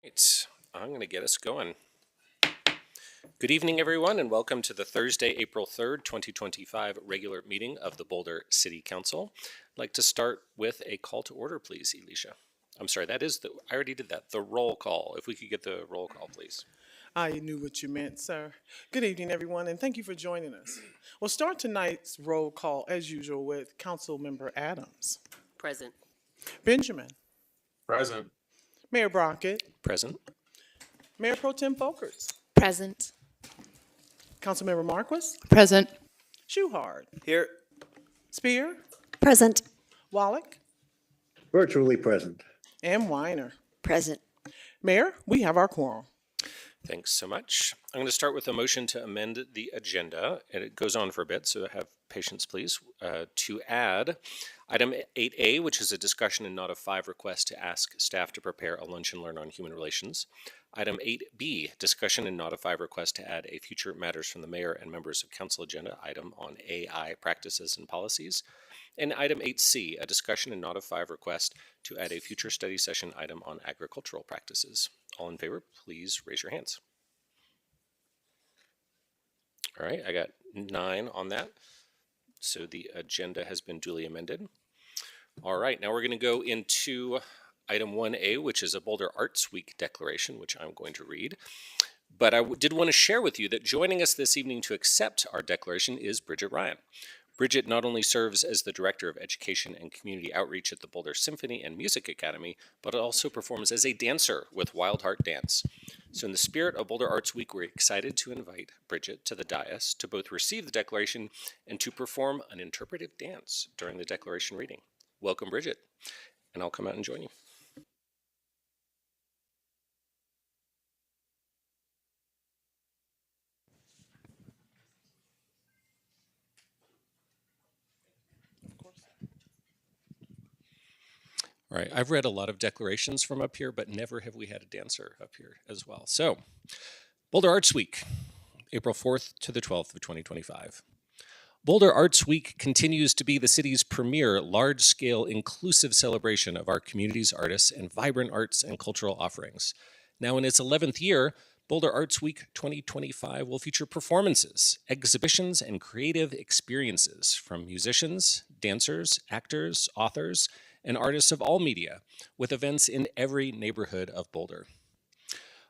Right, I'm going to get us going. Good evening, everyone, and welcome to the Thursday, April 3rd, 2025 regular meeting of the Boulder City Council. I'd like to start with a call to order, please, Elisha. I'm sorry, I already did that, the roll call. If we could get the roll call, please. I knew what you meant, sir. Good evening, everyone, and thank you for joining us. We'll start tonight's roll call, as usual, with Councilmember Adams. Present. Benjamin. Present. Mayor Brockett. Present. Mayor Pro Tem Folkerts. Present. Councilmember Marquis. Present. Shuhard. Here. Spear. Present. Wallach. Virtually present. And Weiner. Present. Mayor, we have our quorum. Thanks so much. I'm going to start with a motion to amend the agenda, and it goes on for a bit, so have patience, please, to add item 8A, which is a discussion and not a 5 request to ask staff to prepare a lunch and learn on human relations. Item 8B, discussion and not a 5 request to add a future matters from the mayor and members of council agenda item on AI practices and policies. And item 8C, a discussion and not a 5 request to add a future study session item on agricultural practices. All in favor, please raise your hands. All right, I got 9 on that. So the agenda has been duly amended. All right, now we're going to go into item 1A, which is a Boulder Arts Week declaration, which I'm going to read. But I did want to share with you that joining us this evening to accept our declaration is Bridget Ryan. Bridget not only serves as the Director of Education and Community Outreach at the Boulder Symphony and Music Academy, but also performs as a dancer with Wild Heart Dance. So in the spirit of Boulder Arts Week, we're excited to invite Bridget to the dais to both receive the declaration and to perform an interpretive dance during the declaration reading. Welcome, Bridget, and I'll come out and join you. All right, I've read a lot of declarations from up here, but never have we had a dancer up here as well. So, Boulder Arts Week, April 4th to the 12th of 2025. Boulder Arts Week continues to be the city's premier large-scale inclusive celebration of our community's artists and vibrant arts and cultural offerings. Now in its 11th year, Boulder Arts Week 2025 will feature performances, exhibitions, and creative experiences from musicians, dancers, actors, authors, and artists of all media, with events in every neighborhood of Boulder.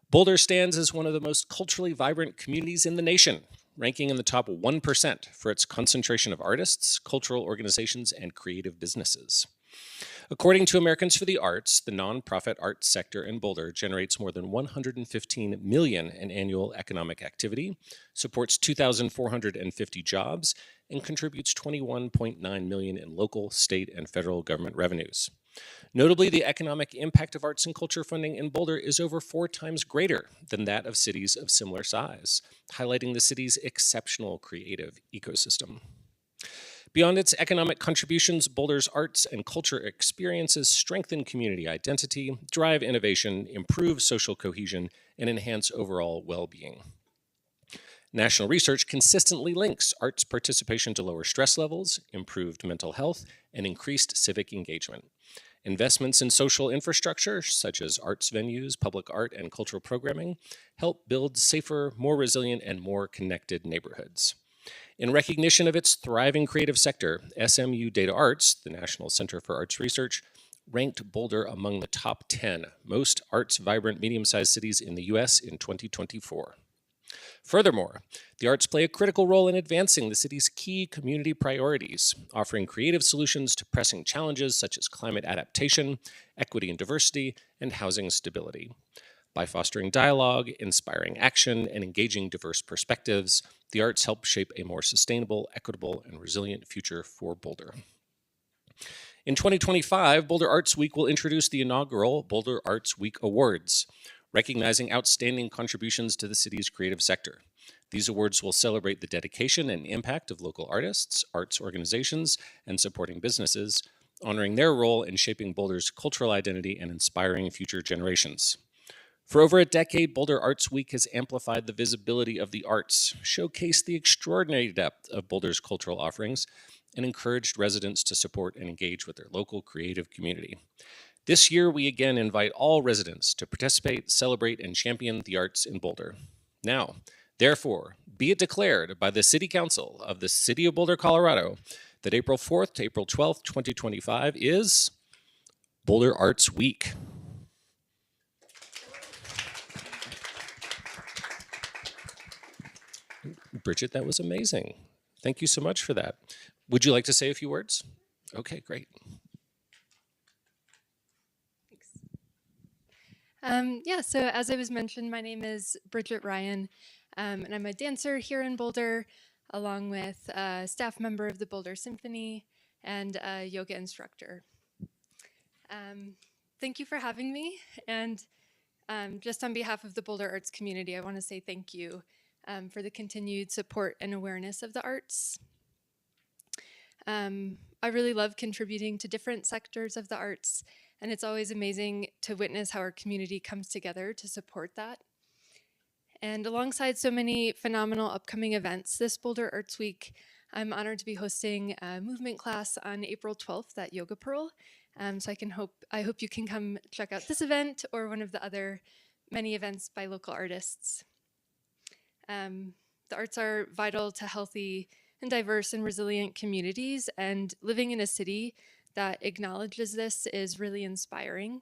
Boulder stands as one of the most culturally vibrant communities in the nation, ranking in the top 1% for its concentration of artists, cultural organizations, and creative businesses. According to Americans for the Arts, the nonprofit arts sector in Boulder generates more than $115 million in annual economic activity, supports 2,450 jobs, and contributes $21.9 million in local, state, and federal government revenues. Notably, the economic impact of arts and culture funding in Boulder is over 4 times greater than that of cities of similar size, highlighting the city's exceptional creative ecosystem. Beyond its economic contributions, Boulder's arts and culture experiences strengthen community identity, drive innovation, improve social cohesion, and enhance overall well-being. National research consistently links arts participation to lower stress levels, improved mental health, and increased civic engagement. Investments in social infrastructure, such as arts venues, public art, and cultural programming, help build safer, more resilient, and more connected neighborhoods. In recognition of its thriving creative sector, SMU Data Arts, the National Center for Arts Research, ranked Boulder among the top 10 most arts-vibrant medium-sized cities in the U.S. in 2024. Furthermore, the arts play a critical role in advancing the city's key community priorities, offering creative solutions to pressing challenges such as climate adaptation, equity and diversity, and housing stability. By fostering dialogue, inspiring action, and engaging diverse perspectives, the arts help shape a more sustainable, equitable, and resilient future for Boulder. In 2025, Boulder Arts Week will introduce the inaugural Boulder Arts Week Awards, recognizing outstanding contributions to the city's creative sector. These awards will celebrate the dedication and impact of local artists, arts organizations, and supporting businesses, honoring their role in shaping Boulder's cultural identity and inspiring future generations. For over a decade, Boulder Arts Week has amplified the visibility of the arts, showcased the extraordinary depth of Boulder's cultural offerings, and encouraged residents to support and engage with their local creative community. This year, we again invite all residents to participate, celebrate, and champion the arts in Boulder. Now, therefore, be it declared by the City Council of the City of Boulder, Colorado, that April 4th to April 12th, 2025 is Boulder Arts Week. Bridget, that was amazing. Thank you so much for that. Would you like to say a few words? Okay, great. Yeah, so as I was mentioned, my name is Bridget Ryan, and I'm a dancer here in Boulder, along with a staff member of the Boulder Symphony and a yoga instructor. Thank you for having me, and just on behalf of the Boulder Arts community, I want to say thank you for the continued support and awareness of the arts. I really love contributing to different sectors of the arts, and it's always amazing to witness how our community comes together to support that. And alongside so many phenomenal upcoming events this Boulder Arts Week, I'm honored to be hosting a movement class on April 12th at Yoga Pearl. So I hope you can come check out this event or one of the other many events by local artists. The arts are vital to healthy and diverse and resilient communities, and living in a city that acknowledges this is really inspiring.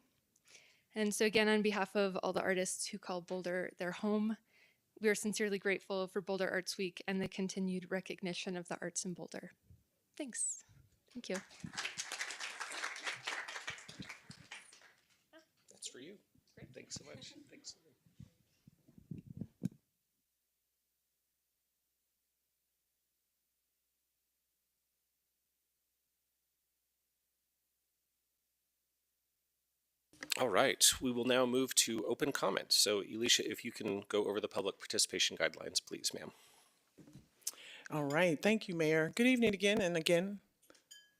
And so again, on behalf of all the artists who call Boulder their home, we are sincerely grateful for Boulder Arts Week and the continued recognition of the arts in Boulder. Thanks. Thank you. That's for you. Great. Thanks so much. Thanks. All right, we will now move to open comment. So, Elisha, if you can go over the public participation guidelines, please, ma'am. All right, thank you, Mayor. Good evening again, and again,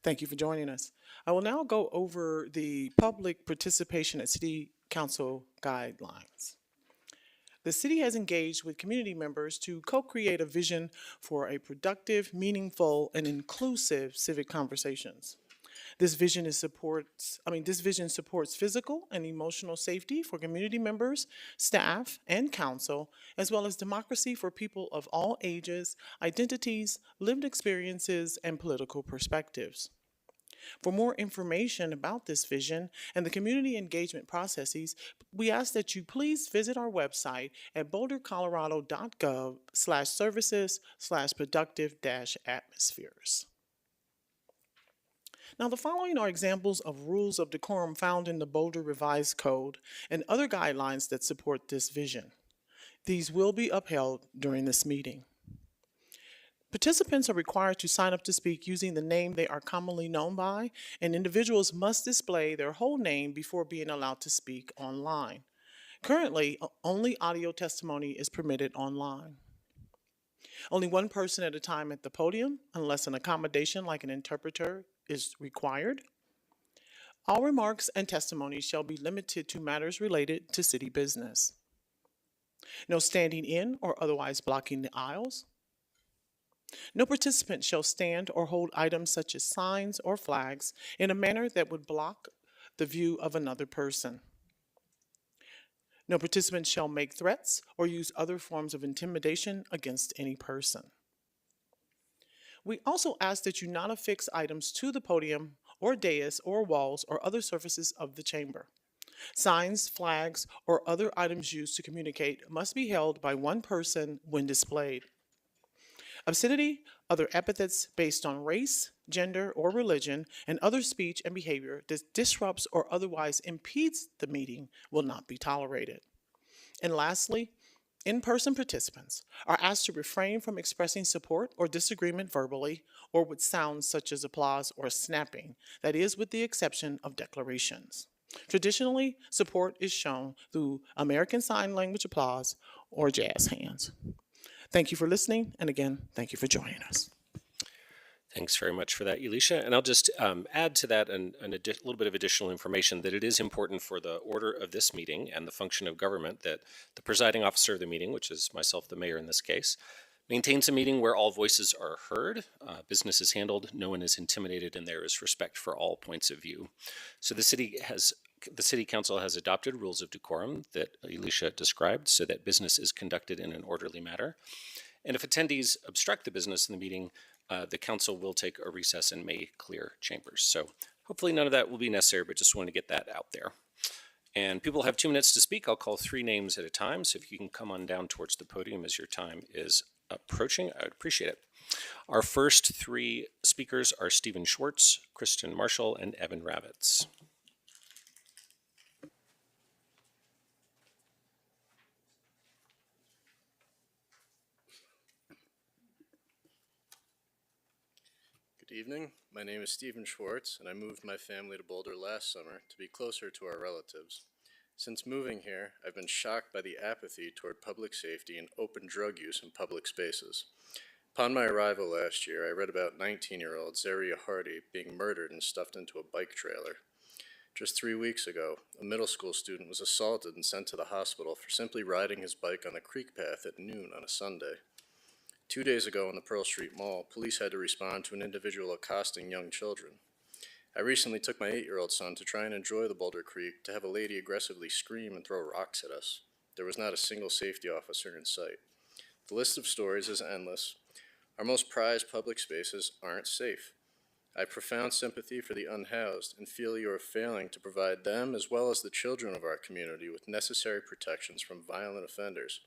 thank you for joining us. I will now go over the public participation at City Council guidelines. The city has engaged with community members to co-create a vision for a productive, meaningful, and inclusive civic conversations. This vision supports physical and emotional safety for community members, staff, and council, as well as democracy for people of all ages, identities, lived experiences, and political perspectives. For more information about this vision and the community engagement processes, we ask that you please visit our website at bouldercolorado.gov/services/productive-atmospheres. Now, the following are examples of rules of decorum found in the Boulder Revised Code and other guidelines that support this vision. These will be upheld during this meeting. Participants are required to sign up to speak using the name they are commonly known by, and individuals must display their whole name before being allowed to speak online. Currently, only audio testimony is permitted online. Only one person at a time at the podium, unless an accommodation like an interpreter is required. All remarks and testimonies shall be limited to matters related to city business. No standing in or otherwise blocking the aisles. No participant shall stand or hold items such as signs or flags in a manner that would block the view of another person. No participant shall make threats or use other forms of intimidation against any person. We also ask that you not affix items to the podium or dais or walls or other surfaces of the chamber. Signs, flags, or other items used to communicate must be held by one person when displayed. Obscenity, other epithets based on race, gender, or religion, and other speech and behavior that disrupts or otherwise impedes the meeting will not be tolerated. And lastly, in-person participants are asked to refrain from expressing support or disagreement verbally or with sounds such as applause or snapping, that is, with the exception of declarations. Traditionally, support is shown through American Sign Language applause or jazz hands. Thank you for listening, and again, thank you for joining us. Thanks very much for that, Elisha. And I'll just add to that a little bit of additional information that it is important for the order of this meeting and the function of government that the presiding officer of the meeting, which is myself, the mayor in this case, maintains a meeting where all voices are heard, business is handled, no one is intimidated, and there is respect for all points of view. So the city has The City Council has adopted rules of decorum that Alicia described so that business is conducted in an orderly manner. And if attendees obstruct the business in the meeting, the council will take a recess and may clear chambers. So hopefully none of that will be necessary, but just want to get that out there. And people have 2 minutes to speak. I'll call 3 names at a time. So if you can come on down towards the podium as your time is approaching, I would appreciate it. Our first 3 speakers are Stephen Schwartz, Kristen Marshall, and Evan Ravitz. Good evening. My name is Stephen Schwartz, and I moved my family to Boulder last summer to be closer to our relatives. Since moving here, I've been shocked by the apathy toward public safety and open drug use in public spaces. Upon my arrival last year, I read about 19-year-old Zaria Hardy being murdered and stuffed into a bike trailer. Just 3 weeks ago, a middle school student was assaulted and sent to the hospital for simply riding his bike on a creek path at noon on a Sunday. 2 days ago in the Pearl Street Mall, police had to respond to an individual accosting young children. I recently took my 8-year-old son to try and enjoy the Boulder Creek to have a lady aggressively scream and throw rocks at us. There was not a single safety officer in sight. The list of stories is endless. Our most prized public spaces aren't safe. I have profound sympathy for the unhoused and feel you are failing to provide them as well as the children of our community with necessary protections from violent offenders.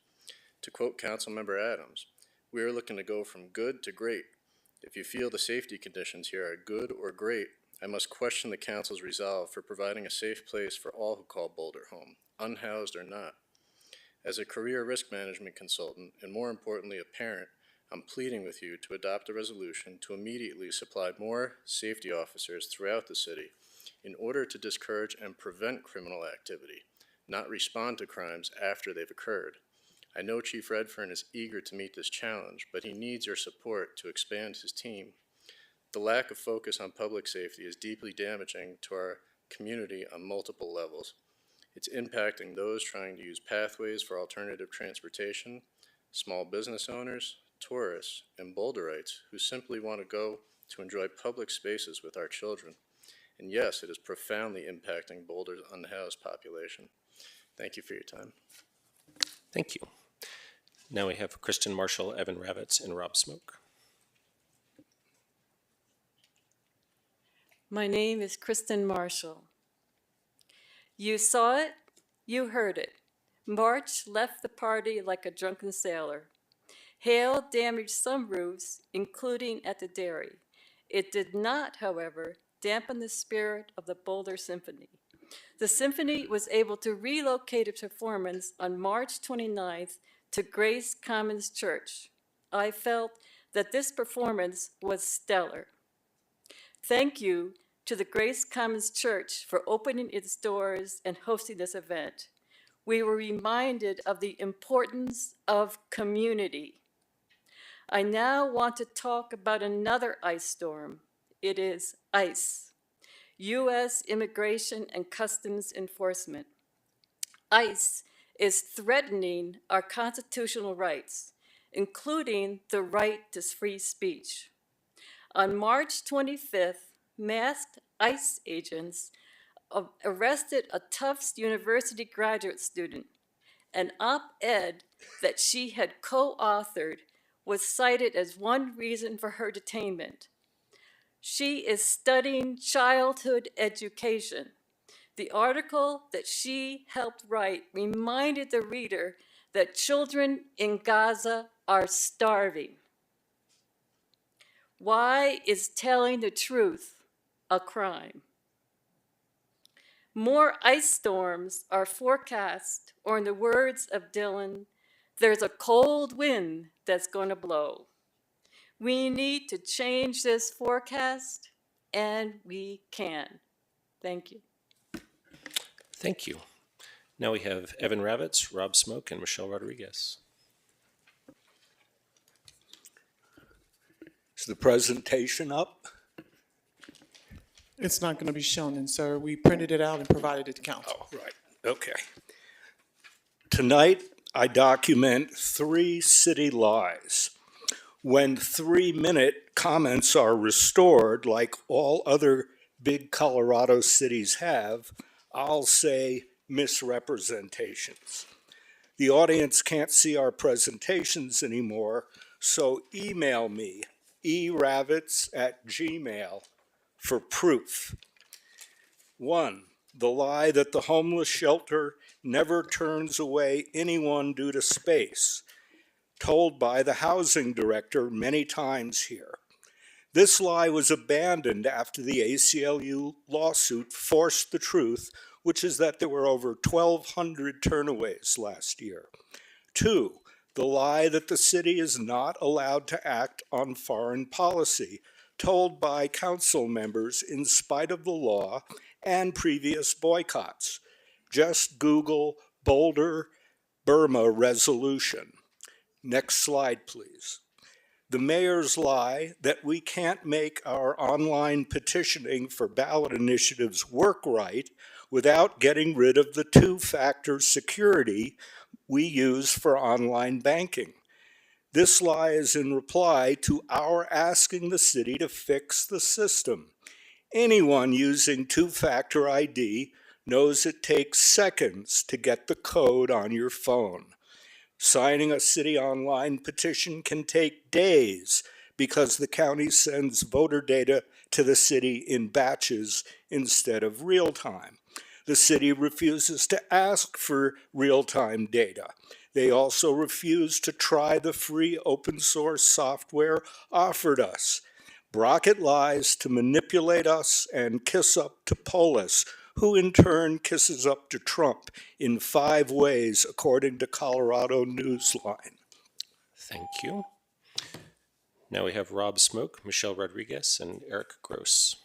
To quote Councilmember Adams, "We are looking to go from good to great. If you feel the safety conditions here are good or great, I must question the council's resolve for providing a safe place for all who call Boulder home, unhoused or not. As a career risk management consultant, and more importantly a parent, I'm pleading with you to adopt a resolution to immediately supply more safety officers throughout the city in order to discourage and prevent criminal activity, not respond to crimes after they've occurred. I know Chief Redfern is eager to meet this challenge, but he needs your support to expand his team. The lack of focus on public safety is deeply damaging to our community on multiple levels. It's impacting those trying to use pathways for alternative transportation, small business owners, tourists, and Boulderites who simply want to go to enjoy public spaces with our children. And yes, it is profoundly impacting Boulder's unhoused population. Thank you for your time. Thank you. Now we have Kristen Marshall, Evan Ravitz, and Rob Smoke. My name is Kristen Marshall. You saw it, you heard it. March left the party like a drunken sailor. Hail damaged some roofs, including at the dairy. It did not, however, dampen the spirit of the Boulder Symphony. The symphony was able to relocate its performance on March 29th to Grace Commons Church. I felt that this performance was stellar. Thank you to the Grace Commons Church for opening its doors and hosting this event. We were reminded of the importance of community. I now want to talk about another ice storm. It is ICE, U.S. Immigration and Customs Enforcement. ICE is threatening our constitutional rights, including the right to free speech. On March 25th, masked ICE agents arrested a Tufts University graduate student. An op-ed that she had co-authored was cited as one reason for her detainment. She is studying childhood education. The article that she helped write reminded the reader that children in Gaza are starving. Why is telling the truth a crime? More ice storms are forecast, or in the words of Dylan, there's a cold wind that's going to blow. We need to change this forecast, and we can. Thank you. Thank you. Now we have Evan Ravitz, Rob Smoke, and Michelle Rodriguez. Is the presentation up? It's not going to be shown, and sir, we printed it out and provided it to council. Oh, right. Okay. Tonight, I document 3 city lies. When 3-minute comments are restored, like all other big Colorado cities have, I'll say misrepresentations. The audience can't see our presentations anymore, so email me, eravitz@gmail, for proof. 1. The lie that the homeless shelter never turns away anyone due to space, told by the housing director many times here. This lie was abandoned after the ACLU lawsuit forced the truth, which is that there were over 1,200 turnaways last year. 2, the lie that the city is not allowed to act on foreign policy, told by council members in spite of the law and previous boycotts. Just Google Boulder, Burma resolution. Next slide, please. The mayor's lie that we can't make our online petitioning for ballot initiatives work right without getting rid of the two-factor security we use for online banking. This lie is in reply to our asking the city to fix the system. Anyone using two-factor ID knows it takes seconds to get the code on your phone. Signing a city online petition can take days because the county sends voter data to the city in batches instead of real time. The city refuses to ask for real-time data. They also refuse to try the free open source software offered us. Brockett lies to manipulate us and kiss up to Polis, who in turn kisses up to Trump in 5 ways, according to Colorado Newsline. Thank you. Now we have Rob Smoke, Michelle Rodriguez, and Eric Gross.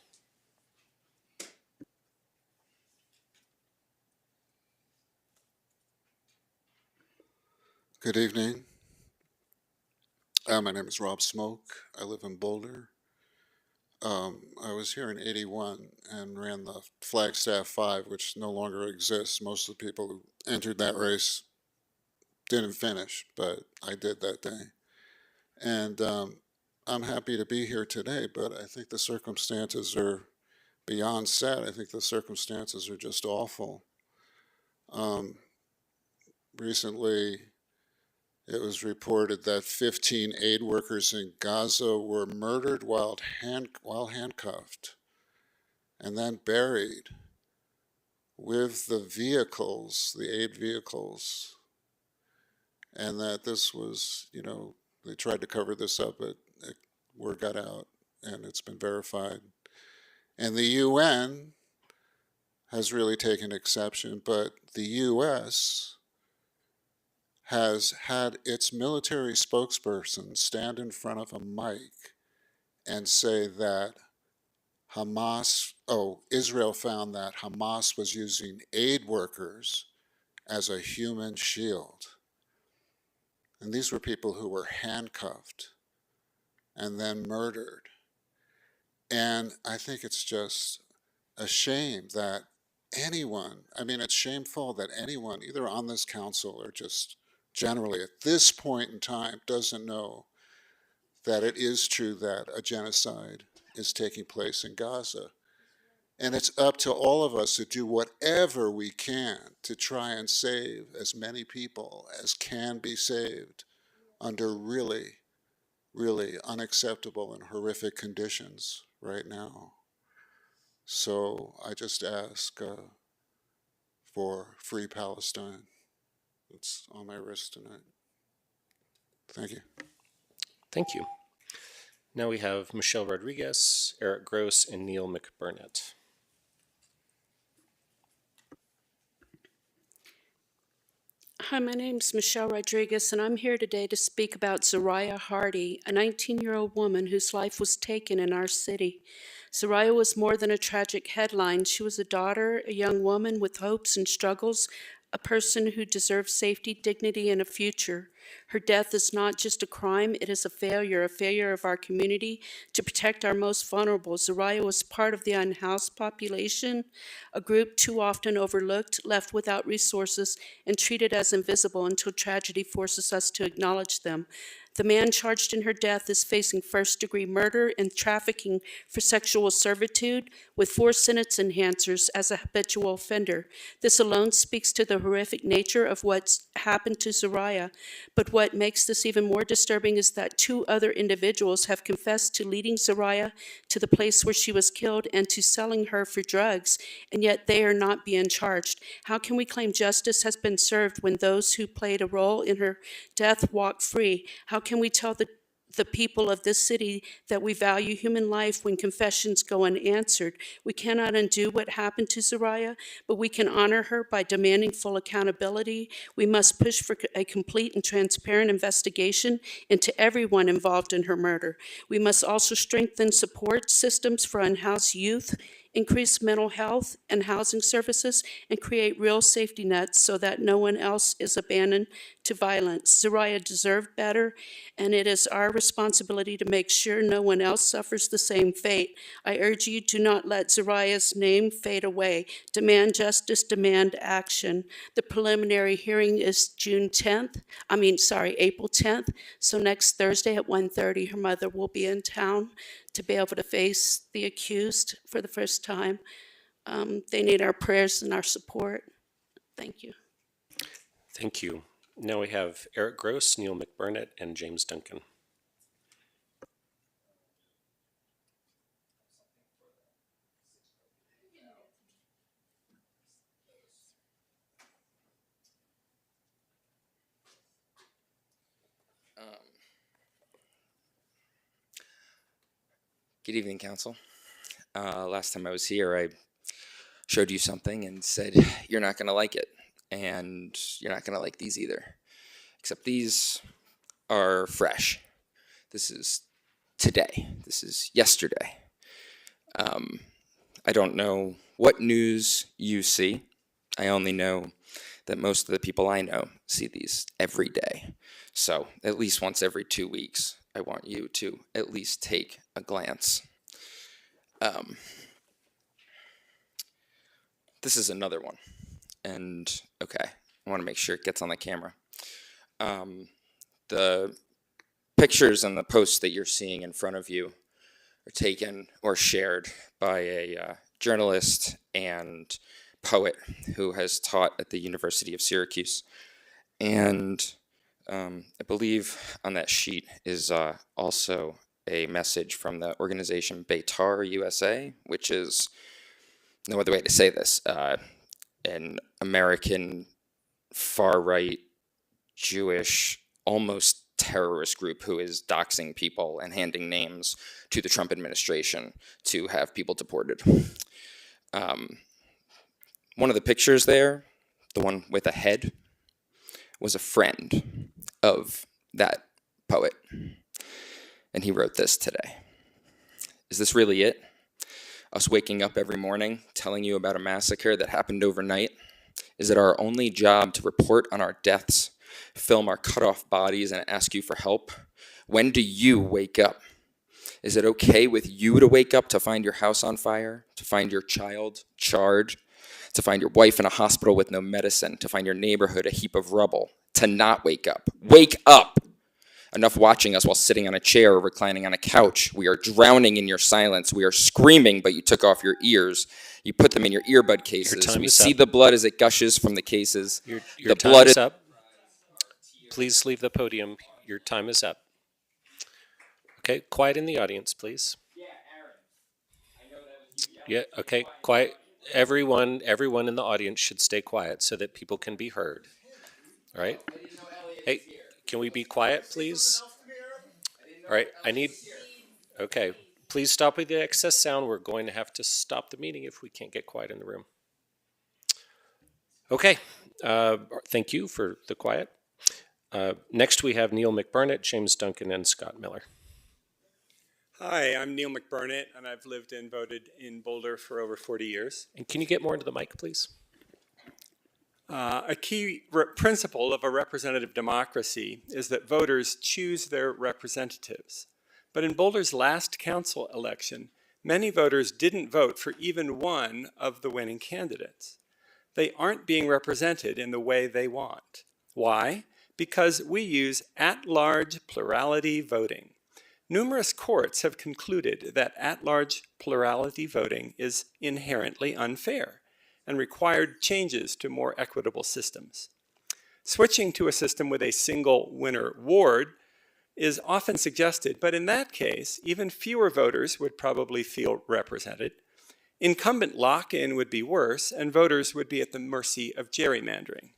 Good evening. My name is Rob Smoke. I live in Boulder. I was here in '81 and ran the Flagstaff 5, which no longer exists. Most of the people who entered that race didn't finish, but I did that day. And I'm happy to be here today, but I think the circumstances are beyond sad. I think the circumstances are just awful. Recently, it was reported that 15 aid workers in Gaza were murdered while handcuffed and then buried with the vehicles, the aid vehicles. And that this was, they tried to cover this up, but word got out and it's been verified. And the UN has really taken exception, but the US has had its military spokesperson stand in front of a mic and say that Israel found that Hamas was using aid workers as a human shield. And these were people who were handcuffed and then murdered. And I think it's just a shame that it's shameful that anyone, either on this council or just generally at this point in time, doesn't know that it is true that a genocide is taking place in Gaza. And it's up to all of us to do whatever we can to try and save as many people as can be saved under really, really unacceptable and horrific conditions right now. So I just ask for free Palestine. It's on my wrist tonight. Thank you. Thank you. Now we have Michelle Rodriguez, Eric Gross, and Neil McBurnett. Hi, my name's Michelle Rodriguez, and I'm here today to speak about Zariah Hardy, a 19-year-old woman whose life was taken in our city. Zariah was more than a tragic headline. She was a daughter, a young woman with hopes and struggles, a person who deserves safety, dignity, and a future. Her death is not just a crime, it is a failure of our community to protect our most vulnerable. Zariah was part of the unhoused population, a group too often overlooked, left without resources, and treated as invisible until tragedy forces us to acknowledge them. The man charged in her death is facing first-degree murder and trafficking for sexual servitude with 4 sentence enhancers as a habitual offender. This alone speaks to the horrific nature of what's happened to Zariah. But what makes this even more disturbing is that 2 other individuals have confessed to leading Zariah to the place where she was killed and to selling her for drugs, and yet they are not being charged. How can we claim justice has been served when those who played a role in her death walk free? How can we tell the people of this city that we value human life when confessions go unanswered? We cannot undo what happened to Zariah, but we can honor her by demanding full accountability. We must push for a complete and transparent investigation into everyone involved in her murder. We must also strengthen support systems for unhoused youth, increase mental health and housing services, and create real safety nets so that no one else is abandoned to violence. Zariah deserved better, and it is our responsibility to make sure no one else suffers the same fate. I urge you to not let Zariah's name fade away. Demand justice, demand action. The preliminary hearing is April 10th. So next Thursday at 1:30, her mother will be in town to be able to face the accused for the first time. They need our prayers and our support. Thank you. Thank you. Now we have Eric Gross, Neil McBurnett, and James Duncan. Good evening, Council. Last time I was here, I showed you something and said, you're not going to like it, and you're not going to like these either. Except these are fresh. This is today. This is yesterday. I don't know what news you see. I only know that most of the people I know see these every day. So at least once every 2 weeks, I want you to at least take a glance. This is another one. And okay, I want to make sure it gets on the camera. The pictures and the posts that you're seeing in front of you are taken or shared by a journalist and poet who has taught at the University of Syracuse. And I believe on that sheet is also a message from the organization Beitar USA, which is, no other way to say this, an American far-right Jewish almost terrorist group who is doxing people and handing names to the Trump administration to have people deported. One of the pictures there, the one with a head, was a friend of that poet. And he wrote this today. Is this really it? Us waking up every morning telling you about a massacre that happened overnight? Is it our only job to report on our deaths, film our cut-off bodies, and ask you for help? When do you wake up? Is it okay with you to wake up to find your house on fire, to find your child charred, to find your wife in a hospital with no medicine, to find your neighborhood a heap of rubble, to not wake up? Wake up! Enough watching us while sitting on a chair or reclining on a couch. We are drowning in your silence. We are screaming, but you took off your ears. You put them in your earbud cases. We see the blood as it gushes from the cases. Your time is up. Please leave the podium. Your time is up. Okay, quiet in the audience, please. Yeah, okay, quiet. Everyone in the audience should stay quiet so that people can be heard. All right? Hey, can we be quiet, please? All right, okay. Please stop with the excess sound. We're going to have to stop the meeting if we can't get quiet in the room. Okay, thank you for the quiet. Next we have Neil McBurnett, James Duncan, and Scott Miller. Hi, I'm Neil McBurnett, and I've lived and voted in Boulder for over 40 years. And can you get more into the mic, please? A key principle of a representative democracy is that voters choose their representatives. But in Boulder's last council election, many voters didn't vote for even one of the winning candidates. They aren't being represented in the way they want. Why? because we use at-large plurality voting. Numerous courts have concluded that at-large plurality voting is inherently unfair and required changes to more equitable systems. Switching to a system with a single winner ward is often suggested, but in that case, even fewer voters would probably feel represented. Incumbent lock-in would be worse, and voters would be at the mercy of gerrymandering.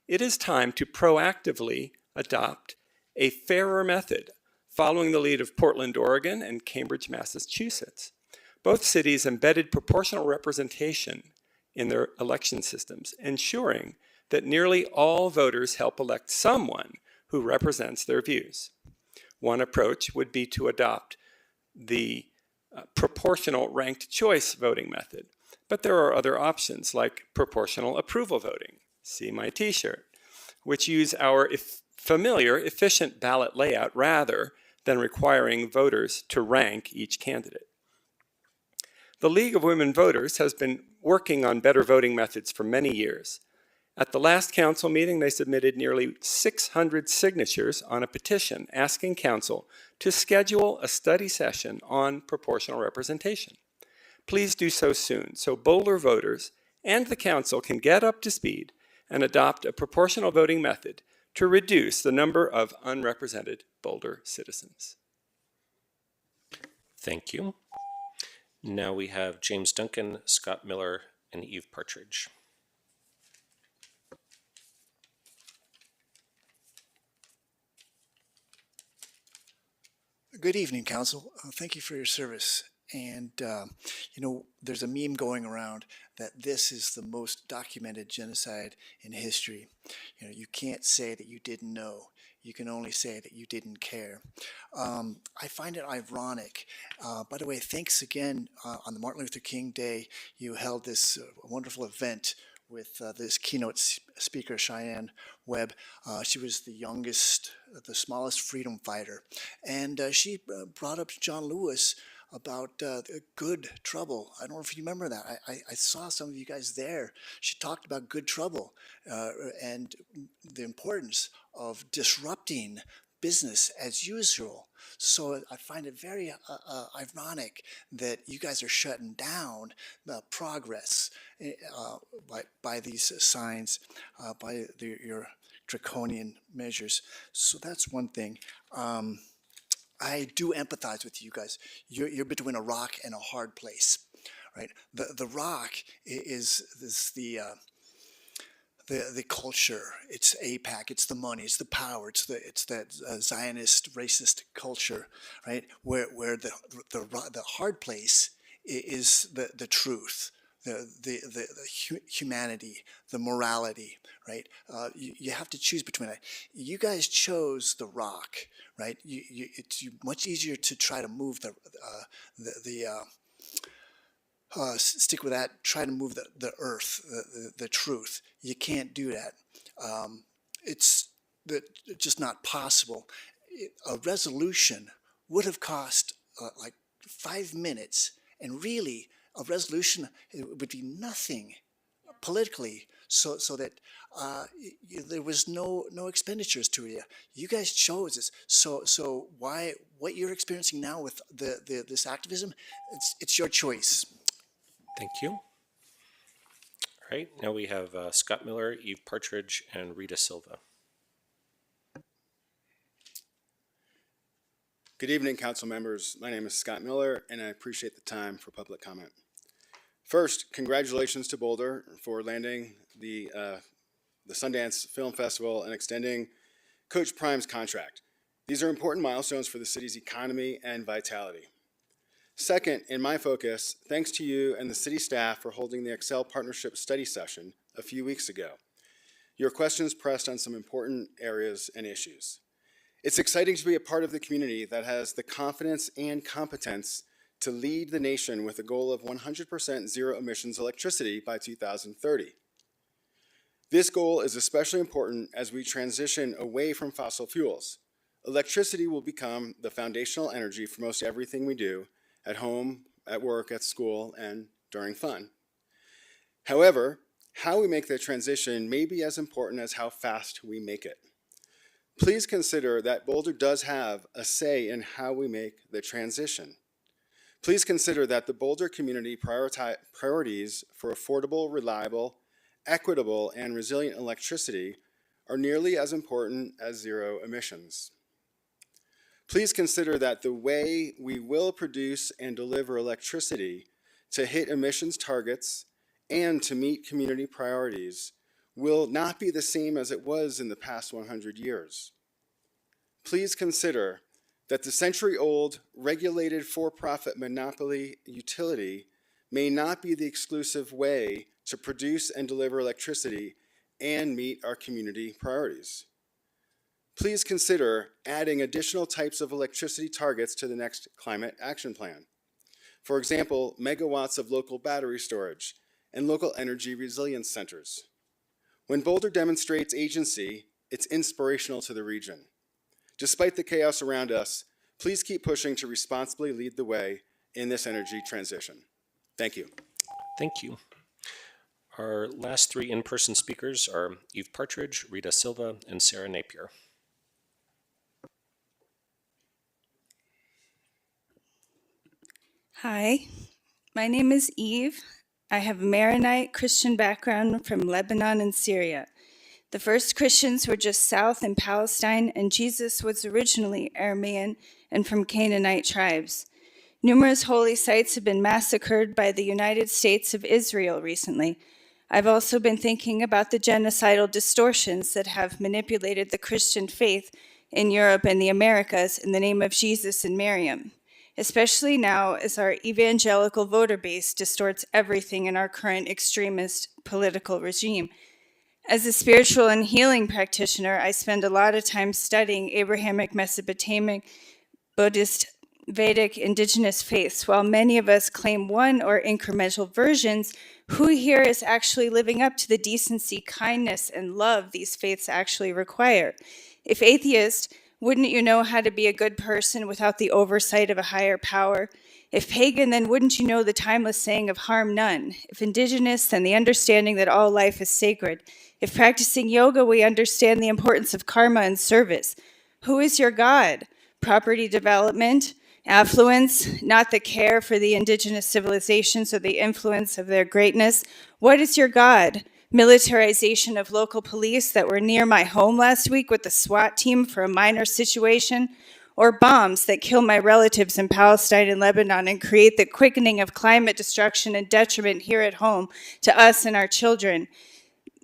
It is time to proactively adopt a fairer method, following the lead of Portland, Oregon, and Cambridge, Massachusetts. Both cities embedded proportional representation in their election systems, ensuring that nearly all voters help elect someone who represents their views. One approach would be to adopt the proportional ranked choice voting method, but there are other options like proportional approval voting, see my t-shirt, which use our familiar efficient ballot layout rather than requiring voters to rank each candidate. The League of Women Voters has been working on better voting methods for many years. At the last council meeting, they submitted nearly 600 signatures on a petition asking council to schedule a study session on proportional representation. Please do so soon so Boulder voters and the council can get up to speed and adopt a proportional voting method to reduce the number of unrepresented Boulder citizens. Thank you. Now we have James Duncan, Scott Miller, and Eve Partridge. Good evening, Council. Thank you for your service. And, there's a meme going around that this is the most documented genocide in history. You can't say that you didn't know. You can only say that you didn't care. I find it ironic. By the way, thanks again. On the Martin Luther King Day, you held this wonderful event with this keynote speaker, Cheyenne Webb. She was the youngest, the smallest freedom fighter. And she brought up John Lewis about good trouble. I don't know if you remember that. I saw some of you guys there. She talked about good trouble and the importance of disrupting business as usual. So I find it very ironic that you guys are shutting down progress by these signs, by your draconian measures. So that's one thing. I do empathize with you guys. You're between a rock and a hard place, right? The rock is the culture. It's AIPAC. It's the money. It's the power. It's that Zionist racist culture, right? Where the hard place is the truth, the humanity, the morality, right? You have to choose between that. You guys chose the rock, right? It's much easier to try to move stick with that, try to move the earth, the truth. You can't do that. It's just not possible. A resolution would have cost like 5 minutes, and really a resolution would be nothing politically, so that there was no expenditures to it. You guys chose this, so why what you're experiencing now with this activism, it's your choice. Thank you. All right, now we have Scott Miller, Eve Partridge, and Rita Silva. Good evening, council members. My name is Scott Miller, and I appreciate the time for public comment. First, congratulations to Boulder for landing the Sundance Film Festival and extending Coach Prime's contract. These are important milestones for the city's economy and vitality. Second, in my focus, thanks to you and the city staff for holding the Excel Partnership Study Session a few weeks ago. Your questions pressed on some important areas and issues. It's exciting to be a part of the community that has the confidence and competence to lead the nation with a goal of 100% zero emissions electricity by 2030. This goal is especially important as we transition away from fossil fuels. Electricity will become the foundational energy for most everything we do at home, at work, at school, and during fun. However, how we make the transition may be as important as how fast we make it. Please consider that Boulder does have a say in how we make the transition. Please consider that the Boulder community priorities for affordable, reliable, equitable, and resilient electricity are nearly as important as zero emissions. Please consider that the way we will produce and deliver electricity to hit emissions targets and to meet community priorities will not be the same as it was in the past 100 years. Please consider that the century-old regulated for-profit monopoly utility may not be the exclusive way to produce and deliver electricity and meet our community priorities. Please consider adding additional types of electricity targets to the next climate action plan. For example, megawatts of local battery storage and local energy resilience centers. When Boulder demonstrates agency, it's inspirational to the region. Despite the chaos around us, please keep pushing to responsibly lead the way in this energy transition. Thank you. Thank you. Our last three in-person speakers are Eve Partridge, Rita Silva, and Sarah Napier. Hi, my name is Eve. I have a Maronite Christian background from Lebanon and Syria. The first Christians were just south in Palestine, and Jesus was originally Aramean and from Canaanite tribes. Numerous holy sites have been massacred by the United States of Israel recently. I've also been thinking about the genocidal distortions that have manipulated the Christian faith in Europe and the Americas in the name of Jesus and Miriam, especially now as our evangelical voter base distorts everything in our current extremist political regime. As a spiritual and healing practitioner, I spend a lot of time studying Abrahamic, Mesopotamic, Buddhist, Vedic, indigenous faiths. While many of us claim one or incremental versions, who here is actually living up to the decency, kindness, and love these faiths actually require? If atheist, wouldn't you know how to be a good person without the oversight of a higher power? If pagan, then wouldn't you know the timeless saying of harm none? If indigenous, then the understanding that all life is sacred. If practicing yoga, we understand the importance of karma and service. Who is your God? Property development, affluence, not the care for the indigenous civilizations or the influence of their greatness. What is your God? Militarization of local police that were near my home last week with the SWAT team for a minor situation? Or bombs that kill my relatives in Palestine and Lebanon and create the quickening of climate destruction and detriment here at home to us and our children?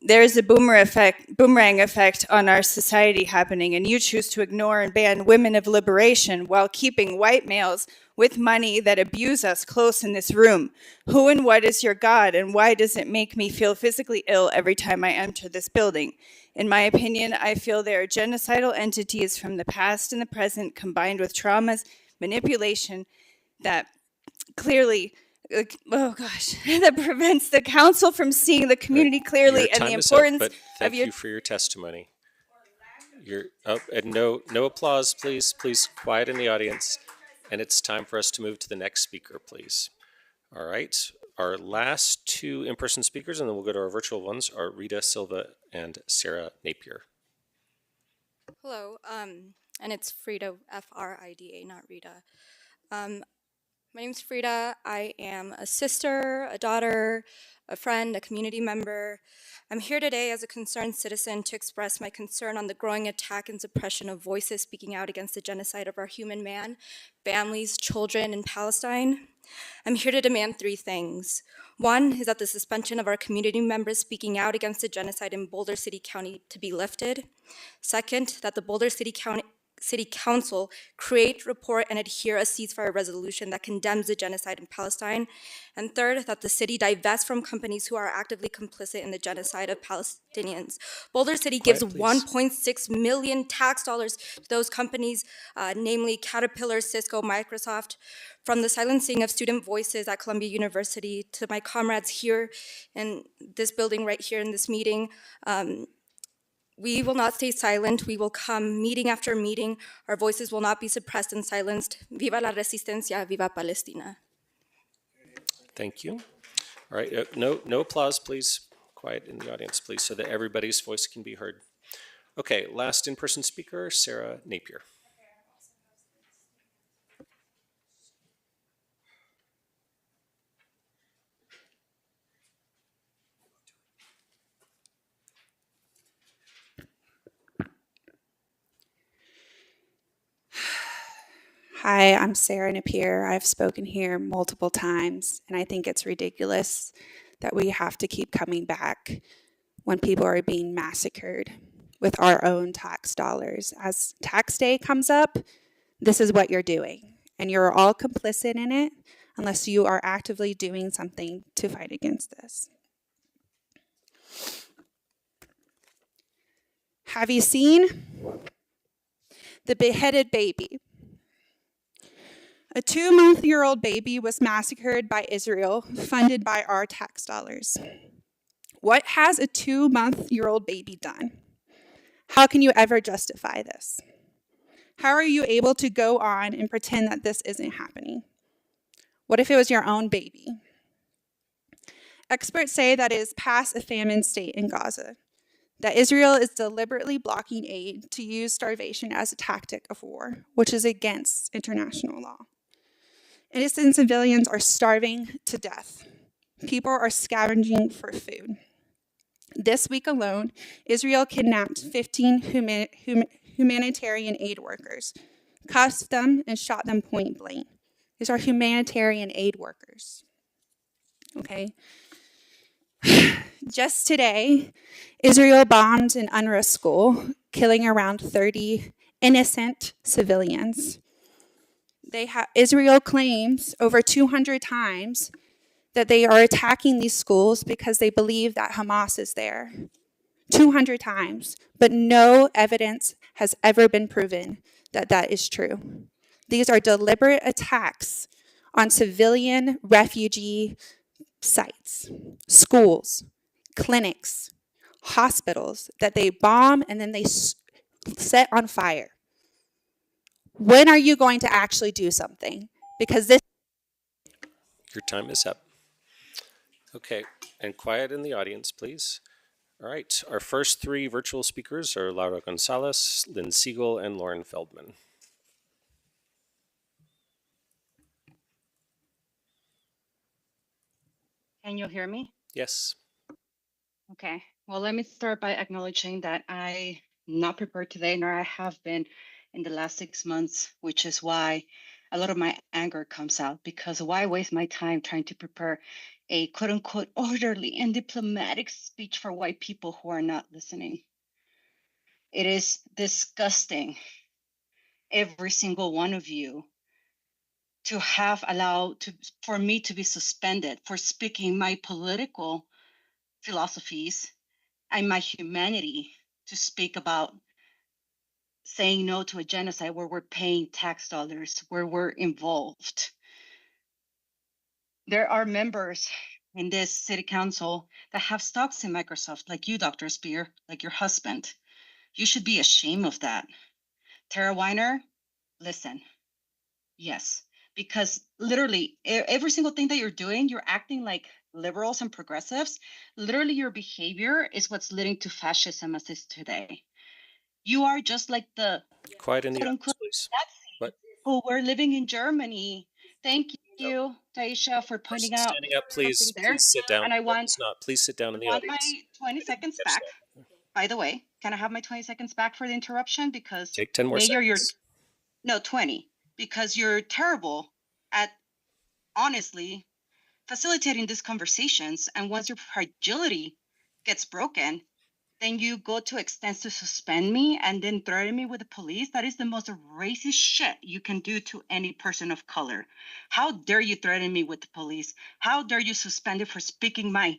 There is a boomerang effect on our society happening, and you choose to ignore and ban women of liberation while keeping white males with money that abuse us close in this room. Who and what is your God, and why does it make me feel physically ill every time I enter this building? In my opinion, I feel there are genocidal entities from the past and the present combined with traumas, manipulation that clearly that prevents the council from seeing the community clearly and the importance but thank you for your testimony. And no applause, please. Please quiet in the audience. And it's time for us to move to the next speaker, please. All right. Our last two in-person speakers, and then we'll go to our virtual ones, are Rita Silva and Sarah Napier. Hello, and it's Frida, F-R-I-D-A, not Rita. My name's Frida. I am a sister, a daughter, a friend, a community member. I'm here today as a concerned citizen to express my concern on the growing attack and suppression of voices speaking out against the genocide of our human man, families, children in Palestine. I'm here to demand three things. One is that the suspension of our community members speaking out against the genocide in Boulder City County to be lifted. Second, that the Boulder City Council create, report, and adhere a ceasefire resolution that condemns the genocide in Palestine. And third, that the city divest from companies who are actively complicit in the genocide of Palestinians. Boulder City gives $1.6 million tax dollars to those companies, namely Caterpillar, Cisco, Microsoft. From the silencing of student voices at Columbia University to my comrades here in this building right here in this meeting, we will not stay silent. We will come meeting after meeting. Our voices will not be suppressed and silenced. Viva la resistencia, viva Palestina. Thank you. All right, no applause, please. quiet in the audience, please, so that everybody's voice can be heard. Okay, last in-person speaker, Sarah Napier. Hi, I'm Sarah Napier. I've spoken here multiple times, and I think it's ridiculous that we have to keep coming back when people are being massacred with our own tax dollars. As tax day comes up, this is what you're doing, and you're all complicit in it unless you are actively doing something to fight against this. Have you seen the beheaded baby? A 2-month-old baby was massacred by Israel, funded by our tax dollars. What has a 2-month-old baby done? How can you ever justify this? How are you able to go on and pretend that this isn't happening? What if it was your own baby? Experts say that it is past a famine state in Gaza, that Israel is deliberately blocking aid to use starvation as a tactic of war, which is against international law. Innocent civilians are starving to death. People are scavenging for food. This week alone, Israel kidnapped 15 humanitarian aid workers, cuffed them, and shot them point blank. These are humanitarian aid workers. Okay? Just today, Israel bombed an UNRWA school, killing around 30 innocent civilians. Israel claims over 200 times that they are attacking these schools because they believe that Hamas is there. 200 times, but no evidence has ever been proven that that is true. These are deliberate attacks on civilian refugee sites, schools, clinics, hospitals that they bomb and then they set on fire. When are you going to actually do something? Because this... Your time is up. Okay, and quiet in the audience, please. All right, our first 3 virtual speakers are Laura Gonzalez, Lynn Siegel, and Lauren Feldman. Can you hear me? Yes. Okay. Well, let me start by acknowledging that I'm not prepared today, nor I have been in the last 6 months, which is why a lot of my anger comes out, because why waste my time trying to prepare a quote unquote orderly and diplomatic speech for white people who are not listening? It is disgusting, every single one of you, to have allowed for me to be suspended for speaking my political philosophies and my humanity, to speak about saying no to a genocide where we're paying tax dollars, where we're involved. There are members in this city council that have stocks in Microsoft, like you, Dr. Spear, like your husband. You should be ashamed of that. Tara Weiner, listen, yes, because literally every single thing that you're doing, you're acting like liberals and progressives. Literally your behavior is what's leading to fascism as is today. You are just like the Quiet in the quote audience, unquote please. Nazis who were living in Germany. Thank you, Taisha, for pointing Person out standing up, something please. there. Please sit down. And I No, it's not. Please sit down in the want my audience. 20 seconds back. By the way, can I have my 20 seconds back for the interruption? Because Take 10 more Mayor, seconds. no, 20, because you're terrible at honestly facilitating these conversations. And once your fragility gets broken, then you go to extents to suspend me and then threaten me with the police. That is the most racist shit you can do to any person of color. How dare you threaten me with the police? How dare you suspend it for speaking my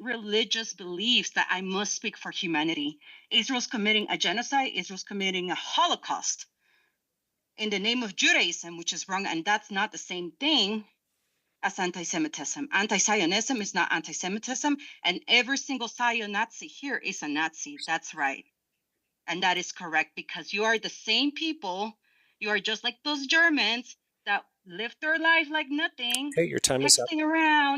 religious beliefs that I must speak for humanity? Israel's committing a genocide. Israel's committing a Holocaust in the name of Judaism, which is wrong, and that's not the same thing as anti-Semitism. Anti-Zionism is not anti-Semitism, and every single Zion-Nazi here is a Nazi. That's right. And that is correct, because you are the same people. You are just like those Germans that live their life like nothing, Okay, your time is up. texting around.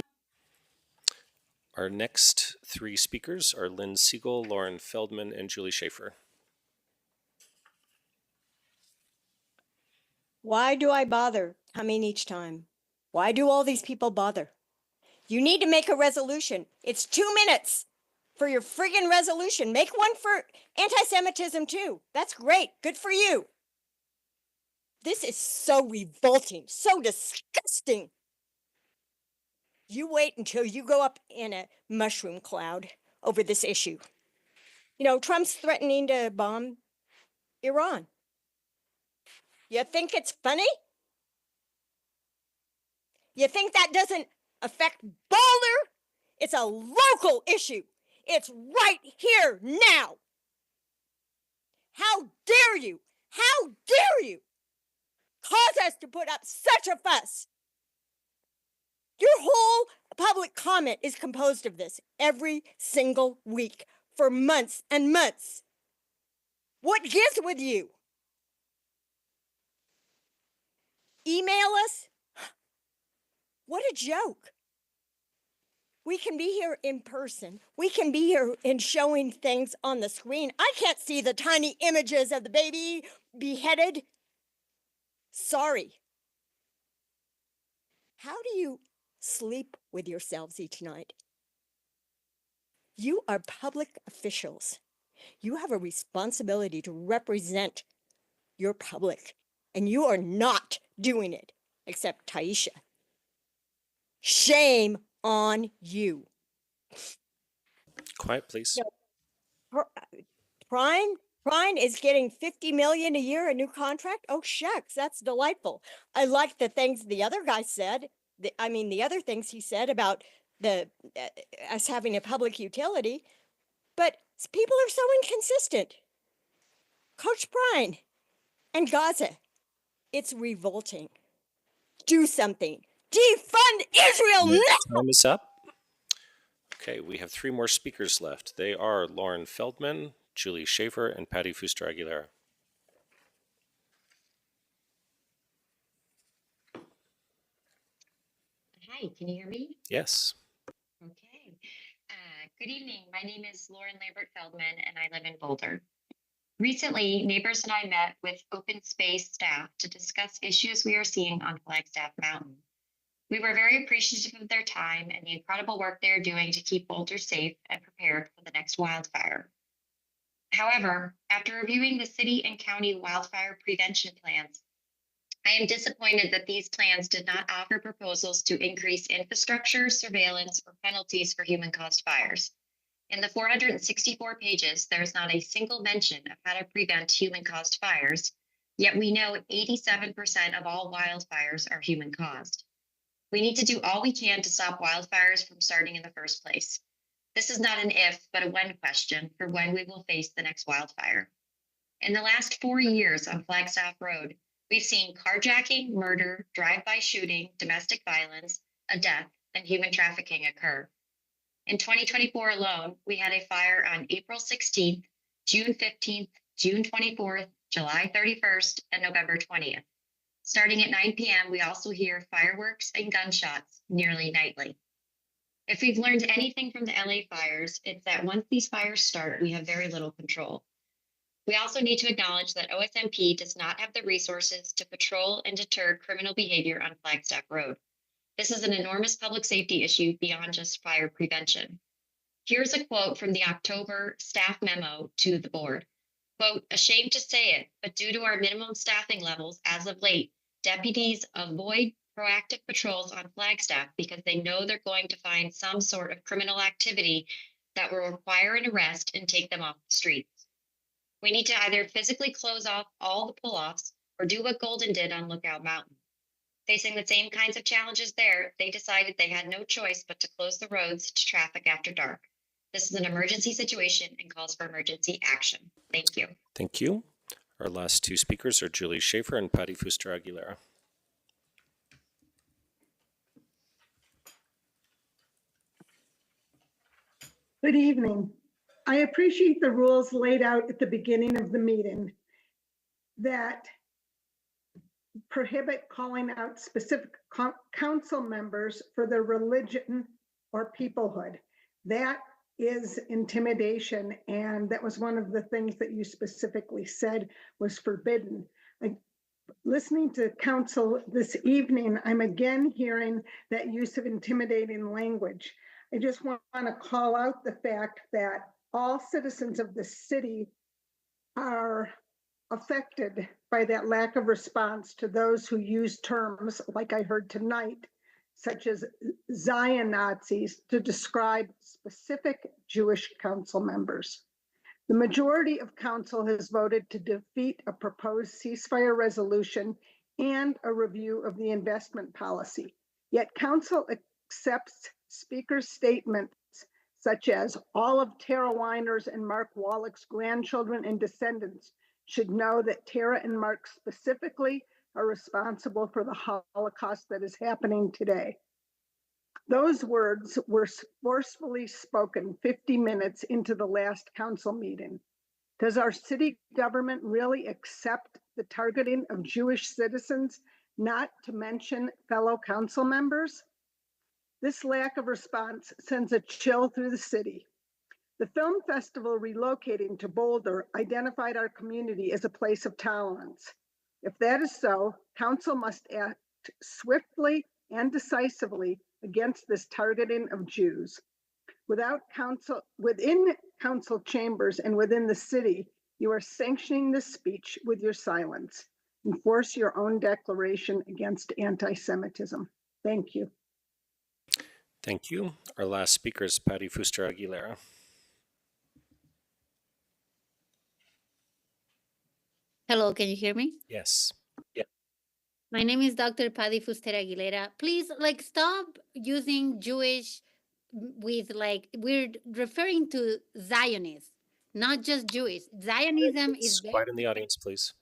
Our next three speakers are Lynn Siegel, Lauren Feldman, and Julie Schaefer. Why do I bother coming each time? Why do all these people bother? You need to make a resolution. It's 2 minutes for your friggin' resolution. Make one for anti-Semitism too. That's great. Good for you. This is so revolting, so disgusting. You wait until you go up in a mushroom cloud over this issue. You know, Trump's threatening to bomb Iran. You think it's funny? You think that doesn't affect Boulder? It's a local issue. It's right here now. How dare you? How dare you cause us to put up such a fuss? Your whole public comment is composed of this every single week for months and months. What gives with you? Email us? What a joke. We can be here in person. We can be here and showing things on the screen. I can't see the tiny images of the baby beheaded. Sorry. How do you sleep with yourselves each night? You are public officials. You have a responsibility to represent your public, and you are not doing it, except Taisha. Shame on you. Quiet, please. Prime is getting $50 million a year, a new contract. Oh, shucks, that's delightful. I like the things the other guy said. The other things he said about us having a public utility. But people are so inconsistent. Coach Prine and Gaza, it's revolting. Do something. Defund Israel now! Time is up. Okay, we have three more speakers left. They are Lauren Feldman, Julie Schaefer, and Patty Fuster Aguilera. Hi, can you hear me? Yes. Okay. Good evening. My name is Lauren Lambert Feldman, and I live in Boulder. Recently, neighbors and I met with open space staff to discuss issues we are seeing on Flagstaff Mountain. We were very appreciative of their time and the incredible work they are doing to keep Boulder safe and prepared for the next wildfire. However, after reviewing the city and county wildfire prevention plans, I am disappointed that these plans did not offer proposals to increase infrastructure, surveillance, or penalties for human-caused fires. In the 464 pages, there is not a single mention of how to prevent human-caused fires, yet we know 87% of all wildfires are human-caused. We need to do all we can to stop wildfires from starting in the first place. This is not an if, but a when question for when we will face the next wildfire. In the last 4 years on Flagstaff Road, we've seen carjacking, murder, drive-by shooting, domestic violence, a death, and human trafficking occur. In 2024 alone, we had a fire on April 16th, June 15th, June 24th, July 31st, and November 20th. Starting at 9 p.m., we also hear fireworks and gunshots nearly nightly. If we've learned anything from the LA fires, it's that once these fires start, we have very little control. We also need to acknowledge that OSMP does not have the resources to patrol and deter criminal behavior on Flagstaff Road. This is an enormous public safety issue beyond just fire prevention. Here's a quote from the October staff memo to the board. Quote, ashamed to say it, but due to our minimum staffing levels as of late, deputies avoid proactive patrols on Flagstaff because they know they're going to find some sort of criminal activity that will require an arrest and take them off the streets. We need to either physically close off all the pull-offs or do what Golden did on Lookout Mountain. Facing the same kinds of challenges there, they decided they had no choice but to close the roads to traffic after dark. This is an emergency situation and calls for emergency action. Thank you. Thank you. Our last two speakers are Julie Schaefer and Patty Fuster Aguilera. Good evening. I appreciate the rules laid out at the beginning of the meeting that prohibit calling out specific council members for their religion or peoplehood. That is intimidation, and that was one of the things that you specifically said was forbidden. Listening to council this evening, I'm again hearing that use of intimidating language. I just want to call out the fact that all citizens of the city are affected by that lack of response to those who use terms like I heard tonight, such as Zion Nazis, to describe specific Jewish council members. The majority of council has voted to defeat a proposed ceasefire resolution and a review of the investment policy. Yet council accepts speaker's statements such as all of Tara Weiner's and Mark Wallach's grandchildren and descendants should know that Tara and Mark specifically are responsible for the Holocaust that is happening today. Those words were forcefully spoken 50 minutes into the last council meeting. Does our city government really accept the targeting of Jewish citizens, not to mention fellow council members? This lack of response sends a chill through the city. The film festival relocating to Boulder identified our community as a place of tolerance. If that is so, council must act swiftly and decisively against this targeting of Jews. Within council chambers and within the city, you are sanctioning this speech with your silence. Enforce your own declaration against anti-Semitism. Thank you. Thank you. Our last speaker is Patty Fuster Aguilera. Hello, can you hear me? Yes. Yeah. My name is Dr. Patty Fuster Aguilera. Please, stop using Jewish with, we're referring to Zionists, not just Jewish. Zionism is very Quiet in the audience, please.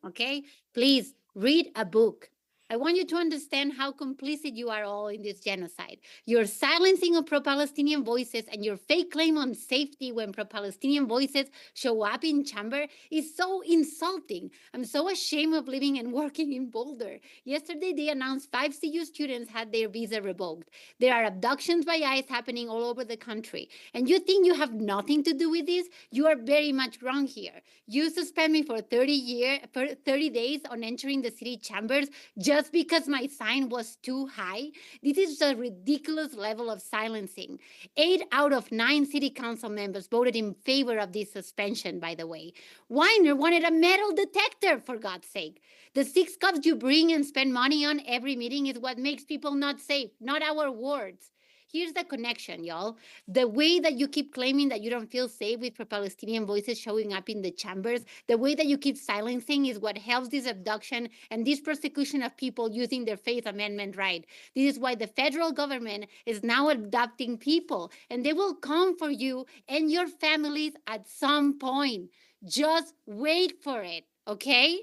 okay? Please read a book. I want you to understand how complicit you are all in this genocide. Your silencing of pro-Palestinian voices and your fake claim on safety when pro-Palestinian voices show up in chamber is so insulting. I'm so ashamed of living and working in Boulder. Yesterday, they announced 5 CU students had their visa revoked. There are abductions by ICE happening all over the country. And you think you have nothing to do with this? You are very much wrong here. You suspend me for 30 days on entering the city chambers just because my sign was too high. This is a ridiculous level of silencing. 8 out of 9 city council members voted in favor of this suspension, by the way. Weiner wanted a metal detector, for God's sake. The 6 cups you bring and spend money on every meeting is what makes people not safe, not our words. Here's the connection, y'all. The way that you keep claiming that you don't feel safe with pro-Palestinian voices showing up in the chambers, the way that you keep silencing is what helps this abduction and this persecution of people using their Faith Amendment right. This is why the federal government is now abducting people, and they will come for you and your families at some point. Just wait for it, okay?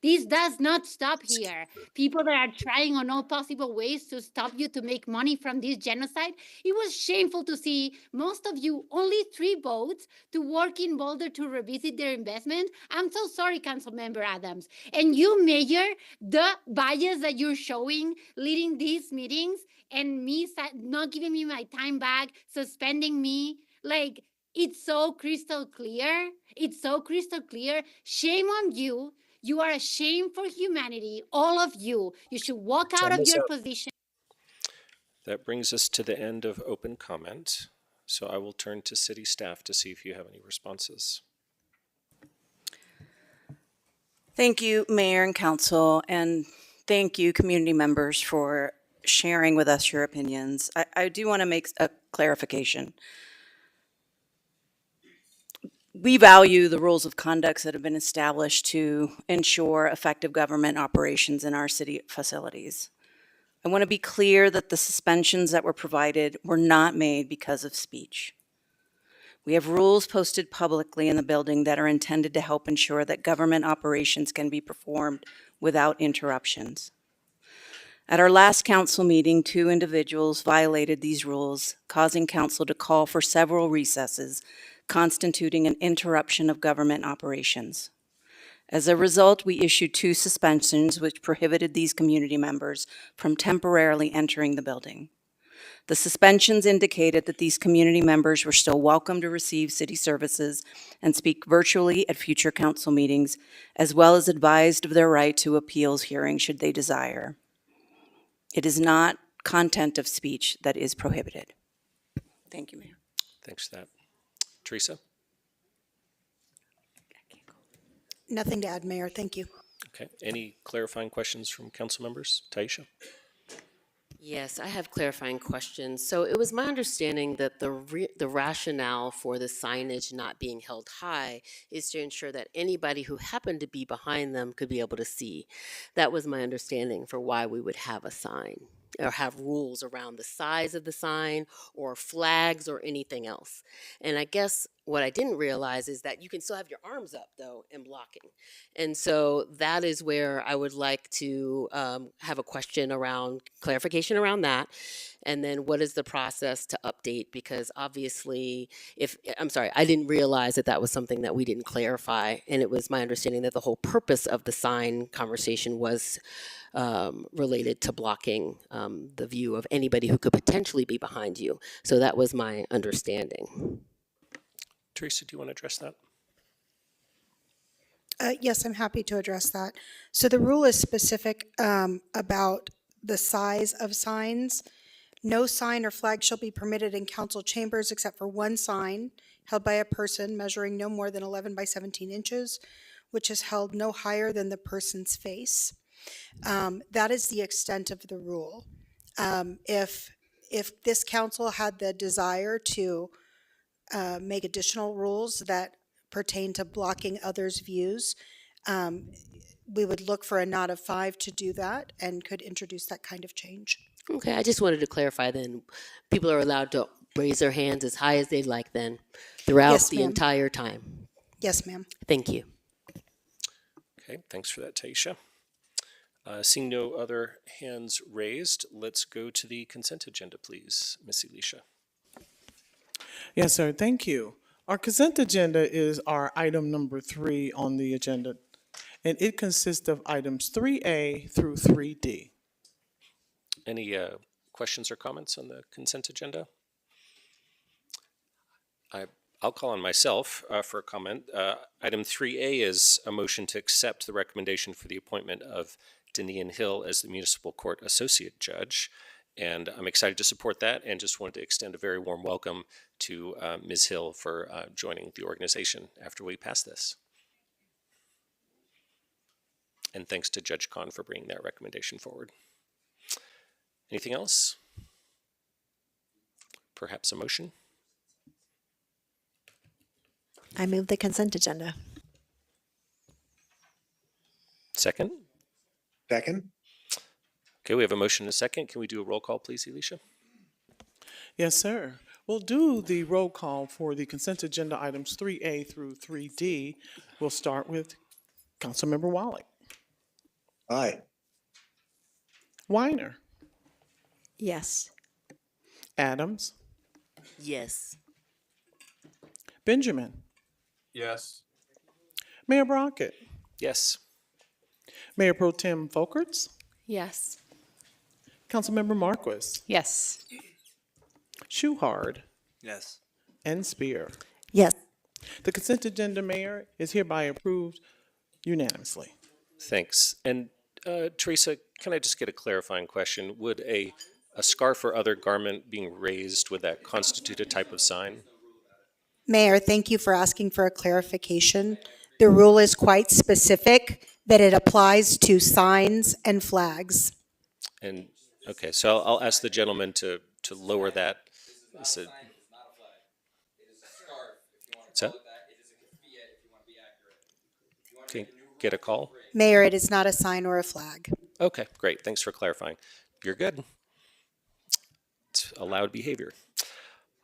This does not stop here. People that are trying on all possible ways to stop you to make money from this genocide. It was shameful to see most of you only 3 votes to work in Boulder to revisit their investment. I'm so sorry, Councilmember Adams. And you, Mayor, the bias that you're showing leading these meetings and me not giving me my time back, suspending me, it's so crystal clear. It's so crystal clear. Shame on you. You are a shame for humanity, all of you. You should walk out of your position. That brings us to the end of open comment. So I will turn to city staff to see if you have any responses. Thank you, Mayor and Council, and thank you, community members, for sharing with us your opinions. I do want to make a clarification. We value the rules of conduct that have been established to ensure effective government operations in our city facilities. I want to be clear that the suspensions that were provided were not made because of speech. We have rules posted publicly in the building that are intended to help ensure that government operations can be performed without interruptions. At our last council meeting, 2 individuals violated these rules, causing council to call for several recesses, constituting an interruption of government operations. As a result, we issued 2 suspensions which prohibited these community members from temporarily entering the building. The suspensions indicated that these community members were still welcome to receive city services and speak virtually at future council meetings, as well as advised of their right to appeals hearing should they desire. It is not content of speech that is prohibited. Thank you, Mayor. Thanks for that. Teresa? Nothing to add, Mayor. Thank you. Okay. Any clarifying questions from council members? Taisha? Yes, I have clarifying questions. So it was my understanding that the rationale for the signage not being held high is to ensure that anybody who happened to be behind them could be able to see. That was my understanding for why we would have a sign or have rules around the size of the sign or flags or anything else. And I guess what I didn't realize is that you can still have your arms up though and blocking. And so that is where I would like to have a question around clarification around that. And then what is the process to update? Because obviously, I didn't realize that that was something that we didn't clarify. And it was my understanding that the whole purpose of the sign conversation was related to blocking the view of anybody who could potentially be behind you. So that was my understanding. Teresa, do you want to address that? Yes, I'm happy to address that. So the rule is specific about the size of signs. No sign or flag shall be permitted in council chambers except for one sign held by a person measuring no more than 11 by 17 inches, which is held no higher than the person's face. That is the extent of the rule. If this council had the desire to make additional rules that pertain to blocking others' views, we would look for a nod of 5 to do that and could introduce that kind of change. Okay, I just wanted to clarify then, people are allowed to raise their hands as high as they'd like then throughout Yes, the ma'am. entire time. Yes, ma'am. Thank you. Okay, thanks for that, Taisha. Seeing no other hands raised, let's go to the consent agenda, please. Miss Alicia. Yes, sir. Thank you. Our consent agenda is our item number 3 on the agenda, and it consists of items 3A through 3D. Any questions or comments on the consent agenda? I'll call on myself for a comment. Item 3A is a motion to accept the recommendation for the appointment of Denian Hill as the Municipal Court Associate Judge. And I'm excited to support that and just wanted to extend a very warm welcome to Ms. Hill for joining the organization after we pass this. And thanks to Judge Kahn for bringing that recommendation forward. Anything else? Perhaps a motion? I move the consent agenda. Second? Second. Okay, we have a motion and a second. Can we do a roll call, please, Alicia? Yes, sir. We'll do the roll call for the consent agenda items 3A through 3D. We'll start with Councilmember Wallach. Aye. Weiner. Yes. Adams. Yes. Benjamin. Yes. Mayor Brockett. Yes. Mayor Pro Tem Folkerts. Yes. Councilmember Marquis. Yes. Shuhard. Yes. And Spear. Yes. The consent agenda, Mayor, is hereby approved unanimously. Thanks. And Teresa, can I just get a clarifying question? Would a scarf or other garment being raised, would that constitute a type of sign? Mayor, thank you for asking for a clarification. The rule is quite specific that it applies to signs and flags. And okay, so I'll ask the gentleman to lower that. What's that? Can you get a call? Mayor, it is not a sign or a flag. Okay, great. Thanks for clarifying. You're good. It's allowed behavior.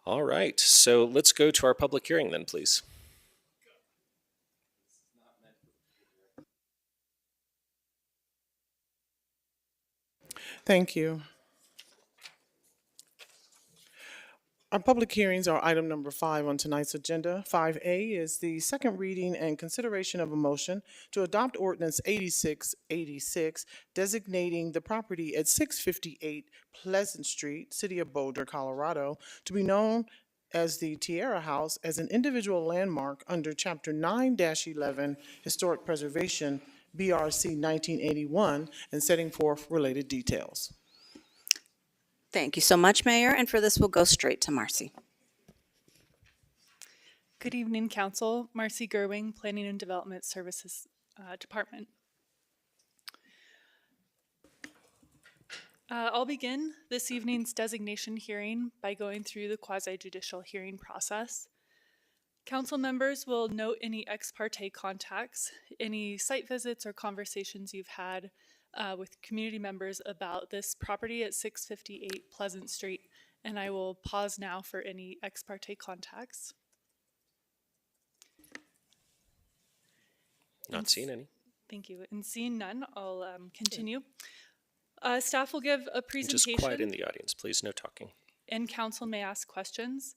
All right, so let's go to our public hearing then, please. Thank you. Our public hearings are item number 5 on tonight's agenda. 5A is the second reading and consideration of a motion to adopt ordinance 8686 designating the property at 658 Pleasant Street, City of Boulder, Colorado, to be known as the Tierra House as an individual landmark under Chapter 9-11 Historic Preservation, BRC 1981, and setting forth related details. Thank you so much, Mayor. And for this, we'll go straight to Marcy. Good evening, Council. Marcy Gerwing, Planning and Development Services Department. I'll begin this evening's designation hearing by going through the quasi-judicial hearing process. Council members will note any ex parte contacts, any site visits or conversations you've had with community members about this property at 658 Pleasant Street, and I will pause now for any ex parte contacts. Not seeing any. Thank you. And seeing none, I'll continue. Staff will give a presentation. Just quiet in the audience, please. No talking. And council may ask questions.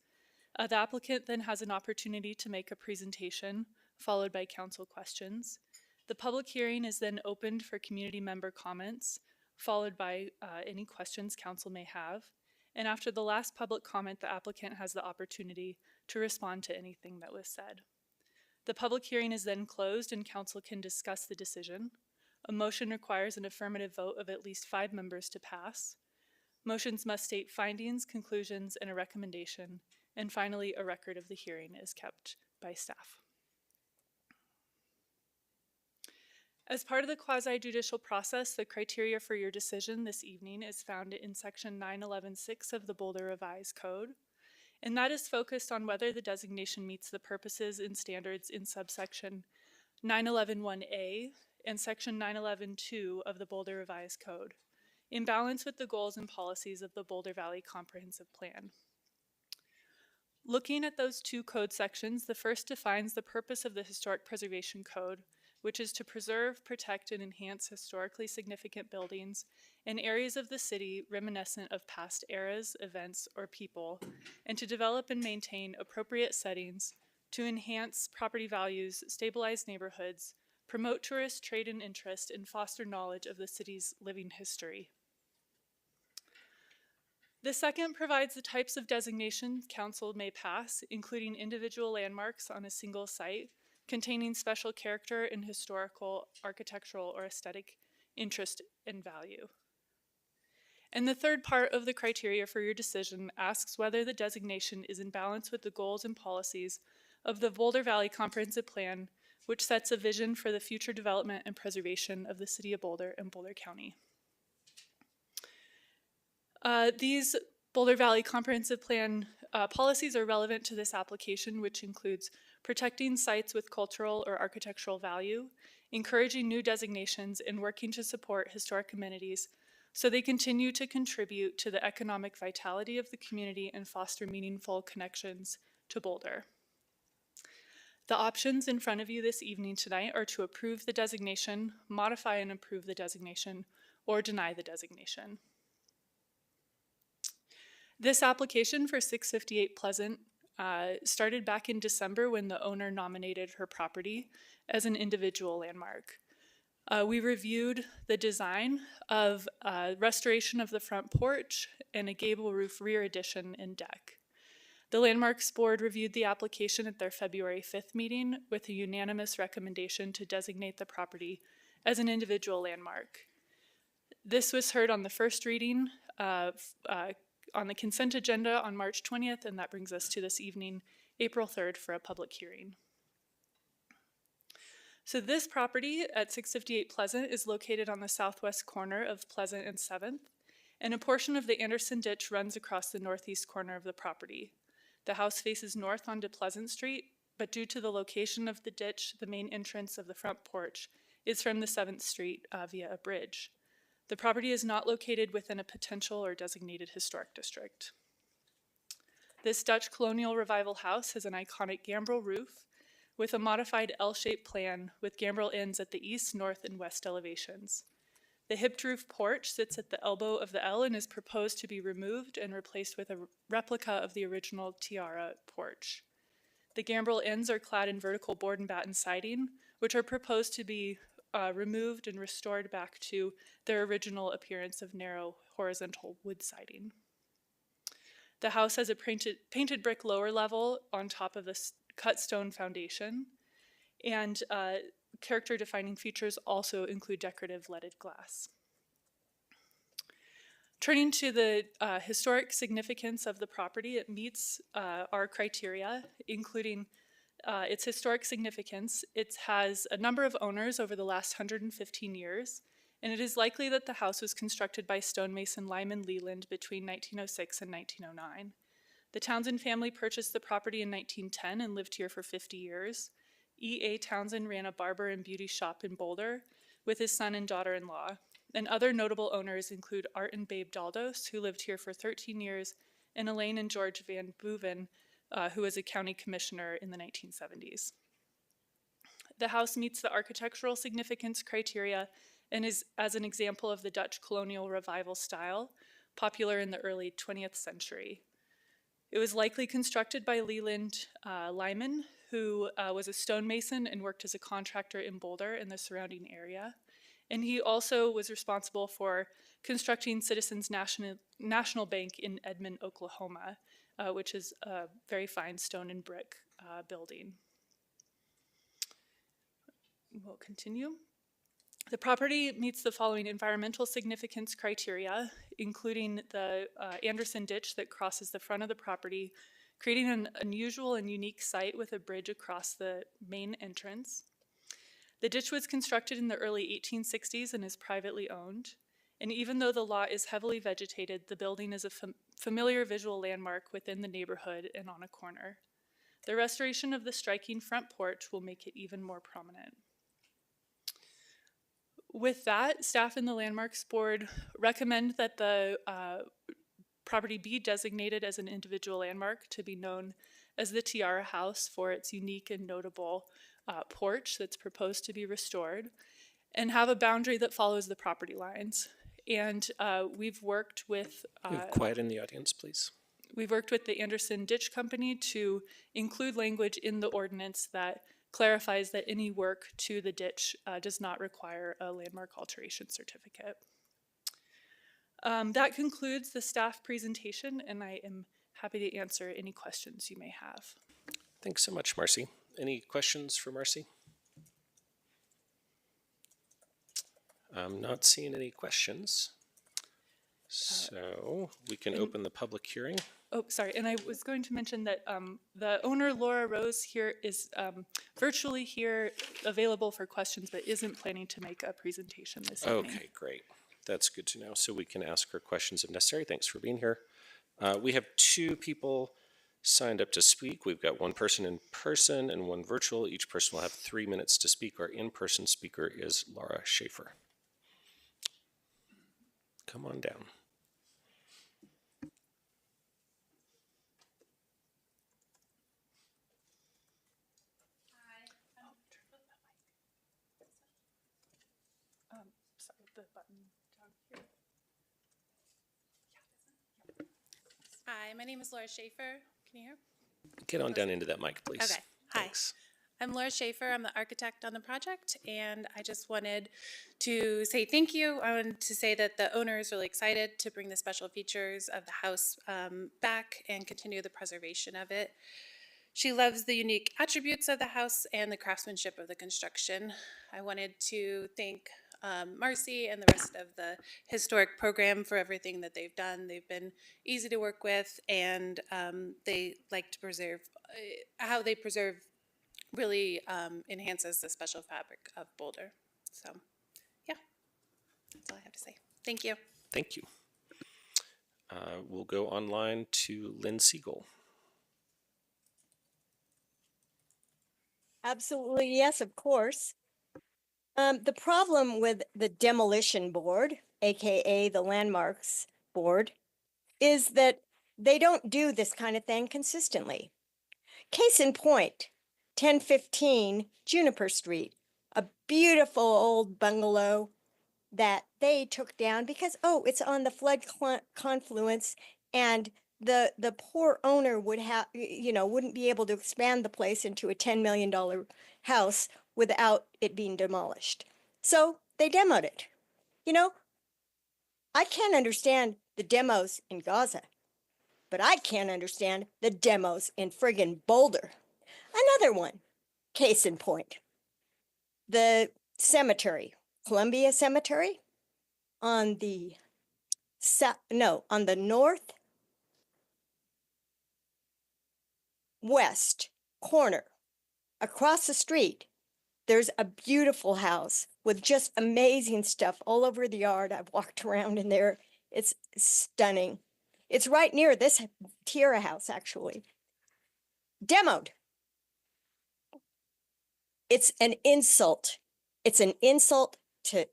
The applicant then has an opportunity to make a presentation, followed by council questions. The public hearing is then opened for community member comments, followed by any questions council may have. And after the last public comment, the applicant has the opportunity to respond to anything that was said. The public hearing is then closed and council can discuss the decision. A motion requires an affirmative vote of at least 5 members to pass. Motions must state findings, conclusions, and a recommendation. And finally, a record of the hearing is kept by staff. As part of the quasi-judicial process, the criteria for your decision this evening is found in section 911.6 of the Boulder Revised Code. And that is focused on whether the designation meets the purposes and standards in subsection 911.1a and section 911.2 of the Boulder Revised Code, in balance with the goals and policies of the Boulder Valley Comprehensive Plan. Looking at those 2 code sections, the first defines the purpose of the Historic Preservation Code, which is to preserve, protect, and enhance historically significant buildings and areas of the city reminiscent of past eras, events, or people, and to develop and maintain appropriate settings to enhance property values, stabilize neighborhoods, promote tourist trade and interest, and foster knowledge of the city's living history. The second provides the types of designations council may pass, including individual landmarks on a single site, containing special character and historical, architectural, or aesthetic interest and value. And the third part of the criteria for your decision asks whether the designation is in balance with the goals and policies of the Boulder Valley Comprehensive Plan, which sets a vision for the future development and preservation of the City of Boulder and Boulder County. These Boulder Valley Comprehensive Plan policies are relevant to this application, which includes protecting sites with cultural or architectural value, encouraging new designations, and working to support historic amenities so they continue to contribute to the economic vitality of the community and foster meaningful connections to Boulder. The options in front of you this evening tonight are to approve the designation, modify and approve the designation, or deny the designation. This application for 658 Pleasant started back in December when the owner nominated her property as an individual landmark. We reviewed the design of restoration of the front porch and a gable roof rear addition and deck. The Landmarks Board reviewed the application at their February 5th meeting with a unanimous recommendation to designate the property as an individual landmark. This was heard on the first reading on the consent agenda on March 20th, and that brings us to this evening, April 3rd, for a public hearing. So this property at 658 Pleasant is located on the southwest corner of Pleasant and 7th, and a portion of the Anderson Ditch runs across the northeast corner of the property. The house faces north onto Pleasant Street, but due to the location of the ditch, the main entrance of the front porch is from the 7th Street via a bridge. The property is not located within a potential or designated historic district. This Dutch colonial revival house has an iconic gambrel roof with a modified L-shaped plan with gambrel ends at the east, north, and west elevations. The hipped roof porch sits at the elbow of the L and is proposed to be removed and replaced with a replica of the original tiara porch. The gambrel ends are clad in vertical board and batten siding, which are proposed to be removed and restored back to their original appearance of narrow horizontal wood siding. The house has a painted brick lower level on top of this cut stone foundation, and character defining features also include decorative leaded glass. Turning to the historic significance of the property, it meets our criteria, including its historic significance. It has a number of owners over the last 115 years, and it is likely that the house was constructed by stonemason Lyman Leland between 1906 and 1909. The Townsend family purchased the property in 1910 and lived here for 50 years. E.A. Townsend ran a barber and beauty shop in Boulder with his son and daughter-in-law. And other notable owners include Art and Babe Daldos, who lived here for 13 years, and Elaine and George Van Boeven, who was a county commissioner in the 1970s. The house meets the architectural significance criteria and is as an example of the Dutch colonial revival style, popular in the early 20th century. It was likely constructed by Leland Lyman, who was a stonemason and worked as a contractor in Boulder and the surrounding area. And he also was responsible for constructing Citizens National Bank in Edmond, Oklahoma, which is a very fine stone and brick building. We'll continue. The property meets the following environmental significance criteria, including the Anderson ditch that crosses the front of the property, creating an unusual and unique site with a bridge across the main entrance. The ditch was constructed in the early 1860s and is privately owned. And even though the lot is heavily vegetated, the building is a familiar visual landmark within the neighborhood and on a corner. The restoration of the striking front porch will make it even more prominent. With that, staff and the Landmarks Board recommend that the property be designated as an individual landmark to be known as the Tiara House for its unique and notable porch that's proposed to be restored, and have a boundary that follows the property lines. And we've worked with... quiet in the audience, please. We've worked with the Anderson Ditch Company to include language in the ordinance that clarifies that any work to the ditch does not require a landmark alteration certificate. That concludes the staff presentation, and I am happy to answer any questions you may have. Thanks so much, Marcy. Any questions for Marcy? I'm not seeing any questions. So we can open the public hearing. Oh, sorry, and I was going to mention that the owner, Laura Rose, here is virtually here, available for questions, but isn't planning to make a presentation this evening. Okay, great. That's good to know. So we can ask her questions if necessary. Thanks for being here. We have 2 people signed up to speak. We've got 1 person in person and 1 virtual. Each person will have 3 minutes to speak. Our in-person speaker is Laura Schaefer. Come on down. The button down here. Hi, my name is Laura Schaefer. Can you hear? Get on down into that mic, please. Okay. Hi. Thanks. I'm Laura Schaefer. I'm the architect on the project, and I just wanted to say thank you. I wanted to say that the owner is really excited to bring the special features of the house back and continue the preservation of it. She loves the unique attributes of the house and the craftsmanship of the construction. I wanted to thank Marcy and the rest of the historic program for everything that they've done. They've been easy to work with, and they like to preserve, how they preserve really enhances the special fabric of Boulder. So yeah, that's all I have to say. Thank you. Thank you. We'll go online to Lynn Siegel. Absolutely, yes, of course. The problem with the demolition board, AKA the landmarks board, is that they don't do this kind of thing consistently. Case in point, 1015 Juniper Street, a beautiful old bungalow that they took down because, oh, it's on the confluence, and the poor owner would have, wouldn't be able to expand the place into a $10 million house without it being demolished. So they demoed it. You know, I can't understand the demos in Gaza, but I can't understand the demos in friggin' Boulder. Another one, case in point, the cemetery, Columbia Cemetery, on the on the northwest corner, across the street, there's a beautiful house with just amazing stuff all over the yard. I've walked around in there. It's stunning. It's right near this Tierra house, actually. Demoed. It's an insult. It's an insult to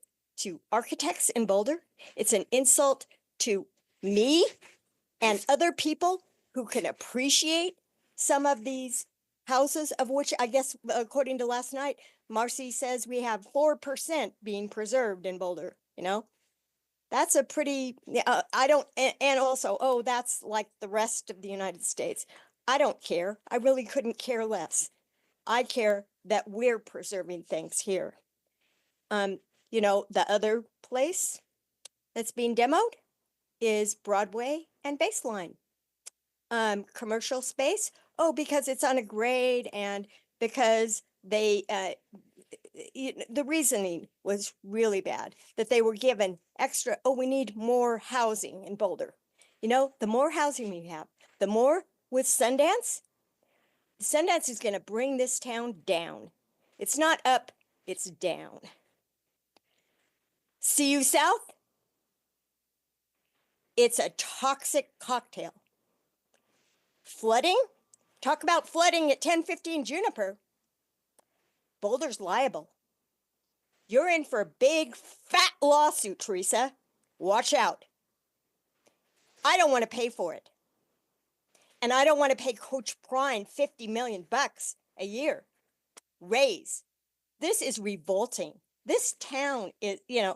architects in Boulder. It's an insult to me and other people who can appreciate some of these houses, of which I guess, according to last night, Marcy says we have 4% being preserved in Boulder, That's a pretty, I don't, and also, oh, that's like the rest of the United States. I don't care. I really couldn't care less. I care that we're preserving things here. The other place that's being demoed is Broadway and Baseline. Commercial space, oh, because it's on a grade and because they, the reasoning was really bad, that they were given extra, oh, we need more housing in Boulder. The more housing we have, the more with Sundance is going to bring this town down. It's not up, it's down. CU South, it's a toxic cocktail. Flooding, talk about flooding at 1015 Juniper. Boulder's liable. You're in for a big, fat lawsuit, Teresa. Watch out. I don't want to pay for it. And I don't want to pay Coach Prine $50 million a year. Raise. This is revolting. This town is, I'm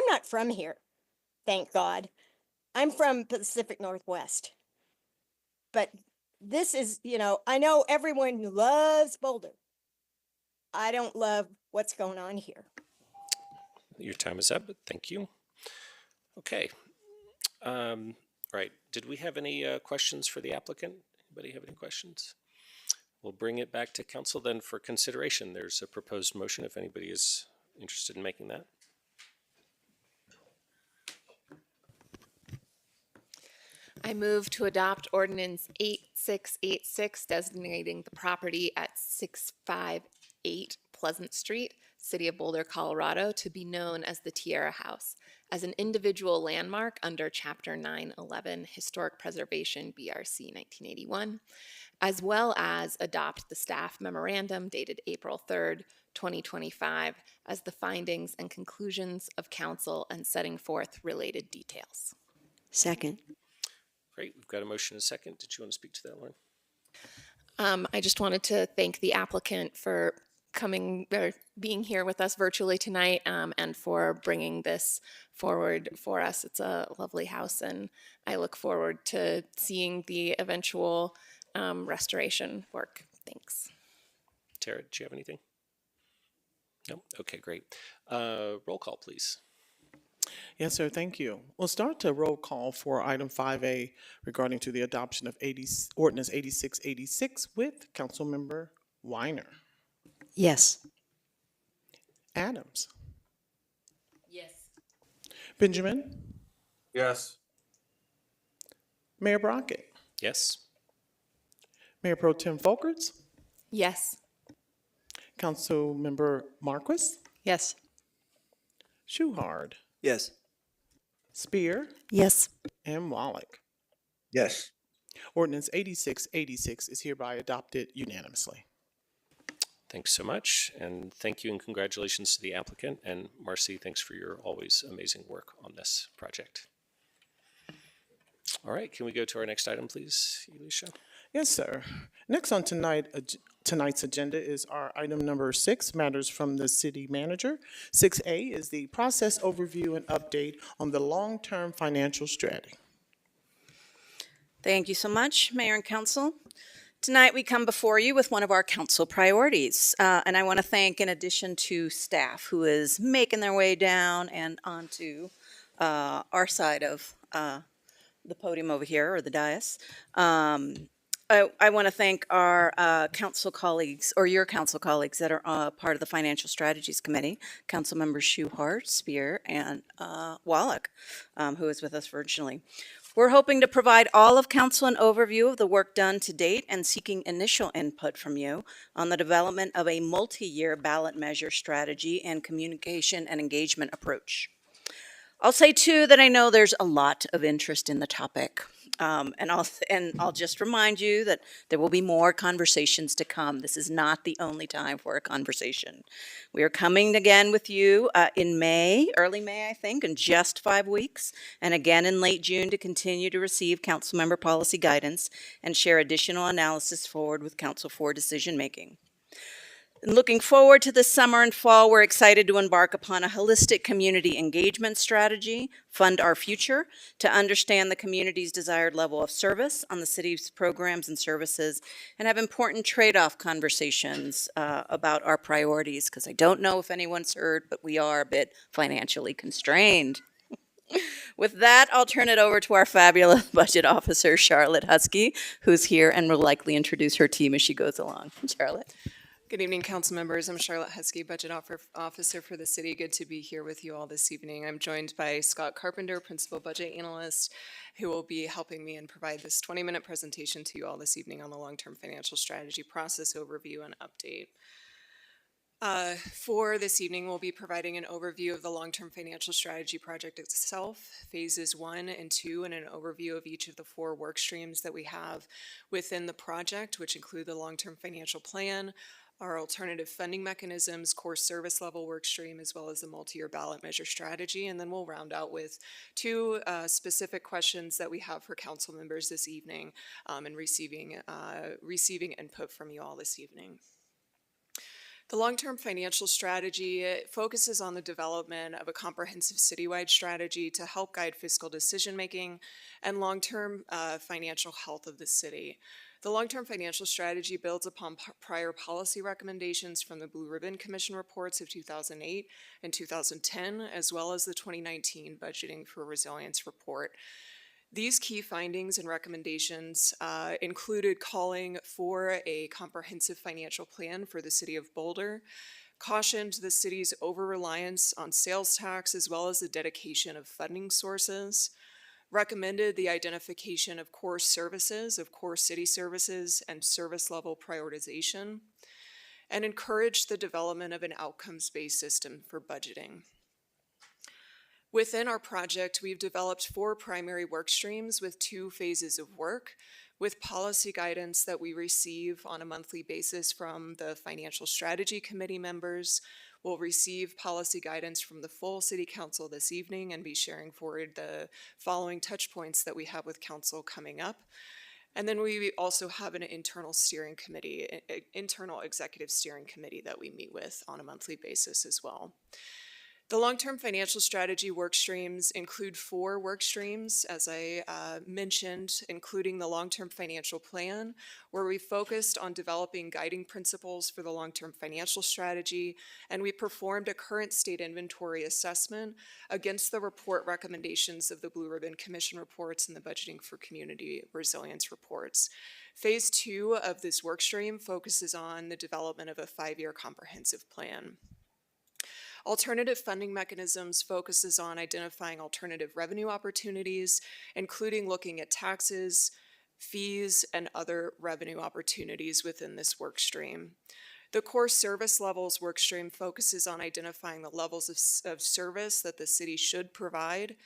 not from here, thank God. I'm from Pacific Northwest. But this is, I know everyone loves Boulder. I don't love what's going on here. Your time is up, but thank you. Okay. Right. Did we have any questions for the applicant? Anybody have any questions? We'll bring it back to council then for consideration. There's a proposed motion if anybody is interested in making that. I move to adopt ordinance 8686 designating the property at 658 Pleasant Street, City of Boulder, Colorado, to be known as the Tierra House as an individual landmark under Chapter 911 Historic Preservation BRC 1981, as well as adopt the staff memorandum dated April 3rd, 2025 as the findings and conclusions of council and setting forth related details. Second. Great, we've got a motion and a second. Did you want to speak to that, Lauren? I just wanted to thank the applicant for coming or being here with us virtually tonight and for bringing this forward for us. It's a lovely house and I look forward to seeing the eventual restoration work. Thanks. Tara, do you have anything? No? Okay, great. Roll call, please. Yes, sir. Thank you. We'll start to roll call for item 5A regarding to the adoption of ordinance 8686 with Councilmember Weiner. Yes. Adams. Yes. Benjamin. Yes. Mayor Brockett. Yes. Mayor Pro Tem Folkerts. Yes. Councilmember Marquis. Yes. Shuhard. Yes. Spear. Yes. And Wallach. Yes. Ordinance 8686 is hereby adopted unanimously. Thanks so much, and thank you and congratulations to the applicant. And Marcy, thanks for your always amazing work on this project. All right, can we go to our next item, please, Alicia? Yes, sir. Next on tonight's agenda is our item number 6, matters from the city manager. 6A is the process overview and update on the long-term financial strategy. Thank you so much, Mayor and Council. Tonight, we come before you with one of our council priorities. And I want to thank, in addition to staff who is making their way down and onto our side of the podium over here, or the dais. I want to thank our council colleagues, or your council colleagues that are part of the Financial Strategies Committee, Council Members Schuhart, Spear, and Wallach, who is with us virtually. We're hoping to provide all of council an overview of the work done to date and seeking initial input from you on the development of a multi-year ballot measure strategy and communication and engagement approach. I'll say too that I know there's a lot of interest in the topic. And I'll just remind you that there will be more conversations to come. This is not the only time for a conversation. We are coming again with you in May, early May, I think, in just 5 weeks, and again in late June to continue to receive council member policy guidance and share additional analysis forward with council for decision making. And looking forward to this summer and fall, we're excited to embark upon a holistic community engagement strategy, Fund Our Future, to understand the community's desired level of service on the city's programs and services, and have important trade-off conversations about our priorities, because I don't know if anyone's heard, but we are a bit financially constrained. With that, I'll turn it over to our fabulous budget officer, Charlotte Husky, who's here and will likely introduce her team as she goes along. Charlotte. Good evening, council members. I'm Charlotte Husky, Budget Officer for the city. Good to be here with you all this evening. I'm joined by Scott Carpenter, Principal Budget Analyst, who will be helping me and provide this 20-minute presentation to you all this evening on the long-term financial strategy process overview and update. For this evening, we'll be providing an overview of the long-term financial strategy project itself, phases 1 and 2, and an overview of each of the 4 work streams that we have within the project, which include the long-term financial plan, our alternative funding mechanisms, core service level work stream, as well as the multi-year ballot measure strategy. And then we'll round out with 2 specific questions that we have for council members this evening and receiving input from you all this evening. The long-term financial strategy focuses on the development of a comprehensive citywide strategy to help guide fiscal decision-making and long-term financial health of the city. The long-term financial strategy builds upon prior policy recommendations from the Blue Ribbon Commission reports of 2008 and 2010, as well as the 2019 Budgeting for Resilience report. These key findings and recommendations included calling for a comprehensive financial plan for the city of Boulder, cautioned the city's over-reliance on sales tax, as well as the dedication of funding sources, recommended the identification of core services, of core city services, and service level prioritization, and encouraged the development of an outcomes-based system for budgeting. Within our project, we've developed 4 primary work streams with 2 phases of work, with policy guidance that we receive on a monthly basis from the Financial Strategy Committee members. We'll receive policy guidance from the full City Council this evening and be sharing forward the following touch points that we have with Council coming up. And then we also have an internal steering committee, internal executive steering committee that we meet with on a monthly basis as well. The long-term financial strategy work streams include 4 work streams, as I mentioned, including the long-term financial plan, where we focused on developing guiding principles for the long-term financial strategy, and we performed a current state inventory assessment against the report recommendations of the Blue Ribbon Commission reports and the Budgeting for Community Resilience reports. Phase 2 of this work stream focuses on the development of a 5-year comprehensive plan. Alternative funding mechanisms focuses on identifying alternative revenue opportunities, including looking at taxes, fees, and other revenue opportunities within this work stream. The core service levels workstream focuses on identifying the levels of service that the city should provide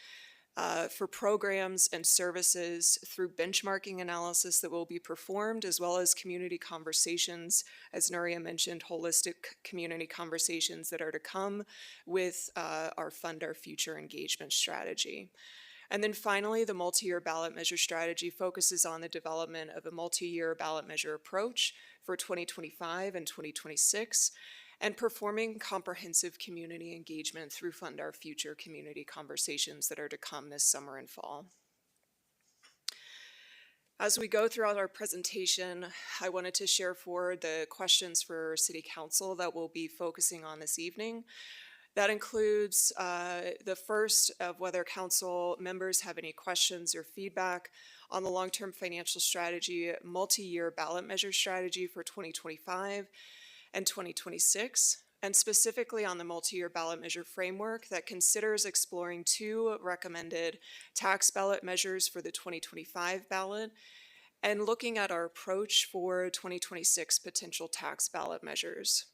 for programs and services through benchmarking analysis that will be performed, as well as community conversations, as Nuria mentioned, holistic community conversations that are to come with our Fund Our Future engagement strategy. And then finally, the multi-year ballot measure strategy focuses on the development of a multi-year ballot measure approach for 2025 and 2026, and performing comprehensive community engagement through Fund Our Future community conversations that are to come this summer and fall. As we go throughout our presentation, I wanted to share forward the questions for City Council that we'll be focusing on this evening. That includes the first of whether council members have any questions or feedback on the long-term financial strategy, multi-year ballot measure strategy for 2025 and 2026, and specifically on the multi-year ballot measure framework that considers exploring two recommended tax ballot measures for the 2025 ballot and looking at our approach for 2026 potential tax ballot measures.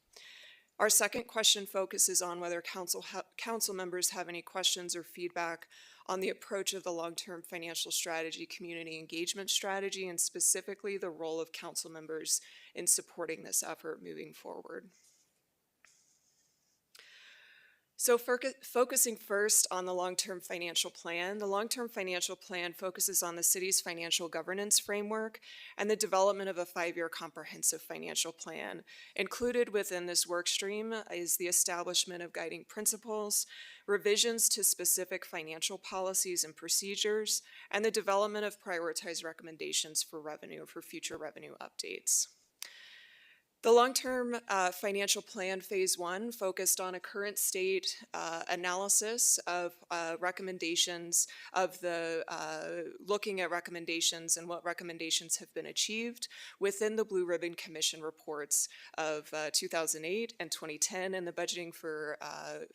Our second question focuses on whether council members have any questions or feedback on the approach of the long-term financial strategy community engagement strategy, and specifically the role of council members in supporting this effort moving forward. So focusing first on the long-term financial plan, the long-term financial plan focuses on the city's financial governance framework and the development of a 5-year comprehensive financial plan. Included within this work stream is the establishment of guiding principles, revisions to specific financial policies and procedures, and the development of prioritized recommendations for future revenue updates. The long-term financial plan phase 1 focused on a current state analysis of recommendations looking at recommendations and what recommendations have been achieved within the Blue Ribbon Commission reports of 2008 and 2010 and the Budgeting for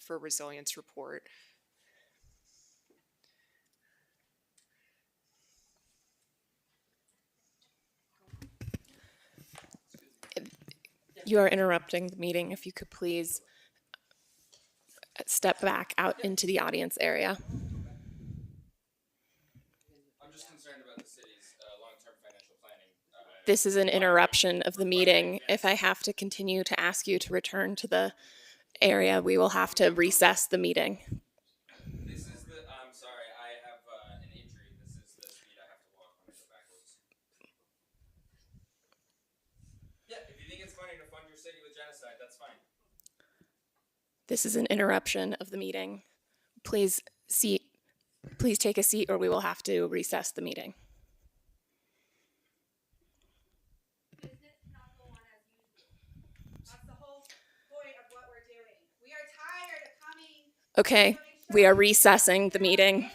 Resilience report. You are interrupting the meeting. If you could please step back out into the audience area. I'm just concerned about the city's long-term financial planning. This is an interruption of the meeting. If I have to continue to ask you to return to the area, we will have to recess the meeting. This is the, I'm sorry, I have an injury. This is the speed I have to walk when I go backwards. Yeah, if you think it's funny to fund your city with genocide, that's fine. This is an interruption of the meeting. Please take a seat or we will have to recess the meeting. Okay, we are recessing the meeting.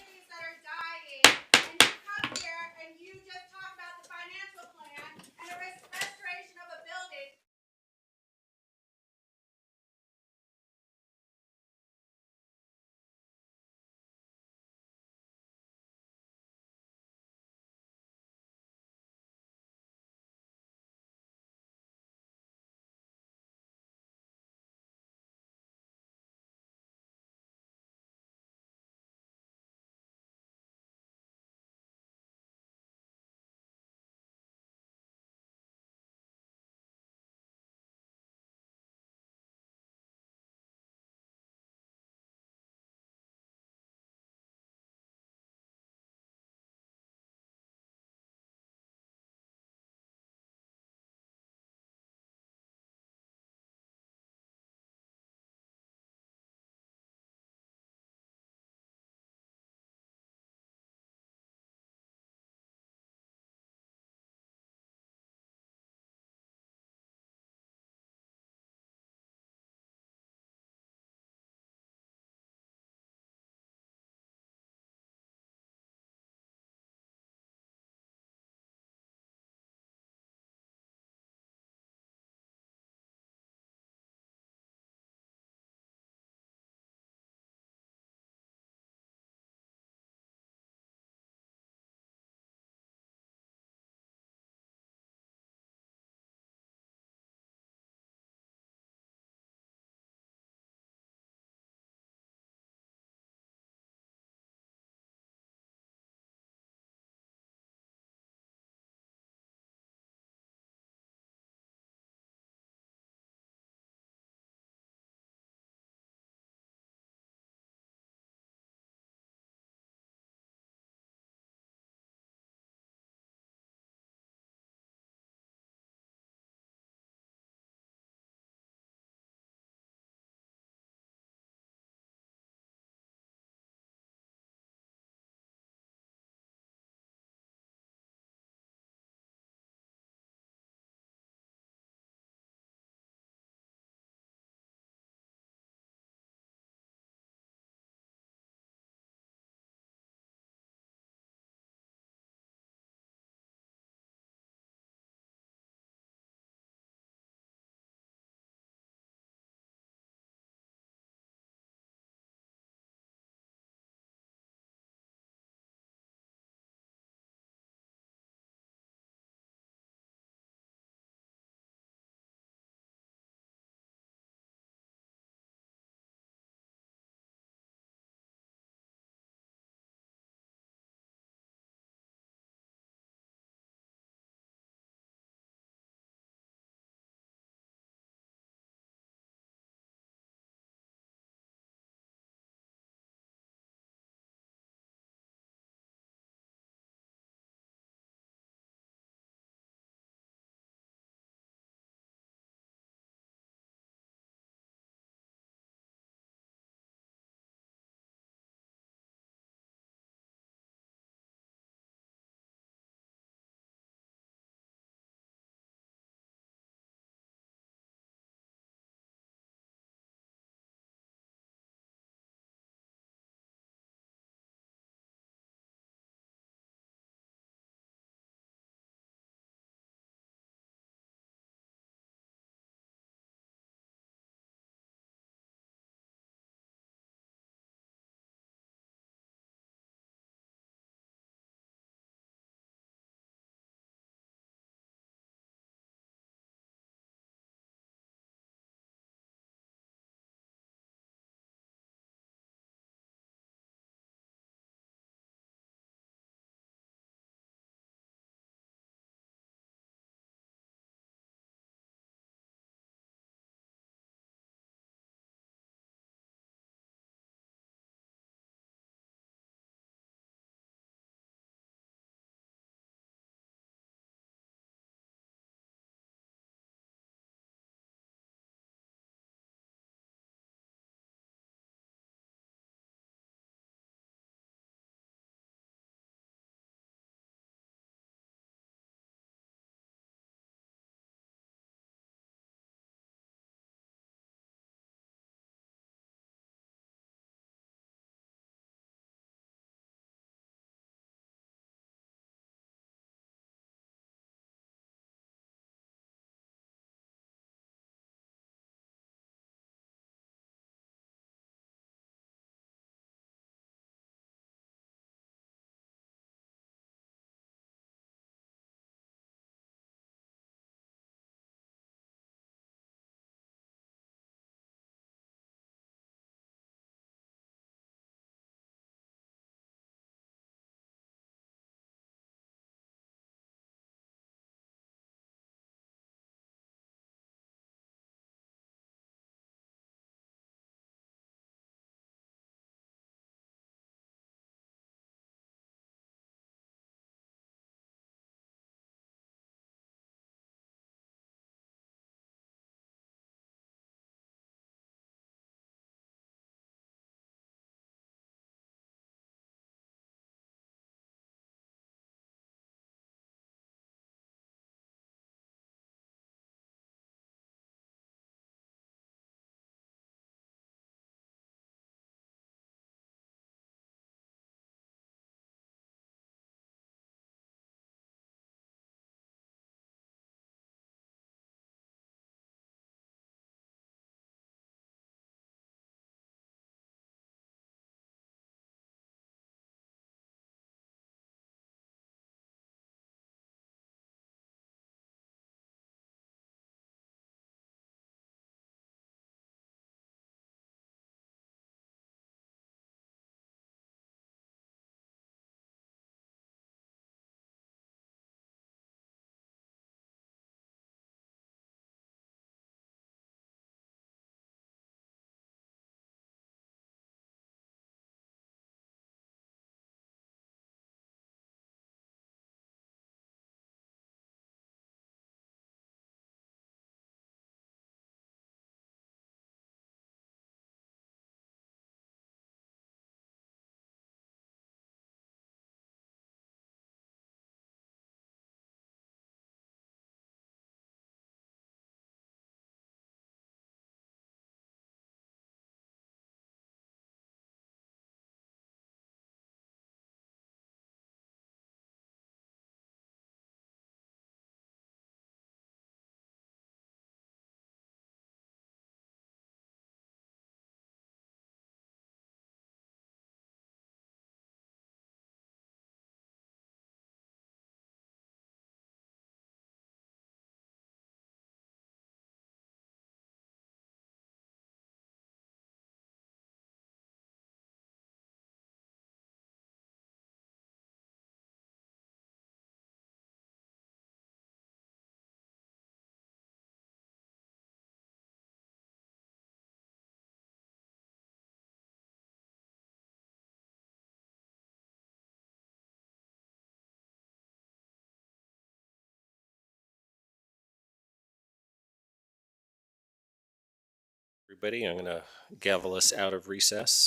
Everybody, I'm going to gavel us out of recess.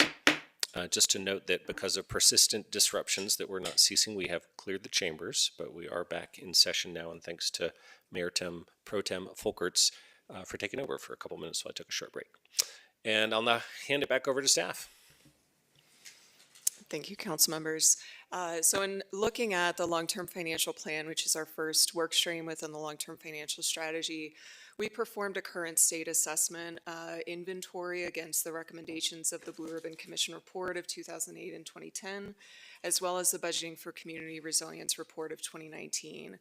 Just to note that because of persistent disruptions that we're not ceasing, we have cleared the chambers, but we are back in session now, and thanks to Mayor Pro Tem Folkerts for taking over for a couple minutes, so I took a short break. And I'll now hand it back over to staff. Thank you, council members. So in looking at the long-term financial plan, which is our first work stream within the long-term financial strategy, we performed a current state assessment inventory against the recommendations of the Blue Ribbon Commission report of 2008 and 2010, as well as the Budgeting for Community Resilience report of 2019.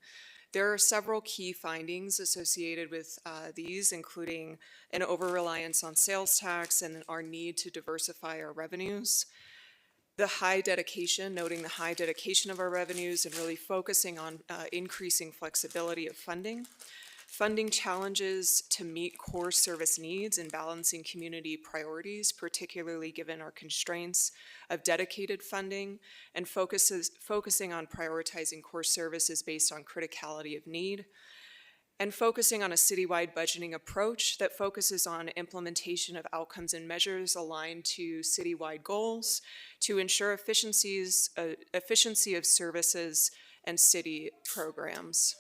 There are several key findings associated with these, including an over-reliance on sales tax and our need to diversify our revenues. The high dedication, noting the high dedication of our revenues and really focusing on increasing flexibility of funding. Funding challenges to meet core service needs and balancing community priorities, particularly given our constraints of dedicated funding, and focusing on prioritizing core services based on criticality of need, and focusing on a citywide budgeting approach that focuses on implementation of outcomes and measures aligned to citywide goals to ensure efficiency of services and city programs.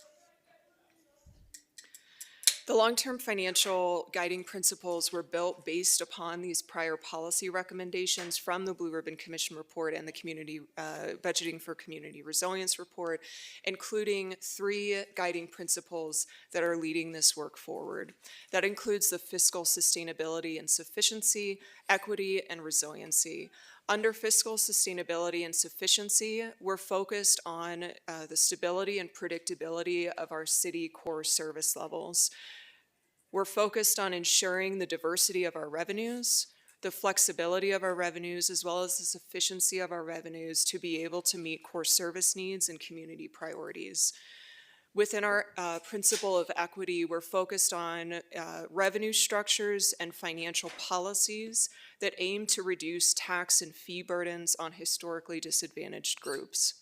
The long-term financial guiding principles were built based upon these prior policy recommendations from the Blue Ribbon Commission report and the Community Budgeting for Community Resilience report, including 3 guiding principles that are leading this work forward. That includes the fiscal sustainability and sufficiency, equity, and resiliency. Under fiscal sustainability and sufficiency, we're focused on the stability and predictability of our city core service levels. We're focused on ensuring the diversity of our revenues, the flexibility of our revenues, as well as the sufficiency of our revenues to be able to meet core service needs and community priorities. Within our principle of equity, we're focused on revenue structures and financial policies that aim to reduce tax and fee burdens on historically disadvantaged groups.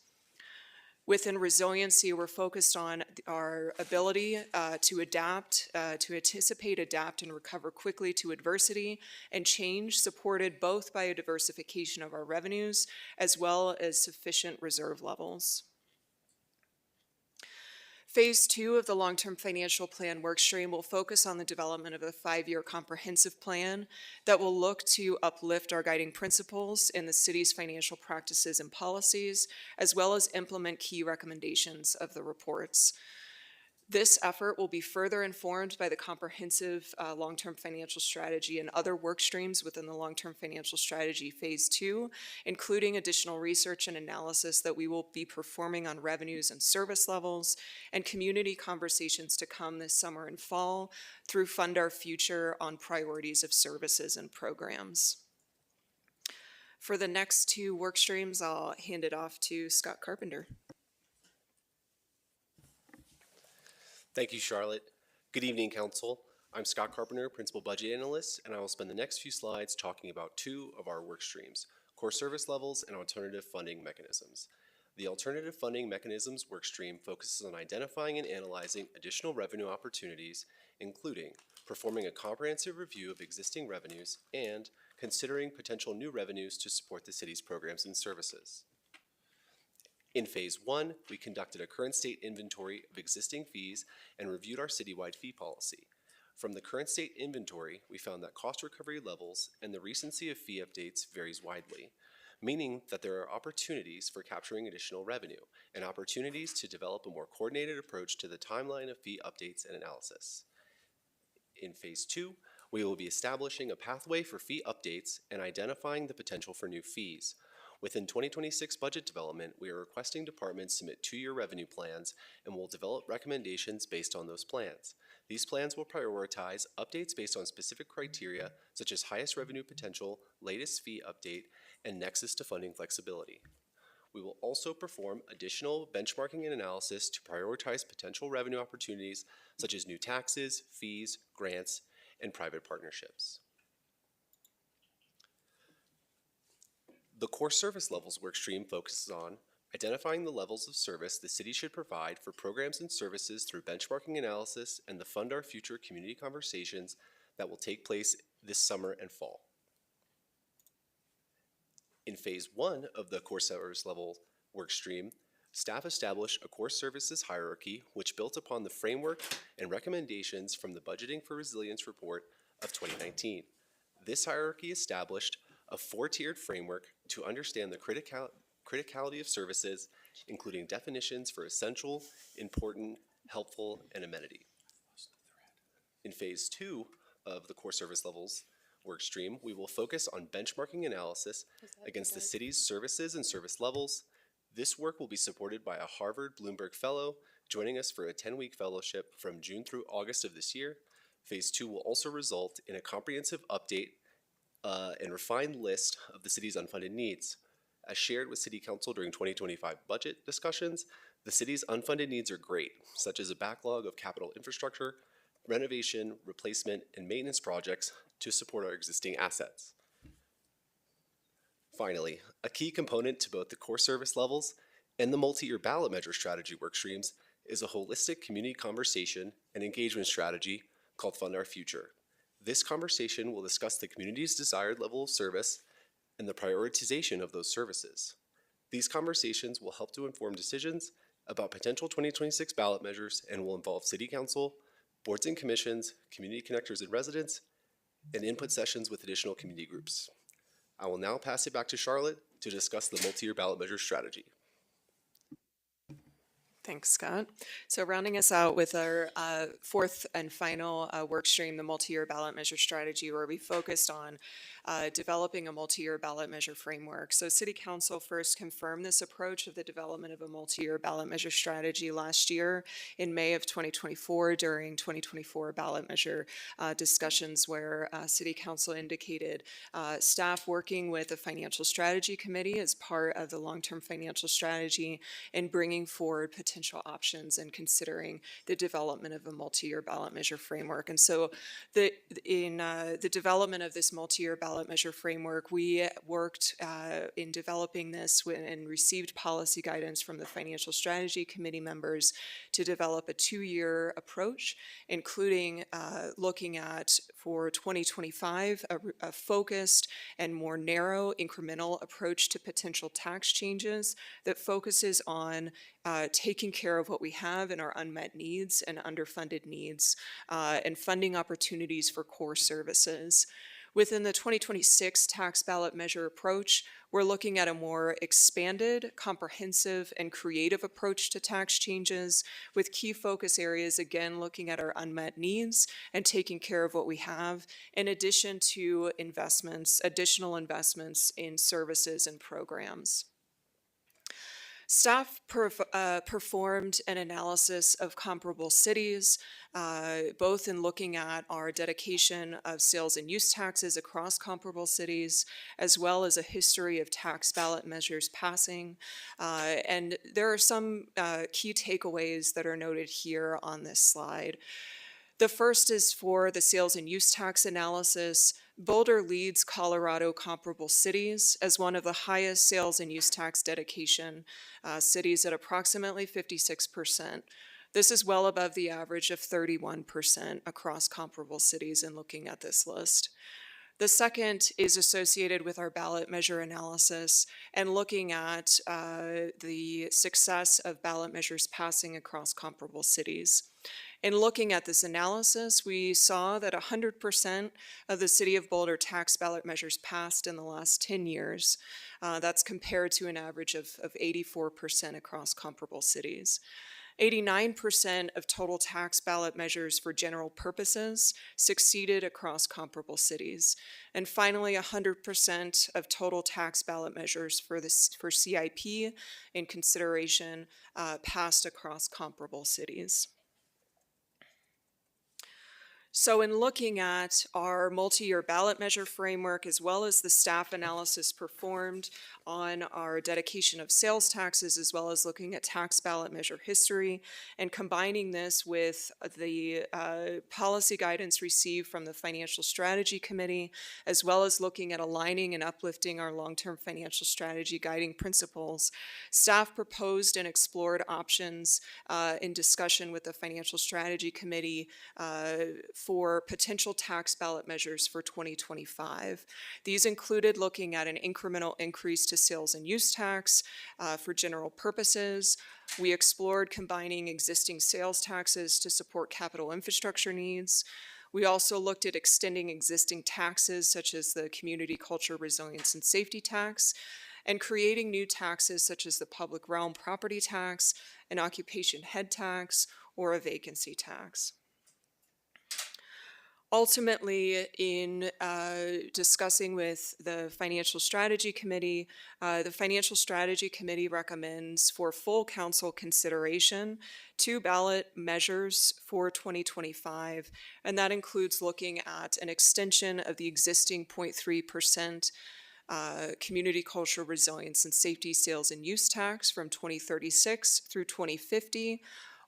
Within resiliency, we're focused on our ability to adapt, to anticipate, adapt, and recover quickly to adversity and change, supported both by a diversification of our revenues as well as sufficient reserve levels. Phase 2 of the long-term financial plan workstream will focus on the development of a 5-year comprehensive plan that will look to uplift our guiding principles in the city's financial practices and policies, as well as implement key recommendations of the reports. This effort will be further informed by the comprehensive long-term financial strategy and other work streams within the long-term financial strategy phase 2, including additional research and analysis that we will be performing on revenues and service levels, and community conversations to come this summer and fall through Fund Our Future on priorities of services and programs. For the next 2 work streams, I'll hand it off to Scott Carpenter. Thank you, Charlotte. Good evening, Council. I'm Scott Carpenter, Principal Budget Analyst, and I will spend the next few slides talking about 2 of our work streams, core service levels and alternative funding mechanisms. The alternative funding mechanisms work stream focuses on identifying and analyzing additional revenue opportunities, including performing a comprehensive review of existing revenues and considering potential new revenues to support the city's programs and services. In phase 1, we conducted a current state inventory of existing fees and reviewed our citywide fee policy. From the current state inventory, we found that cost recovery levels and the recency of fee updates varies widely, meaning that there are opportunities for capturing additional revenue and opportunities to develop a more coordinated approach to the timeline of fee updates and analysis. In phase 2, we will be establishing a pathway for fee updates and identifying the potential for new fees. Within 2026 budget development, we are requesting departments submit 2-year revenue plans and will develop recommendations based on those plans. These plans will prioritize updates based on specific criteria such as highest revenue potential, latest fee update, and nexus to funding flexibility. We will also perform additional benchmarking and analysis to prioritize potential revenue opportunities such as new taxes, fees, grants, and private partnerships. The core service levels workstream focuses on identifying the levels of service the city should provide for programs and services through benchmarking analysis and the Fund Our Future community conversations that will take place this summer and fall. In phase 1 of the core service level work stream, staff established a core services hierarchy which built upon the framework and recommendations from the Budgeting for Resilience report of 2019. This hierarchy established a 4-tiered framework to understand the criticality of services, including definitions for essential, important, helpful, and amenity. In phase 2 of the core service levels work stream, we will focus on benchmarking analysis against the city's services and service levels. This work will be supported by a Harvard Bloomberg Fellow joining us for a 10-week fellowship from June through August of this year. Phase 2 will also result in a comprehensive update and refined list of the city's unfunded needs. As shared with City Council during 2025 budget discussions, the city's unfunded needs are great, such as a backlog of capital infrastructure, renovation, replacement, and maintenance projects to support our existing assets. Finally, a key component to both the core service levels and the multi-year ballot measure strategy work streams is a holistic community conversation and engagement strategy called Fund Our Future. This conversation will discuss the community's desired level of service and the prioritization of those services. These conversations will help to inform decisions about potential 2026 ballot measures and will involve City Council, boards and commissions, community connectors and residents, and input sessions with additional community groups. I will now pass it back to Charlotte to discuss the multi-year ballot measure strategy. Thanks, Scott. So rounding us out with our fourth and final work stream, the multi-year ballot measure strategy, where we focused on developing a multi-year ballot measure framework. So City Council first confirmed this approach of the development of a multi-year ballot measure strategy last year in May of 2024 during 2024 ballot measure discussions, where City Council indicated staff working with the Financial Strategy Committee as part of the long-term financial strategy and bringing forward potential options and considering the development of a multi-year ballot measure framework. And so in the development of this multi-year ballot measure framework, we worked in developing this and received policy guidance from the Financial Strategy Committee members to develop a 2-year approach, including looking at, for 2025, a focused and more narrow incremental approach to potential tax changes that focuses on taking care of what we have in our unmet needs and underfunded needs and funding opportunities for core services. Within the 2026 tax ballot measure approach, we're looking at a more expanded, comprehensive, and creative approach to tax changes, with key focus areas, again, looking at our unmet needs and taking care of what we have, in addition to additional investments in services and programs. Staff performed an analysis of comparable cities, both in looking at our dedication of sales and use taxes across comparable cities, as well as a history of tax ballot measures passing. And there are some key takeaways that are noted here on this slide. The first is for the sales and use tax analysis. Boulder leads Colorado comparable cities as one of the highest sales and use tax dedication cities at approximately 56%. This is well above the average of 31% across comparable cities in looking at this list. The second is associated with our ballot measure analysis and looking at the success of ballot measures passing across comparable cities. In looking at this analysis, we saw that 100% of the City of Boulder tax ballot measures passed in the last 10 years. That's compared to an average of 84% across comparable cities. 89% of total tax ballot measures for general purposes succeeded across comparable cities. And finally, 100% of total tax ballot measures for CIP in consideration passed across comparable cities. So in looking at our multi-year ballot measure framework, as well as the staff analysis performed on our dedication of sales taxes, as well as looking at tax ballot measure history, and combining this with the policy guidance received from the Financial Strategy Committee, as well as looking at aligning and uplifting our long-term financial strategy guiding principles, staff proposed and explored options in discussion with the Financial Strategy Committee for potential tax ballot measures for 2025. These included looking at an incremental increase to sales and use tax for general purposes. We explored combining existing sales taxes to support capital infrastructure needs. We also looked at extending existing taxes such as the Community Culture Resilience and Safety Tax, and creating new taxes such as the public realm property tax, an occupation head tax, or a vacancy tax. Ultimately, in discussing with the Financial Strategy Committee, the Financial Strategy Committee recommends for full council consideration 2 ballot measures for 2025, and that includes looking at an extension of the existing 0.3% Community Culture Resilience and Safety Sales and Use Tax from 2036 through 2050,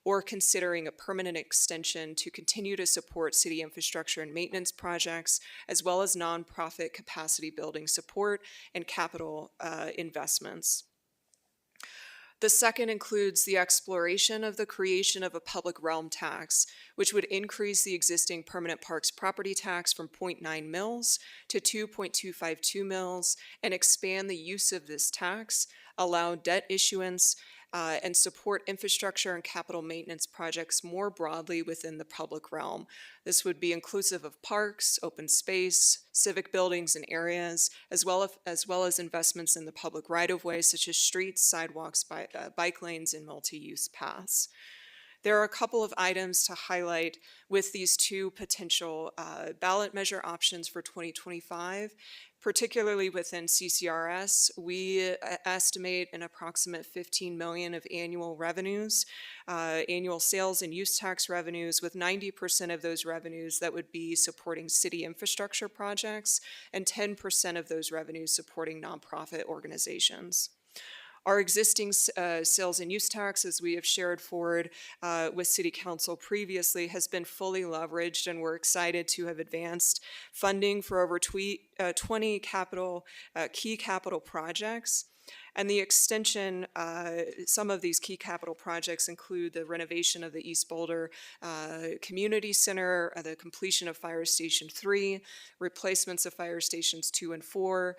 or considering a permanent extension to continue to support city infrastructure and maintenance projects, as well as nonprofit capacity building support and capital investments. The second includes the exploration of the creation of a public realm tax, which would increase the existing permanent parks property tax from 0.9 mils to 2.252 mils and expand the use of this tax, allow debt issuance, and support infrastructure and capital maintenance projects more broadly within the public realm. This would be inclusive of parks, open space, civic buildings and areas, as well as investments in the public right-of-way, such as streets, sidewalks, bike lanes, and multi-use paths. There are a couple of items to highlight with these 2 potential ballot measure options for 2025. Particularly within CCRS, we estimate an approximate 15 million of annual revenues, annual sales and use tax revenues, with 90% of those revenues that would be supporting city infrastructure projects and 10% of those revenues supporting nonprofit organizations. Our existing sales and use tax, as we have shared forward with City Council previously, has been fully leveraged, and we're excited to have advanced funding for over 20 key capital projects. And the extension, some of these key capital projects include the renovation of the East Boulder Community Center, the completion of Fire Station 3, replacements of Fire Stations 2 and 4,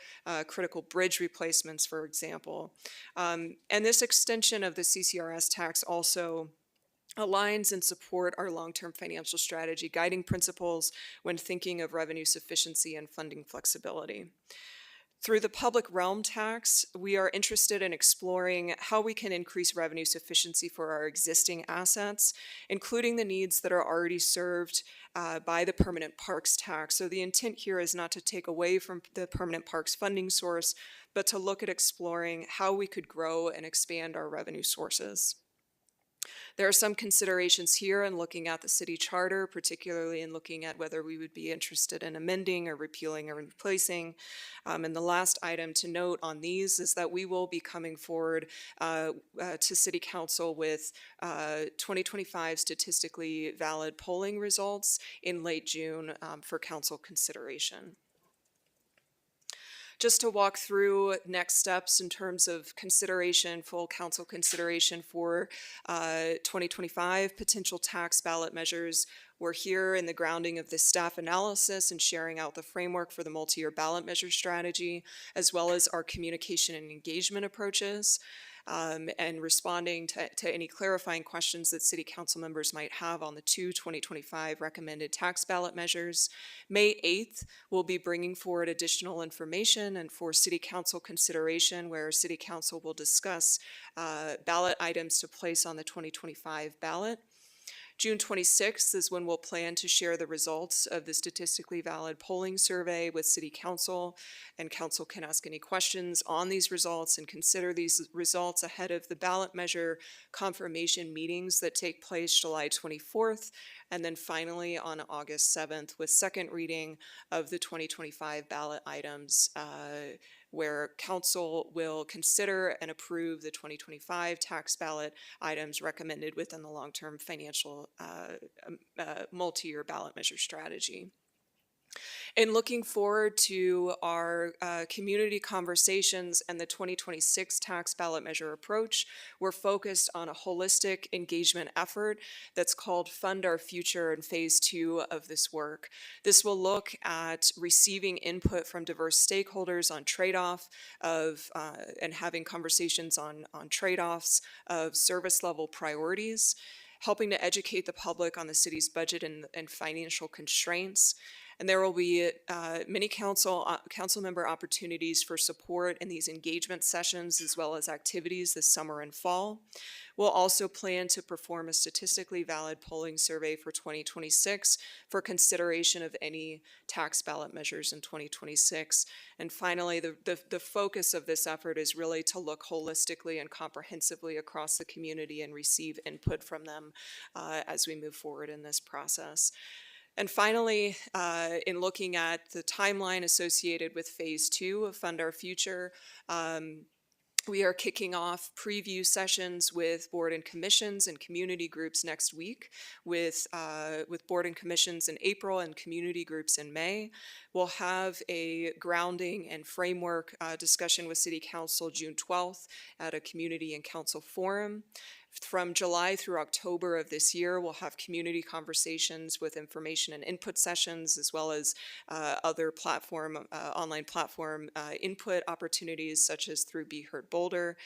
critical bridge replacements, for example. And this extension of the CCRS tax also aligns and support our long-term financial strategy guiding principles when thinking of revenue sufficiency and funding flexibility. Through the public realm tax, we are interested in exploring how we can increase revenue sufficiency for our existing assets, including the needs that are already served by the permanent parks tax. So the intent here is not to take away from the permanent parks funding source, but to look at exploring how we could grow and expand our revenue sources. There are some considerations here in looking at the city charter, particularly in looking at whether we would be interested in amending or repealing or replacing. And the last item to note on these is that we will be coming forward to City Council with 2025 statistically valid polling results in late June for council consideration. Just to walk through next steps in terms of consideration, full council consideration for 2025 potential tax ballot measures. We're here in the grounding of this staff analysis and sharing out the framework for the multi-year ballot measure strategy, as well as our communication and engagement approaches. And responding to any clarifying questions that City Council members might have on the 2025 recommended tax ballot measures. May 8th, we'll be bringing forward additional information and for City Council consideration, where City Council will discuss ballot items to place on the 2025 ballot. June 26th is when we'll plan to share the results of the statistically valid polling survey with City Council, and Council can ask any questions on these results and consider these results ahead of the ballot measure confirmation meetings that take place July 24th, and then finally on August 7th with second reading of the 2025 ballot items, where Council will consider and approve the 2025 tax ballot items recommended within the long-term financial multi-year ballot measure strategy. In looking forward to our community conversations and the 2026 tax ballot measure approach, we're focused on a holistic engagement effort that's called Fund Our Future in phase 2 of this work. This will look at receiving input from diverse stakeholders on trade-off of and having conversations on trade-offs of service level priorities, helping to educate the public on the city's budget and financial constraints. And there will be many council member opportunities for support in these engagement sessions, as well as activities this summer and fall. We'll also plan to perform a statistically valid polling survey for 2026 for consideration of any tax ballot measures in 2026. And finally, the focus of this effort is really to look holistically and comprehensively across the community and receive input from them as we move forward in this process. And finally, in looking at the timeline associated with phase 2 of Fund Our Future, we are kicking off preview sessions with board and commissions and community groups next week, with board and commissions in April and community groups in May. We'll have a grounding and framework discussion with City Council June 12th at a community and council forum. From July through October of this year, we'll have community conversations with information and input sessions, as well as other online platform input opportunities, such as through Be Heard Boulder.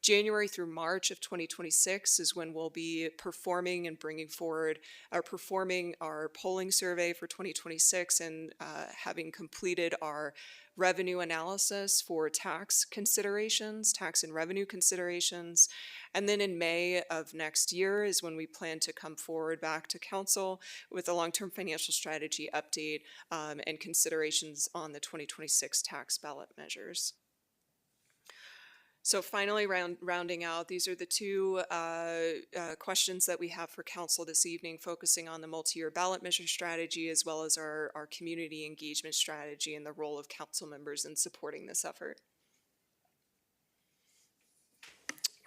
January through March of 2026 is when we'll be performing and bringing forward performing our polling survey for 2026 and having completed our revenue analysis for tax and revenue considerations. And then in May of next year is when we plan to come forward back to council with a long-term financial strategy update and considerations on the 2026 tax ballot measures. So finally, rounding out, these are the two questions that we have for council this evening, focusing on the multi-year ballot measure strategy, as well as our community engagement strategy and the role of council members in supporting this effort.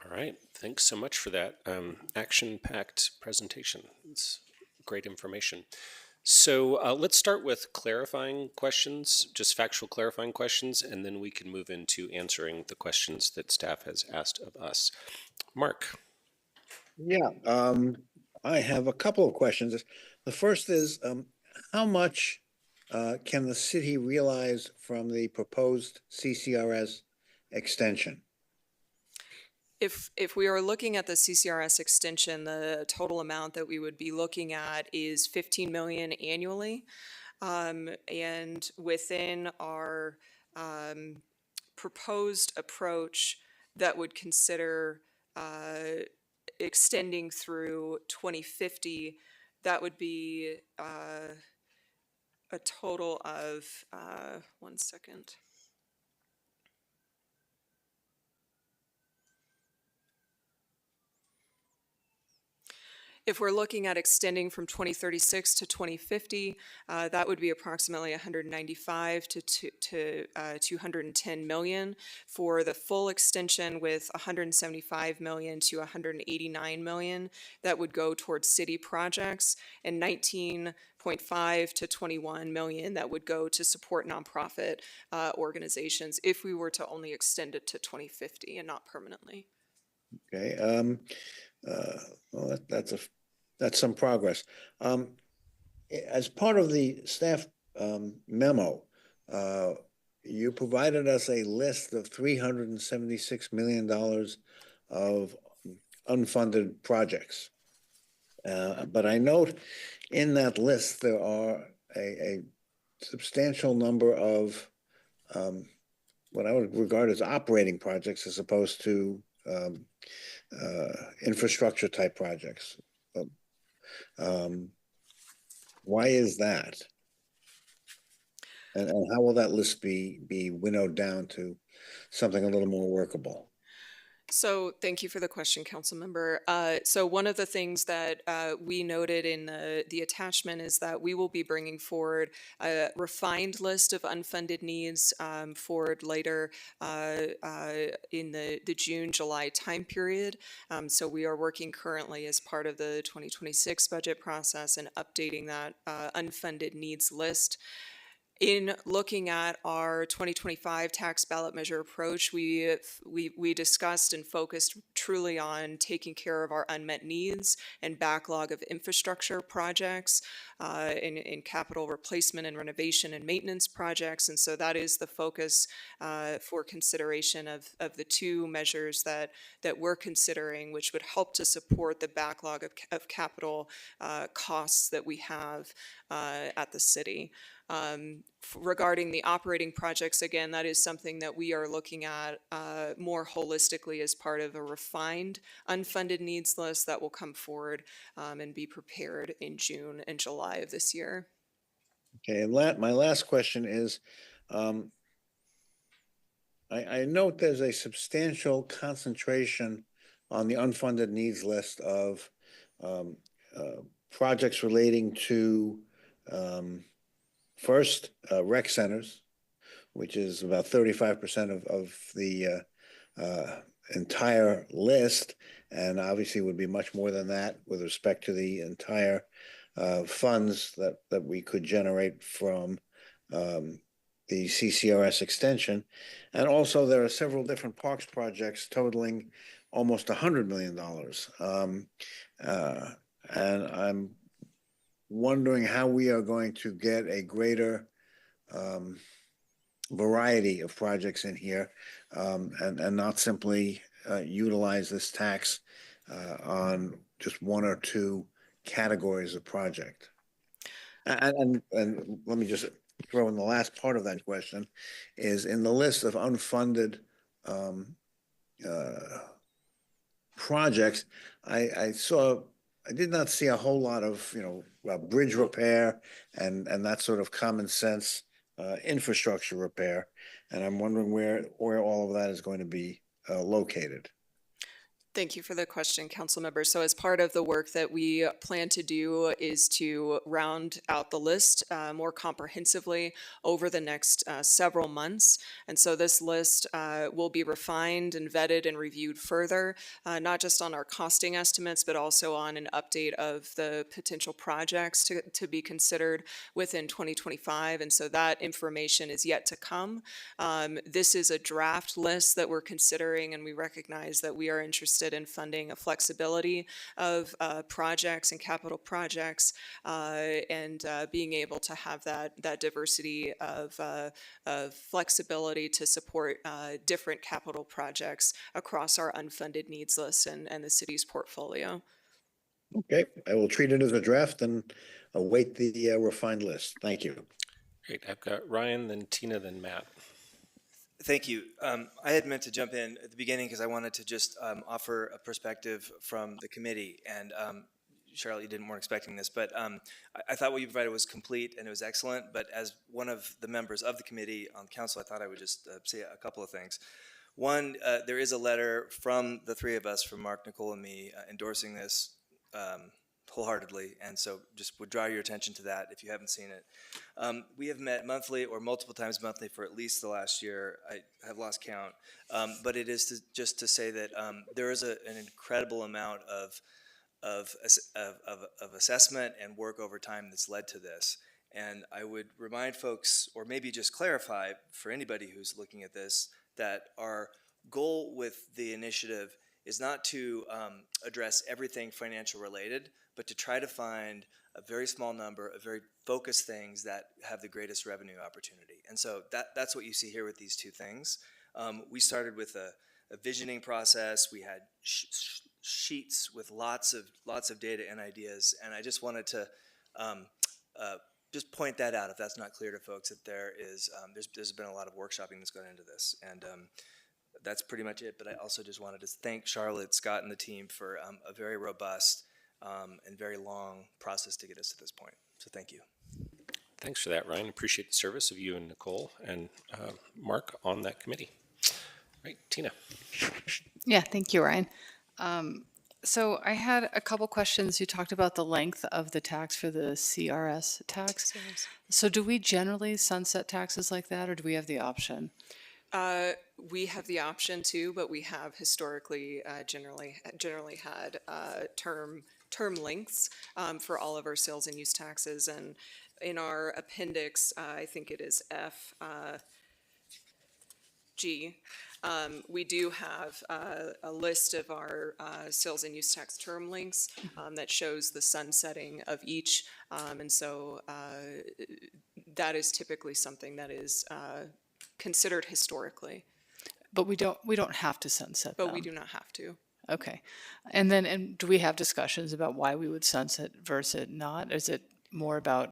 All right, thanks so much for that action-packed presentation. It's great information. So let's start with clarifying questions, just factual clarifying questions, and then we can move into answering the questions that staff has asked of us. Mark. Yeah, I have a couple of questions. The first is, how much can the city realize from the proposed CCRS extension? If we are looking at the CCRS extension, the total amount that we would be looking at is $15 million annually. And within our proposed approach that would consider extending through 2050, that would be a total of, one second. If we're looking at extending from 2036 to 2050, that would be approximately 195 to 210 million. For the full extension, with 175 million to 189 million, that would go towards city projects, and 19.5 to 21 million that would go to support nonprofit organizations if we were to only extend it to 2050 and not permanently. Okay, well, that's some progress. As part of the staff memo, you provided us a list of $376 million of unfunded projects. But I note in that list there are a substantial number of what I would regard as operating projects as opposed to infrastructure type projects. Why is that? And how will that list be winnowed down to something a little more workable? So thank you for the question, council member. So one of the things that we noted in the attachment is that we will be bringing forward a refined list of unfunded needs forward later in the June-July time period. So we are working currently as part of the 2026 budget process and updating that unfunded needs list. In looking at our 2025 tax ballot measure approach, we discussed and focused truly on taking care of our unmet needs and backlog of infrastructure projects, in capital replacement and renovation and maintenance projects. And so that is the focus for consideration of the two measures that we're considering, which would help to support the backlog of capital costs that we have at the city. Regarding the operating projects, again, that is something that we are looking at more holistically as part of a refined unfunded needs list that will come forward and be prepared in June and July of this year. Okay, and my last question is, I note there's a substantial concentration on the unfunded needs list of projects relating to first, rec centers, which is about 35% of the entire list, and obviously would be much more than that with respect to the entire funds that we could generate from the CCRS extension. And also there are several different parks projects totaling almost $100 million. And I'm wondering how we are going to get a greater variety of projects in here, and not simply utilize this tax on just one or two categories of project. And let me just throw in the last part of that question is in the list of unfunded projects, I did not see a whole lot of, bridge repair and that sort of common sense infrastructure repair. And I'm wondering where all of that is going to be located. Thank you for the question, council member. So as part of the work that we plan to do is to round out the list more comprehensively over the next several months. And so this list will be refined and vetted and reviewed further, not just on our costing estimates, but also on an update of the potential projects to be considered within 2025. And so that information is yet to come. This is a draft list that we're considering, and we recognize that we are interested in funding a flexibility of projects and capital projects, and being able to have that diversity of flexibility to support different capital projects across our unfunded needs list and the city's portfolio. Okay, I will treat it as a draft and await the refined list. Thank you. Great. I've got Ryan, then Tina, then Matt. Thank you. I had meant to jump in at the beginning because I wanted to just offer a perspective from the committee. And Charlotte, you weren't expecting this, but I thought what you provided was complete and it was excellent. But as one of the members of the committee on council, I thought I would just say a couple of things. One, there is a letter from the three of us, from Mark, Nicole, and me, endorsing this wholeheartedly, and so just would draw your attention to that if you haven't seen it. We have met monthly or multiple times monthly for at least the last year. I have lost count, but it is just to say that there is an incredible amount of assessment and work over time that's led to this. And I would remind folks, or maybe just clarify for anybody who's looking at this, that our goal with the initiative is not to address everything financial related, but to try to find a very small number of very focused things that have the greatest revenue opportunity. And so that's what you see here with these two things. We started with a visioning process. We had sheets with lots of data and ideas, and I just wanted to just point that out if that's not clear to folks, that there's been a lot of workshopping that's gone into this. And that's pretty much it, but I also just wanted to thank Charlotte, Scott, and the team for a very robust and very long process to get us to this point. So thank you. Thanks for that, Ryan. Appreciate the service of you and Nicole and Mark on that committee. Right, Tina. Yeah, thank you, Ryan. So I had a couple questions. You talked about the length of the tax for the CRS tax. So do we generally sunset taxes like that, or do we have the option? We have the option to, but we have historically generally had term lengths for all of our sales and use taxes, and in our appendix, I think it is F, G, we do have a list of our sales and use tax term links that shows the sunsetting of each. And so that is typically something that is considered historically. But we don't have to sunset them. But we do not have to. Okay. And do we have discussions about why we would sunset versus not? Is it more about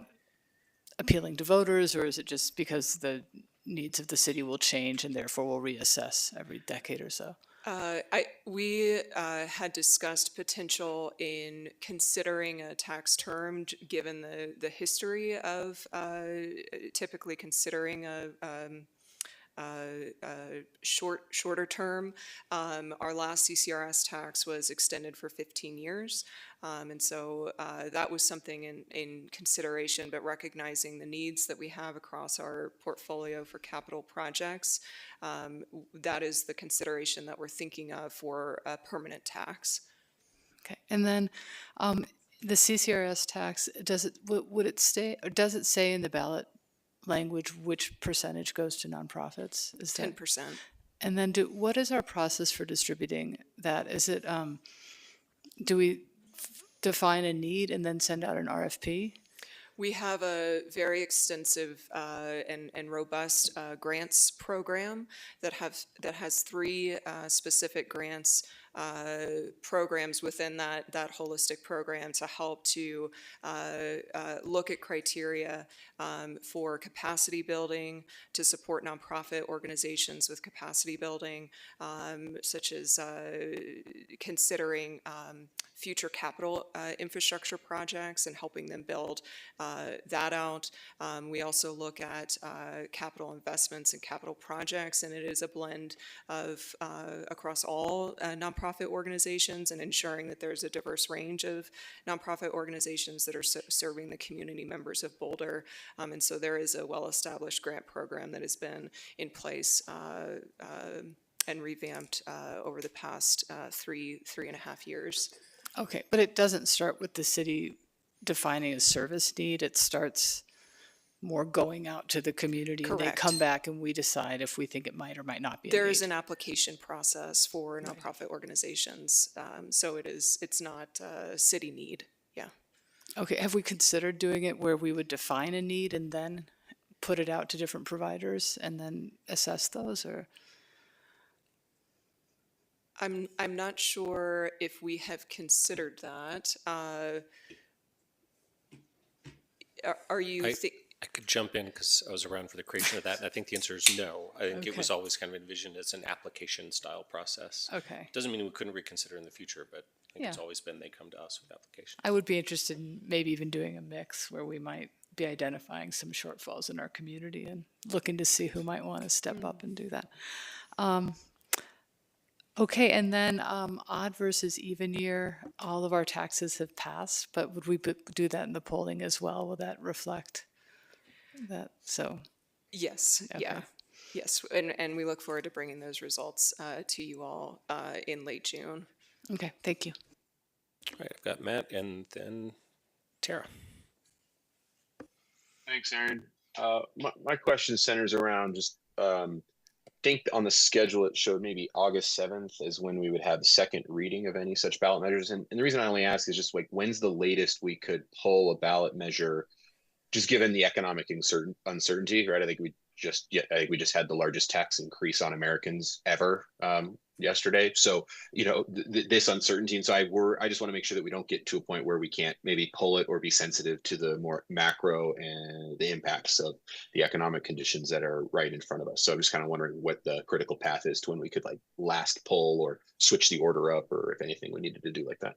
appealing to voters, or is it just because the needs of the city will change and therefore we'll reassess every decade or so? We had discussed potential in considering a tax term, given the history of typically considering a shorter term. Our last CCRS tax was extended for 15 years. And so that was something in consideration, but recognizing the needs that we have across our portfolio for capital projects, that is the consideration that we're thinking of for a permanent tax. Okay. And then the CCRS tax, would it stay, or does it say in the ballot language which percentage goes to nonprofits? Is 10%. And then what is our process for distributing that? Is it, do we define a need and then send out an RFP? We have a very extensive and robust grants program that has three specific grants programs within that holistic program to help to look at criteria for capacity building, to support nonprofit organizations with capacity building, such as considering future capital infrastructure projects and helping them build that out. We also look at capital investments and capital projects, and it is a blend of across all nonprofit organizations and ensuring that there's a diverse range of nonprofit organizations that are serving the community members of Boulder. And so there is a well-established grant program that has been in place and revamped over the past three and a half years. Okay, but it doesn't start with the city defining a service need. It starts more going out to the community. Correct. And they come back and we decide if we think it might or might not be a There need. is an application process for nonprofit organizations, so it's not a city need. Yeah. Okay, have we considered doing it where we would define a need and then put it out to different providers and then assess those, or? I'm not sure if we have considered that. Are you? I could jump in because I was around for the creation of that, and I think the answer is no. I think it was always kind of envisioned as an application style process. Okay. Doesn't mean we couldn't reconsider in the future, but I think it's always been they come to us with applications. I would be interested in maybe even doing a mix where we might be identifying some shortfalls in our community and looking to see who might want to step up and do that. Okay, and then odd versus even year, all of our taxes have passed, but would we do that in the polling as well? Will that reflect that? So yes, okay. Yeah, yes, and we look forward to bringing those results to you all in late June. Okay, thank you. All right, I've got Matt and then Tara. Thanks, Aaron. My question centers around just I think on the schedule it showed maybe August 7th is when we would have the second reading of any such ballot measures. And the reason I only ask is just like, when's the latest we could pull a ballot measure, just given the economic uncertainty, right? I think we just had the largest tax increase on Americans ever yesterday. So, this uncertainty. And so I just want to make sure that we don't get to a point where we can't maybe pull it or be sensitive to the more macro and the impacts of the economic conditions that are right in front of us. So I'm just kind of wondering what the critical path is to when we could like last pull or switch the order up, or if anything we needed to do like that.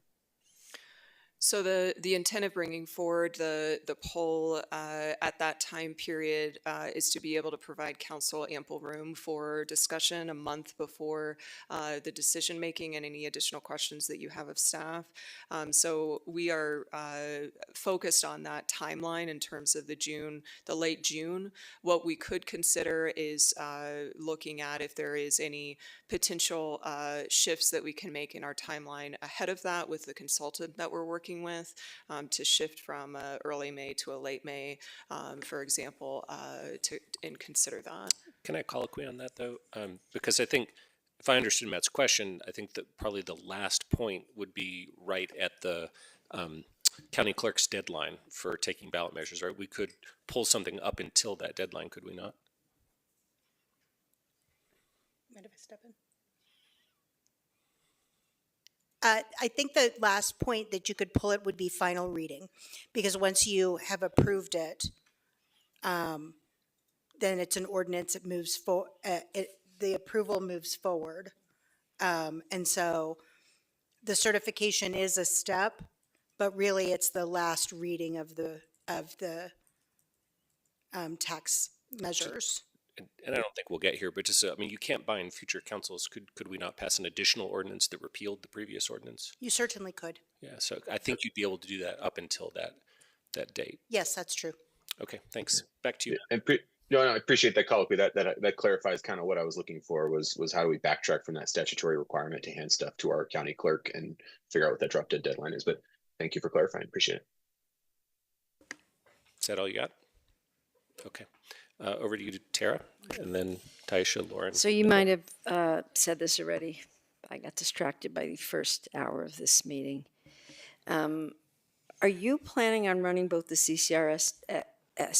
So the intent of bringing forward the poll at that time period is to be able to provide council ample room for discussion a month before the decision making and any additional questions that you have of staff. So we are focused on that timeline in terms of the late June. What we could consider is looking at if there is any potential shifts that we can make in our timeline ahead of that with the consultant that we're working with to shift from early May to a late May, for example, and consider that. Can I colloquy on that though? Because I think, if I understood Matt's question, I think that probably the last point would be right at the county clerk's deadline for taking ballot measures, right? We could pull something up until that deadline, could we not? Mind if I step in? I think the last point that you could pull it would be final reading, because once you have approved it, then it's an ordinance. It moves the approval moves forward, and so the certification is a step, but really it's the last reading of the tax measures. And I don't think we'll get here, but just, I mean, you can't bind future councils. Could we not pass an additional ordinance that repealed the previous ordinance? You certainly could. Yeah, so I think you'd be able to do that up until that date. Yes, that's true. Okay, thanks. Back to you. No, I appreciate that colloquy. That clarifies kind of what I was looking for was how do we backtrack from that statutory requirement to hand stuff to our county clerk and figure out what that drop dead deadline is. But thank you for clarifying. Appreciate it. Is that all you got? Okay. Over to you, Tara, and then Taisha, Lauren. So you might have said this already. I got distracted by the first hour of this meeting. Are you planning on running both the CCRS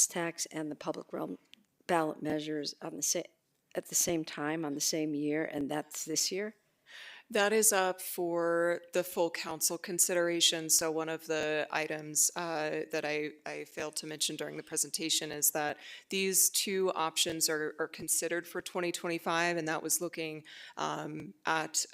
tax and the public realm ballot measures on at the same time on the same year, and that's this year? That is up for the full council consideration. So one of the items that I failed to mention during the presentation is that these two options are considered for 2025, and that was looking at,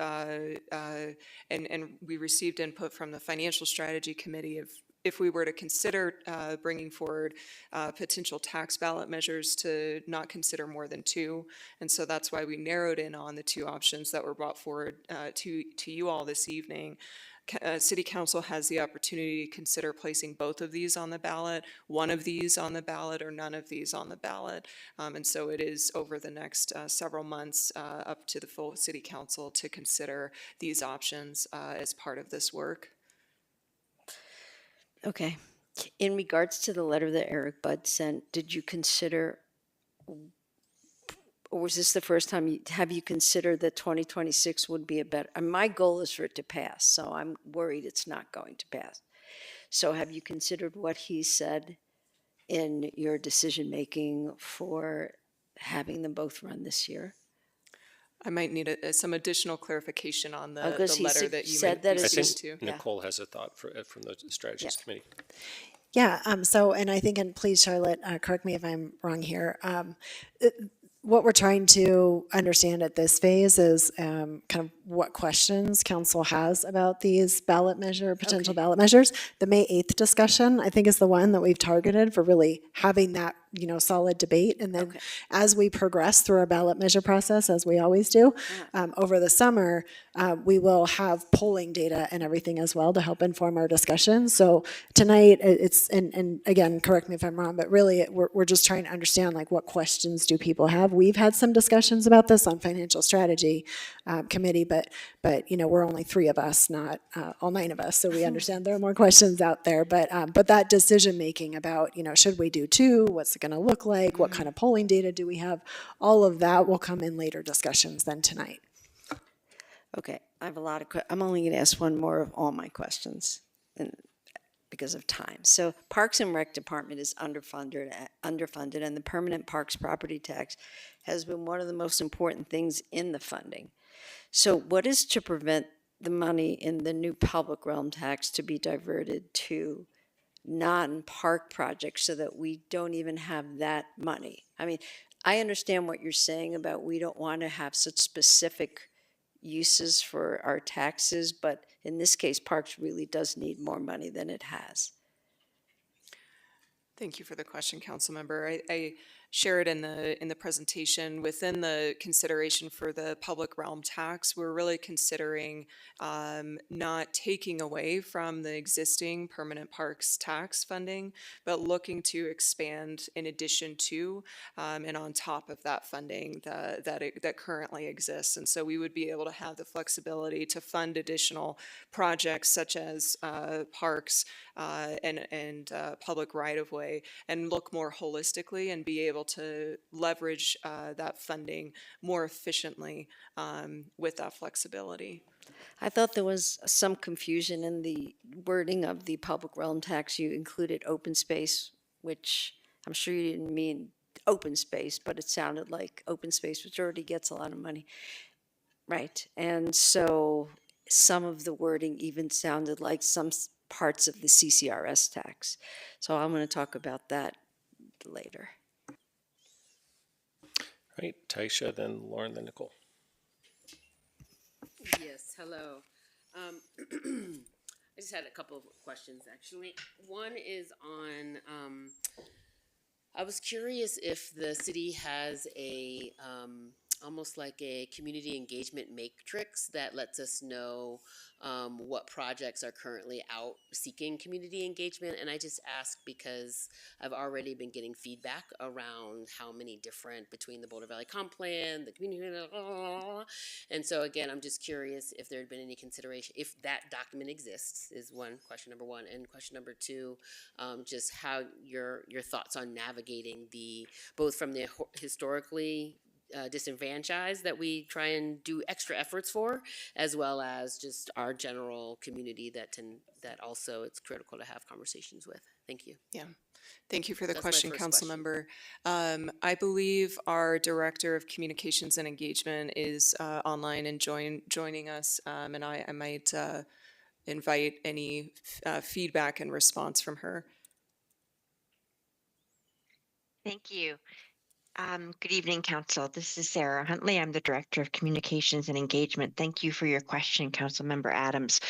and we received input from the Financial Strategy Committee of if we were to consider bringing forward potential tax ballot measures to not consider more than two. And so that's why we narrowed in on the two options that were brought forward to you all this evening. City Council has the opportunity to consider placing both of these on the ballot, one of these on the ballot, or none of these on the ballot. And so it is over the next several months up to the full City Council to consider these options as part of this work. Okay. In regards to the letter that Eric Budd sent, did you consider, or was this the first time, have you considered that 2026 would be a better, my goal is for it to pass, so I'm worried it's not going to pass. So have you considered what he said in your decision-making for having them both run this year? I might need some additional clarification on the Because letter that you said that I it's think Nicole has a thought from the Strategies Committee. Yeah. So, and I think, and please, Charlotte, correct me if I'm wrong here. What we're trying to understand at this phase is kind of what questions council has about these potential ballot measures. The May 8th discussion, I think, is the one that we've targeted for really having that, solid debate. And then as we progress through our ballot measure process, as we always do, over the summer, we will have polling data and everything as well to help inform our discussion. So tonight it's, and again, correct me if I'm wrong, but really we're just trying to understand like what questions do people have. We've had some discussions about this on Financial Strategy Committee, but we're only 3 of us, not all 9 of us. So we understand there are more questions out there, but that decision making about, should we do 2? What's it going to look like? What kind of polling data do we have? All of that will come in later discussions than tonight. Okay, I have a lot of, I'm only going to ask one more of all my questions because of time. So Parks and Rec Department is underfunded, and the permanent parks property tax has been one of the most important things in the funding. So what is to prevent the money in the new public realm tax to be diverted to non-park projects so that we don't even have that money? I mean, I understand what you're saying about we don't want to have such specific uses for our taxes, but in this case, parks really does need more money than it has. Thank you for the question, Council Member. I shared in the presentation, within the consideration for the public realm tax, we're really considering not taking away from the existing permanent parks tax funding, but looking to expand in addition to and on top of that funding that currently exists. And so we would be able to have the flexibility to fund additional projects such as parks and public right-of-way, and look more holistically and be able to leverage that funding more efficiently with that flexibility. I thought there was some confusion in the wording of the public realm tax. You included open space, which I'm sure you didn't mean open space, but it sounded like open space, which already gets a lot of money. Right. And so some of the wording even sounded like some parts of the CCRS tax. So I'm going to talk about that later. All right, Taisha, then Lauren, then Nicole. Yes, hello. I just had a couple of questions, actually. One is on, I was curious if the city has a, almost like a community engagement matrix that lets us know what projects are currently out seeking community engagement. And I just ask because I've already been getting feedback around how many different, between the Boulder Valley Comp Plan, the community, and so again, I'm just curious if there had been any consideration, if that document exists, is one question number one. And question number two, just how your thoughts on navigating the, both from the historically disenfranchised that we try and do extra efforts for, as well as just our general community that also it's critical to have conversations with. Thank you. Yeah. Thank you for the That's my question, first Council question. Member. I believe our Director of Communications and Engagement is online and joining us, and I might invite any feedback and response from her. Thank you. Good evening, Council. This is Sarah Huntley. I'm the Director of Communications and Engagement. Thank you for your question, Council Member Adams.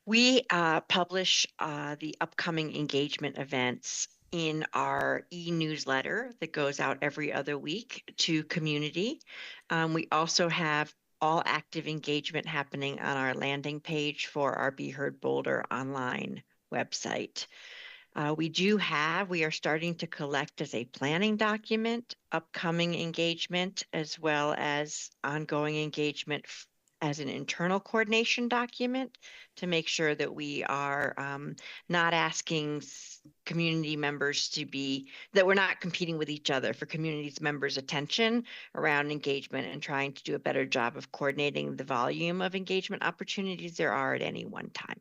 We publish the upcoming engagement events in our e-newsletter that goes out every other week to community. We also have all active engagement happening on our landing page for our Be Heard Boulder online website. We are starting to collect as a planning document, upcoming engagement, as well as ongoing engagement as an internal coordination document to make sure that we are not asking community members that we're not competing with each other for community's members' attention around engagement, and trying to do a better job of coordinating the volume of engagement opportunities there are at any one time.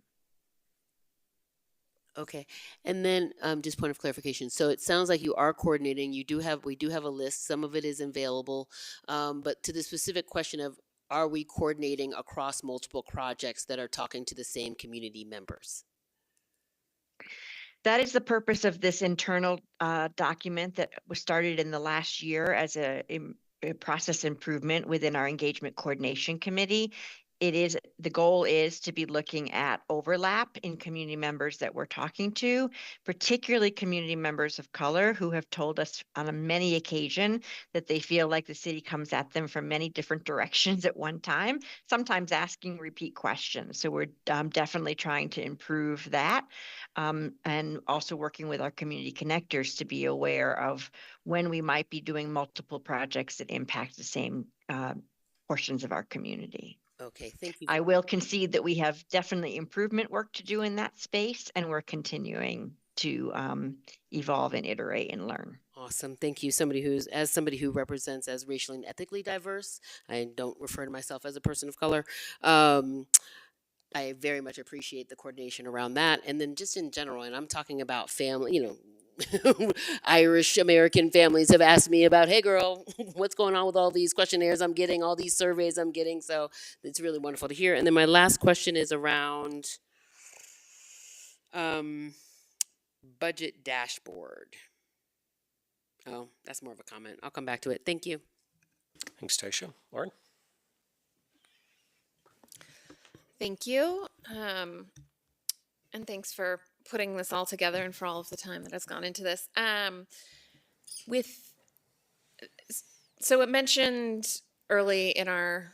Okay, and then just point of clarification. So it sounds like you are coordinating. We do have a list. Some of it is available, but to the specific question of, are we coordinating across multiple projects that are talking to the same community members? That is the purpose of this internal document that was started in the last year as a process improvement within our engagement coordination committee. The goal is to be looking at overlap in community members that we're talking to, particularly community members of color who have told us on many occasions that they feel like the city comes at them from many different directions at one time, sometimes asking repeat questions. So we're definitely trying to improve that, and also working with our community connectors to be aware of when we might be doing multiple projects that impact the same portions of our community. Okay, thank you. I will concede that we have definitely improvement work to do in that space, and we're continuing to evolve and iterate and learn. Awesome, thank you. Somebody who represents as racially and ethically diverse, I don't refer to myself as a person of color. I very much appreciate the coordination around that, and then just in general, and I'm talking about family, Irish American families have asked me about, hey girl, what's going on with all these questionnaires I'm getting, all these surveys I'm getting. So it's really wonderful to hear. And then my last question is around budget dashboard. Oh, that's more of a comment. I'll come back to it. Thank you. Thanks, Taisha. Lauren? Thank you. And thanks for putting this all together and for all of the time that has gone into this. with, so it mentioned early in our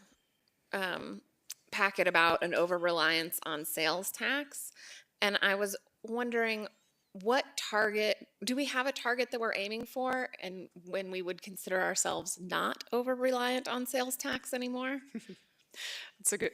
packet about an over-reliance on sales tax. And I was wondering what target, do we have a target that we're aiming for and when we would consider ourselves not over-reliant on sales tax anymore? It's a good,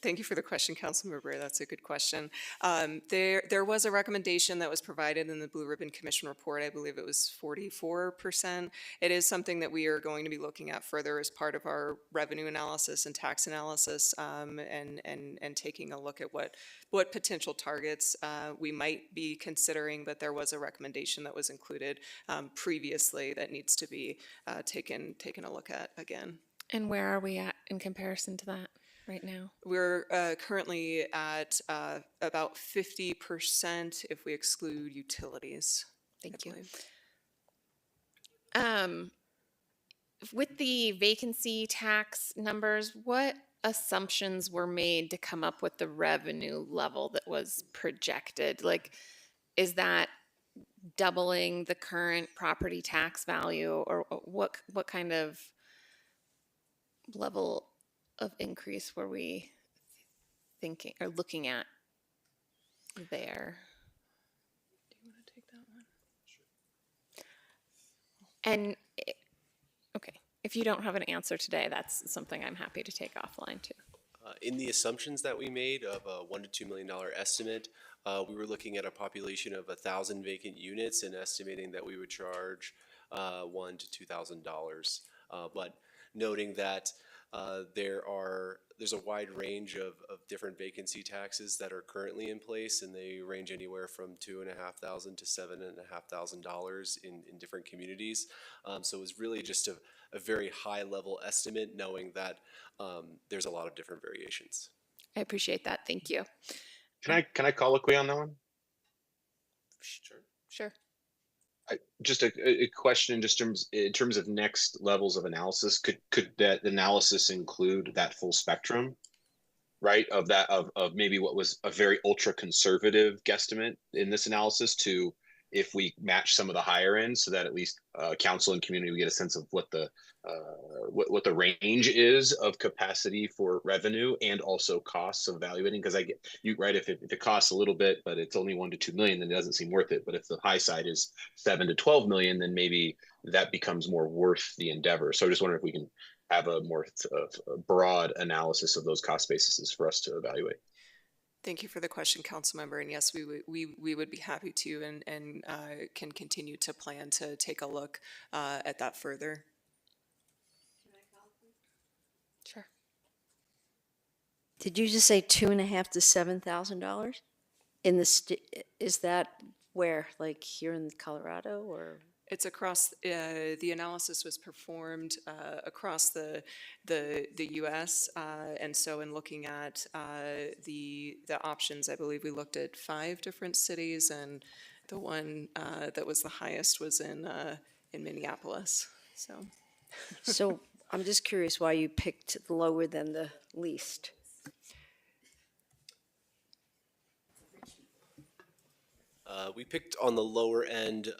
thank you for the question, Councilmember Bray. That's a good question. There was a recommendation that was provided in the Blue Ribbon Commission report. I believe it was 44%. It is something that we are going to be looking at further as part of our revenue analysis and tax analysis, and taking a look at what potential targets we might be considering. But there was a recommendation that was included previously that needs to be taken a look at again. And where are we at in comparison to that right now? We're currently at about 50% if we exclude utilities. Thank you. With the vacancy tax numbers, what assumptions were made to come up with the revenue level that was projected? Like, is that doubling the current property tax value, or what kind of level of increase were we thinking or looking at there? Do you want to take that one? And okay, if you don't have an answer today, that's something I'm happy to take offline too. In the assumptions that we made of a $1 to $2 million estimate, we were looking at a population of 1,000 vacant units and estimating that we would charge $1,000 to $2,000. But noting that there's a wide range of different vacancy taxes that are currently in place, and they range anywhere from $2,500 to $7,500 in different communities. So it was really just a very high level estimate, knowing that there's a lot of different variations. I appreciate that. Thank you. Can I colloquy on that one? Sure. Just a question, just in terms of next levels of analysis. Could that analysis include that full spectrum, right? Of maybe what was a very ultra conservative guesstimate in this analysis to if we match some of the higher end, so that at least council and community we get a sense of what the range is of capacity for revenue and also costs of evaluating. Because I get you right, if it costs a little bit but it's only $1 to $2 million, then it doesn't seem worth it. But if the high side is $7 to $12 million, then maybe that becomes more worth the endeavor. So I just wonder if we can have a more broad analysis of those cost bases for us to evaluate. Thank you for the question, Councilmember. And yes, we would be happy to and can continue to plan to take a look at that further. Sure. Did you just say $2,500 to $7,000? In the is that where, like here in Colorado, or? It's across, the analysis was performed across the U.S. And so in looking at the options, I believe we looked at 5 different cities, and the one that was the highest was in Minneapolis. So I'm just curious why you picked lower than the least. We picked on the lower end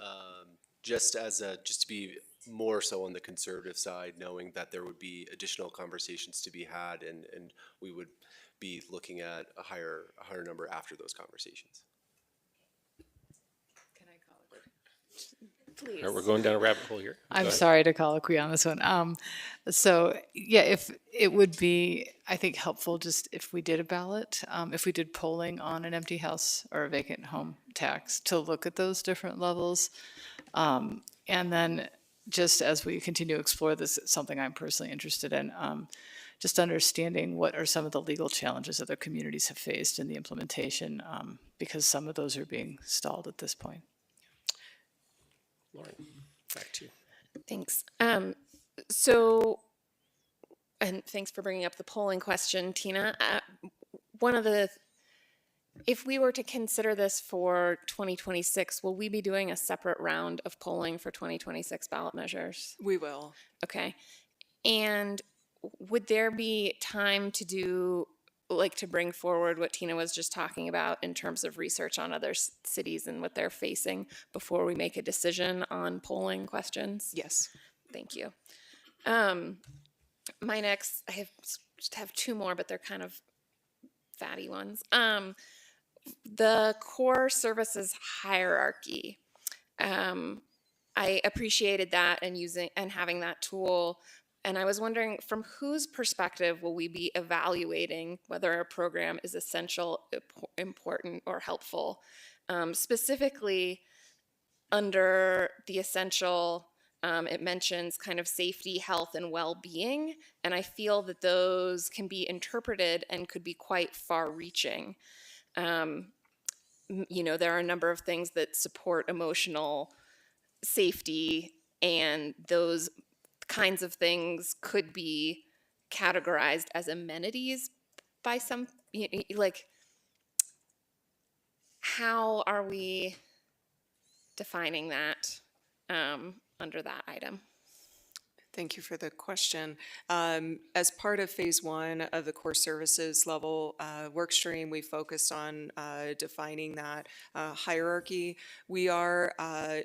just to be more so on the conservative side, knowing that there would be additional conversations to be had, and we would be looking at a higher number after those conversations. Can I call it? Please. All right, we're going down a rabbit hole here. I'm sorry to colloquy on this one. So yeah, if it would be, I think, helpful just if we did a ballot, if we did polling on an empty house or a vacant home tax to look at those different levels. And then just as we continue to explore this, it's something I'm personally interested in, just understanding what are some of the legal challenges other communities have faced in the implementation, because some of those are being stalled at this point. Lauren, back to you. Thanks. So, and thanks for bringing up the polling question, Tina. If we were to consider this for 2026, will we be doing a separate round of polling for 2026 ballot measures? We will. Okay. And would there be time to do like to bring forward what Tina was just talking about in terms of research on other cities and what they're facing before we make a decision on polling questions? Yes. Thank you. My next, just have two more, but they're kind of fatty ones. The core services hierarchy. I appreciated that and having that tool. And I was wondering, from whose perspective will we be evaluating whether a program is essential, important, or helpful? Specifically, under the essential, it mentions kind of safety, health, and well-being, and I feel that those can be interpreted and could be quite far-reaching. There are a number of things that support emotional safety, and those kinds of things could be categorized as amenities by some, like, how are we defining that under that item? Thank you for the question. As part of phase one of the core services level work stream, we focused on defining that hierarchy. We are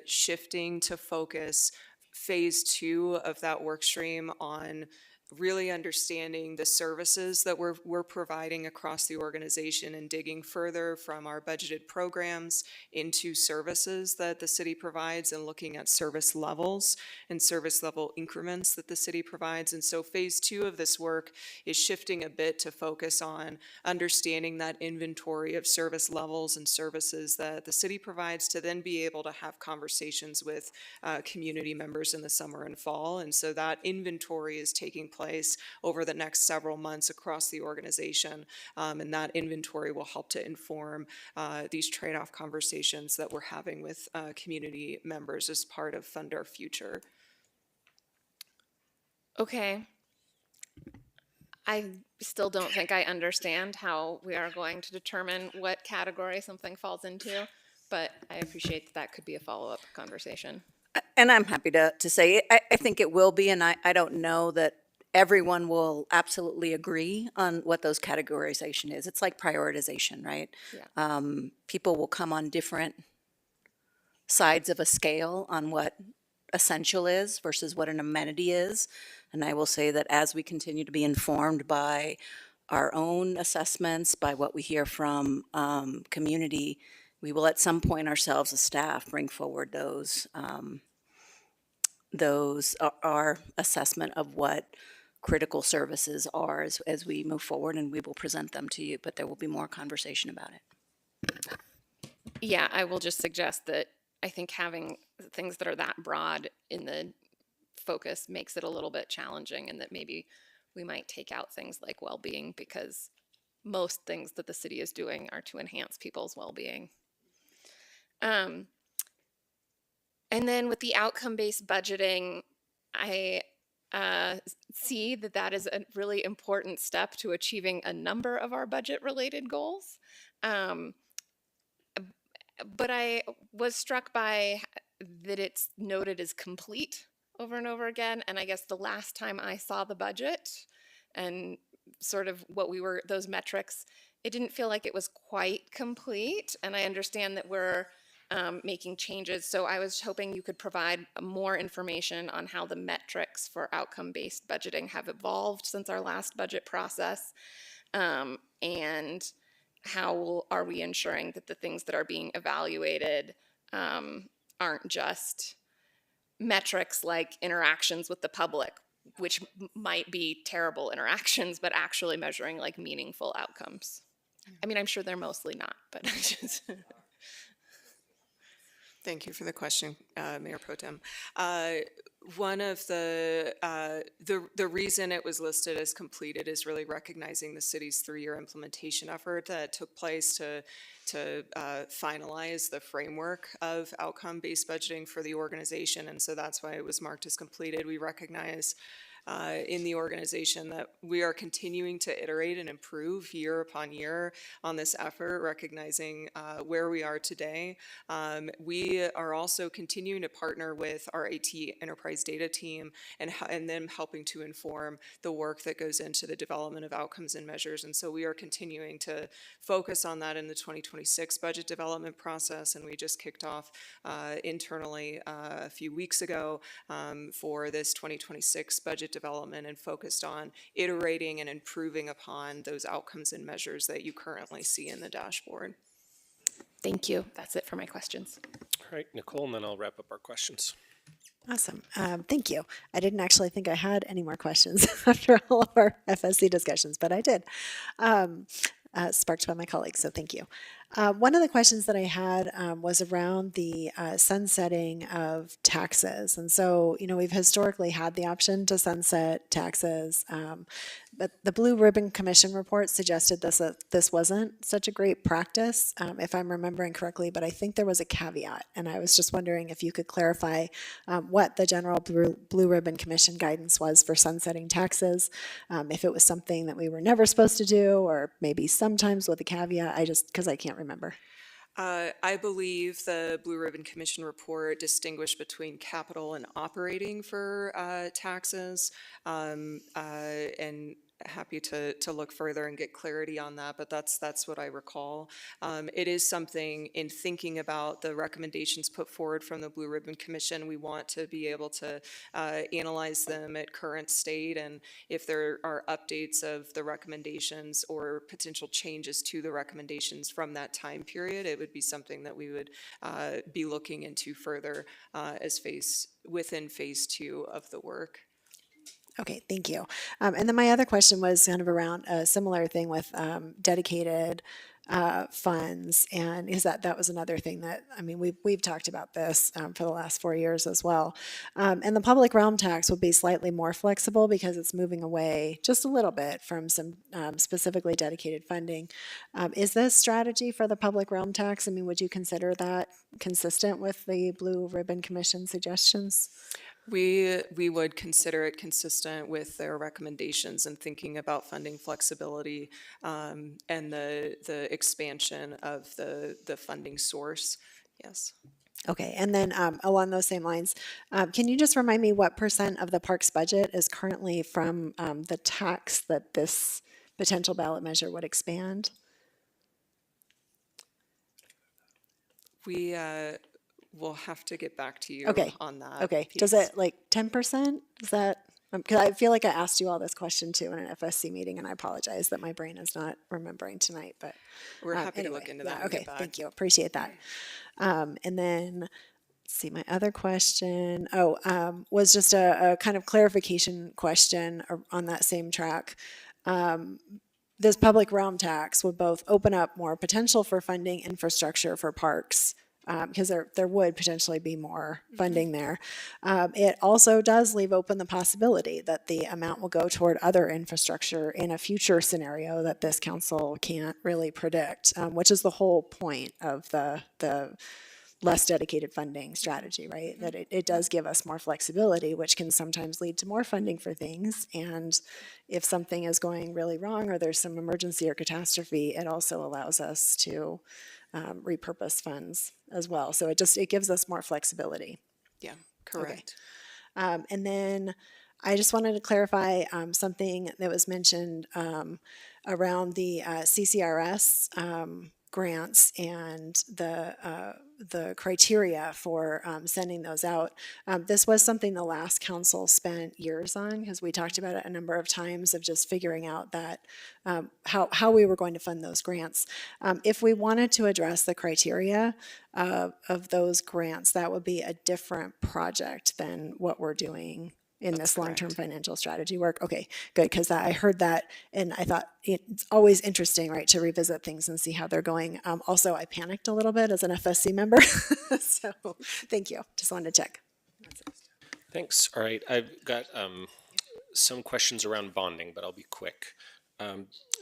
shifting to focus phase two of that work stream on really understanding the services that we're providing across the organization and digging further from our budgeted programs into services that the city provides and looking at service levels and service level increments that the city provides. And so phase two of this work is shifting a bit to focus on understanding that inventory of service levels and services that the city provides to then be able to have conversations with community members in the summer and fall. And so that inventory is taking place over the next several months across the organization. And that inventory will help to inform these trade-off conversations that we're having with community members as part of Fund Our Future. Okay. I still don't think I understand how we are going to determine what category something falls into, but I appreciate that could be a follow-up conversation. And I'm happy to say, I think it will be, and I don't know that everyone will absolutely agree on what those categorization is. It's like prioritization, right? Yeah. People will come on different sides of a scale on what essential is versus what an amenity is. And I will say that as we continue to be informed by our own assessments, by what we hear from community, we will at some point ourselves as staff bring forward those our assessment of what critical services are as we move forward, and we will present them to you, but there will be more conversation about it. Yeah, I will just suggest that I think having things that are that broad in the focus makes it a little bit challenging, and that maybe we might take out things like well-being, because most things that the city is doing are to enhance people's well-being. And then with the outcome-based budgeting, I see that that is a really important step to achieving a number of our budget-related goals. But I was struck by that it's noted as complete over and over again. And I guess the last time I saw the budget and sort of what those metrics, it didn't feel like it was quite complete. And I understand that we're making changes. So I was hoping you could provide more information on how the metrics for outcome-based budgeting have evolved since our last budget process, and how are we ensuring that the things that are being evaluated aren't just metrics like interactions with the public, which might be terrible interactions, but actually measuring like meaningful outcomes. I mean, I'm sure they're mostly not, but I just... Thank you for the question, Mayor Pro Tem. One of the reason it was listed as completed is really recognizing the city's 3-year implementation effort that took place to finalize the framework of outcome-based budgeting for the organization, and so that's why it was marked as completed. We recognize in the organization that we are continuing to iterate and improve year upon year on this effort, recognizing where we are today. We are also continuing to partner with our AT enterprise data team and them helping to inform the work that goes into the development of outcomes and measures. And so we are continuing to focus on that in the 2026 budget development process. And we just kicked off internally a few weeks ago for this 2026 budget development and focused on iterating and improving upon those outcomes and measures that you currently see in the dashboard. Thank you. That's it for my questions. All right, Nicole, and then I'll wrap up our questions. Awesome. Thank you. I didn't actually think I had any more questions after all of our FSC discussions, but I did. Sparked by my colleagues, so thank you. One of the questions that I had was around the sunsetting of taxes. And so, we've historically had the option to sunset taxes, but the Blue Ribbon Commission report suggested this wasn't such a great practice, if I'm remembering correctly, but I think there was a caveat. And I was just wondering if you could clarify what the general Blue Ribbon Commission guidance was for sunsetting taxes, if it was something that we were never supposed to do, or maybe sometimes with a caveat, because I can't remember. I believe the Blue Ribbon Commission report distinguished between capital and operating for taxes, and happy to look further and get clarity on that, but that's what I recall. It is something in thinking about the recommendations put forward from the Blue Ribbon Commission, we want to be able to analyze them at current state, and if there are updates of the recommendations or potential changes to the recommendations from that time period, it would be something that we would be looking into further as within phase 2 of the work. Okay, thank you. And then my other question was kind of around a similar thing with dedicated funds, and is that was another thing that, we've talked about this for the last 4 years as well. And the public realm tax will be slightly more flexible because it's moving away just a little bit from some specifically dedicated funding. Is this strategy for the public realm tax? Would you consider that consistent with the Blue Ribbon Commission suggestions? We would consider it consistent with their recommendations and thinking about funding flexibility and the expansion of the funding source. Yes. Okay, and then along those same lines, can you just remind me what % of the parks budget is currently from the tax that this potential ballot measure would expand? We'll have to get back to you on that. Okay, piece. does it 10%? Is that, because I feel like I asked you all this question too in an FSC meeting, and I apologize that my brain is not remembering tonight, but we're happy to look into that. Yeah, okay, thank you, appreciate that. And then, let's see, my other question, was just a kind of clarification question on that same track. This public realm tax would both open up more potential for funding infrastructure for parks, because there would potentially be more funding there. It also does leave open the possibility that the amount will go toward other infrastructure in a future scenario that this council can't really predict, which is the whole point of the less dedicated funding strategy, right? That it does give us more flexibility, which can sometimes lead to more funding for things. And if something is going really wrong or there's some emergency or catastrophe, it also allows us to repurpose funds as well. So it gives us more flexibility. Yeah, correct. Okay. And then I just wanted to clarify something that was mentioned around the CCRS grants and the criteria for sending those out. This was something the last council spent years on, because we talked about it a number of times of just figuring out that how we were going to fund those grants. If we wanted to address the criteria of those grants, that would be a different project than what we're doing in this long-term financial strategy work. Okay, good, because I heard that and I thought it's always interesting, right, to revisit things and see how they're going. Also, I panicked a little bit as an FSC member, so thank you. Just wanted to check. Thanks. All right, I've got some questions around bonding, but I'll be quick.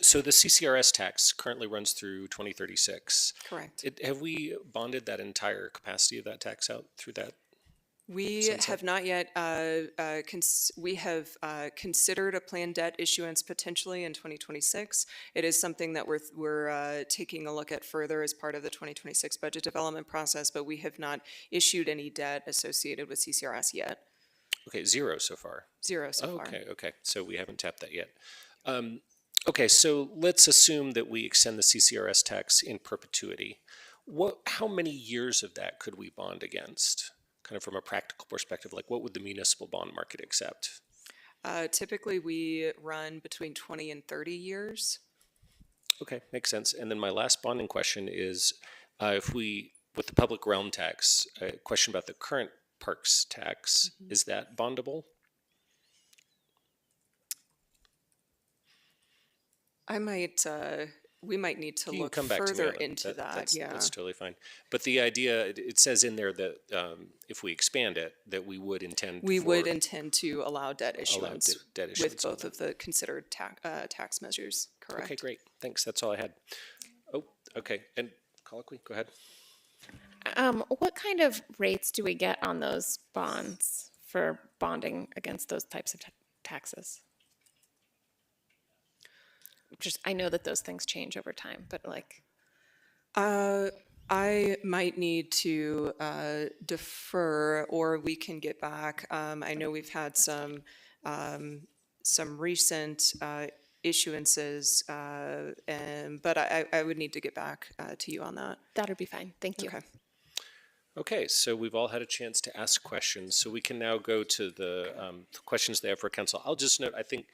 So the CCRS tax currently runs through 2036. Correct. Have we bonded that entire capacity of that tax out through that We sunset? have not yet, we have considered a planned debt issuance potentially in 2026. It is something that we're taking a look at further as part of the 2026 budget development process, but we have not issued any debt associated with CCRS yet. Okay, zero so far. Zero so far. Okay. So we haven't tapped that yet. Okay, so let's assume that we extend the CCRS tax in perpetuity. How many years of that could we bond against? Kind of from a practical perspective, like what would the municipal bond market accept? Typically, we run between 20 and 30 years. Okay, makes sense. And then my last bonding question is, with the public realm tax, a question about the current parks tax, is that bondable? We might need to look come back to me further on it. into that. Yeah, That's totally fine. But the idea, it says in there that if we expand it, that we would intend to allow debt issuance, debt issuance with both of the considered tax measures. Correct. Okay, great. Thanks. That's all I had. Oh, okay. And colloquy, go ahead. What kind of rates do we get on those bonds for bonding against those types of taxes? I know that those things change over time, but like. I might need to defer, or we can get back. I know we've had some recent issuances, but I would need to get back to you on that. That would be fine. Thank you. Okay. Okay, so we've all had a chance to ask questions, so we can now go to the questions they have for council. I'll just note, I think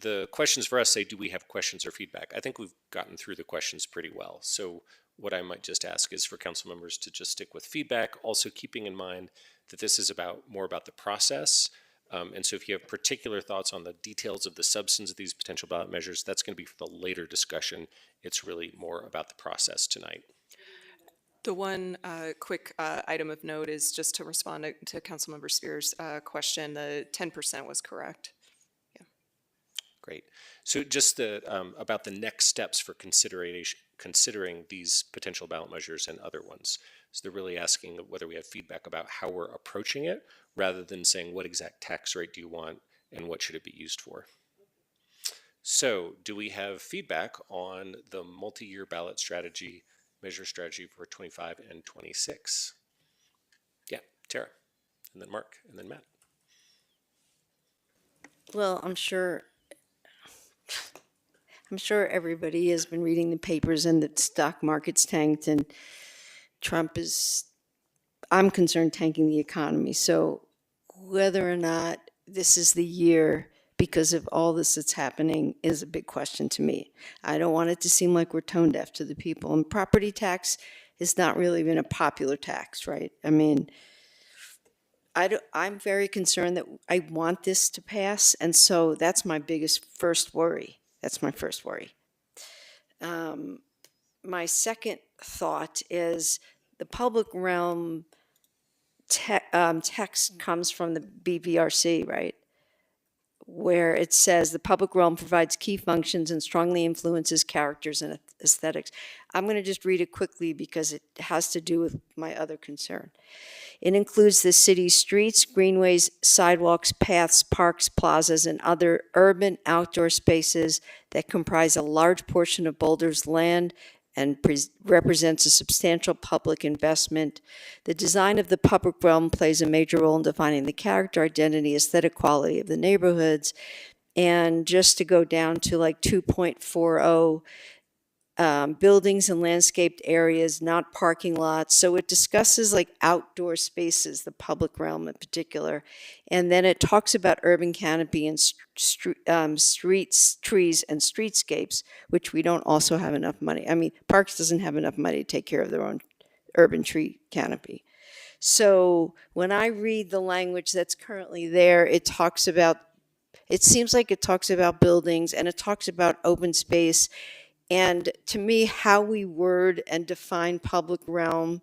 the questions for us say, do we have questions or feedback? I think we've gotten through the questions pretty well. So what I might just ask is for council members to just stick with feedback, also keeping in mind that this is more about the process. And so if you have particular thoughts on the details of the substance of these potential ballot measures, that's going to be for the later discussion. It's really more about the process tonight. The one quick item of note is just to respond to Councilmember Spears' question. The 10% was correct. Great. So just about the next steps for considering these potential ballot measures and other ones. So they're really asking whether we have feedback about how we're approaching it, rather than saying what exact tax rate do you want and what should it be used for. So do we have feedback on the multi-year ballot measure strategy for 25 and 26? Yeah, Tara, and then Mark, and then Matt. Well, I'm sure everybody has been reading the papers and the stock market's tanked and Trump is, I'm concerned, tanking the economy. So whether or not this is the year because of all this that's happening is a big question to me. I don't want it to seem like we're tone deaf to the people. And property tax has not really been a popular tax, right? I mean, I'm very concerned that I want this to pass, and so that's my first worry. That's my first worry. My second thought is the public realm text comes from the BVRC, right? Where it says the public realm provides key functions and strongly influences characters and aesthetics. I'm going to just read it quickly because it has to do with my other concern. It includes the city's streets, greenways, sidewalks, paths, parks, plazas, and other urban outdoor spaces that comprise a large portion of Boulder's land and represents a substantial public investment. The design of the public realm plays a major role in defining the character, identity, aesthetic quality of the neighborhoods. And just to go down to like 2.40, buildings and landscaped areas, not parking lots. So it discusses like outdoor spaces, the public realm in particular. And then it talks about urban canopy and streets, trees, and streetscapes, which we don't also have enough money. I mean, Parks doesn't have enough money to take care of their own urban tree canopy. So when I read the language that's currently there, it seems like it talks about buildings and it talks about open space. And to me, how we word and define public realm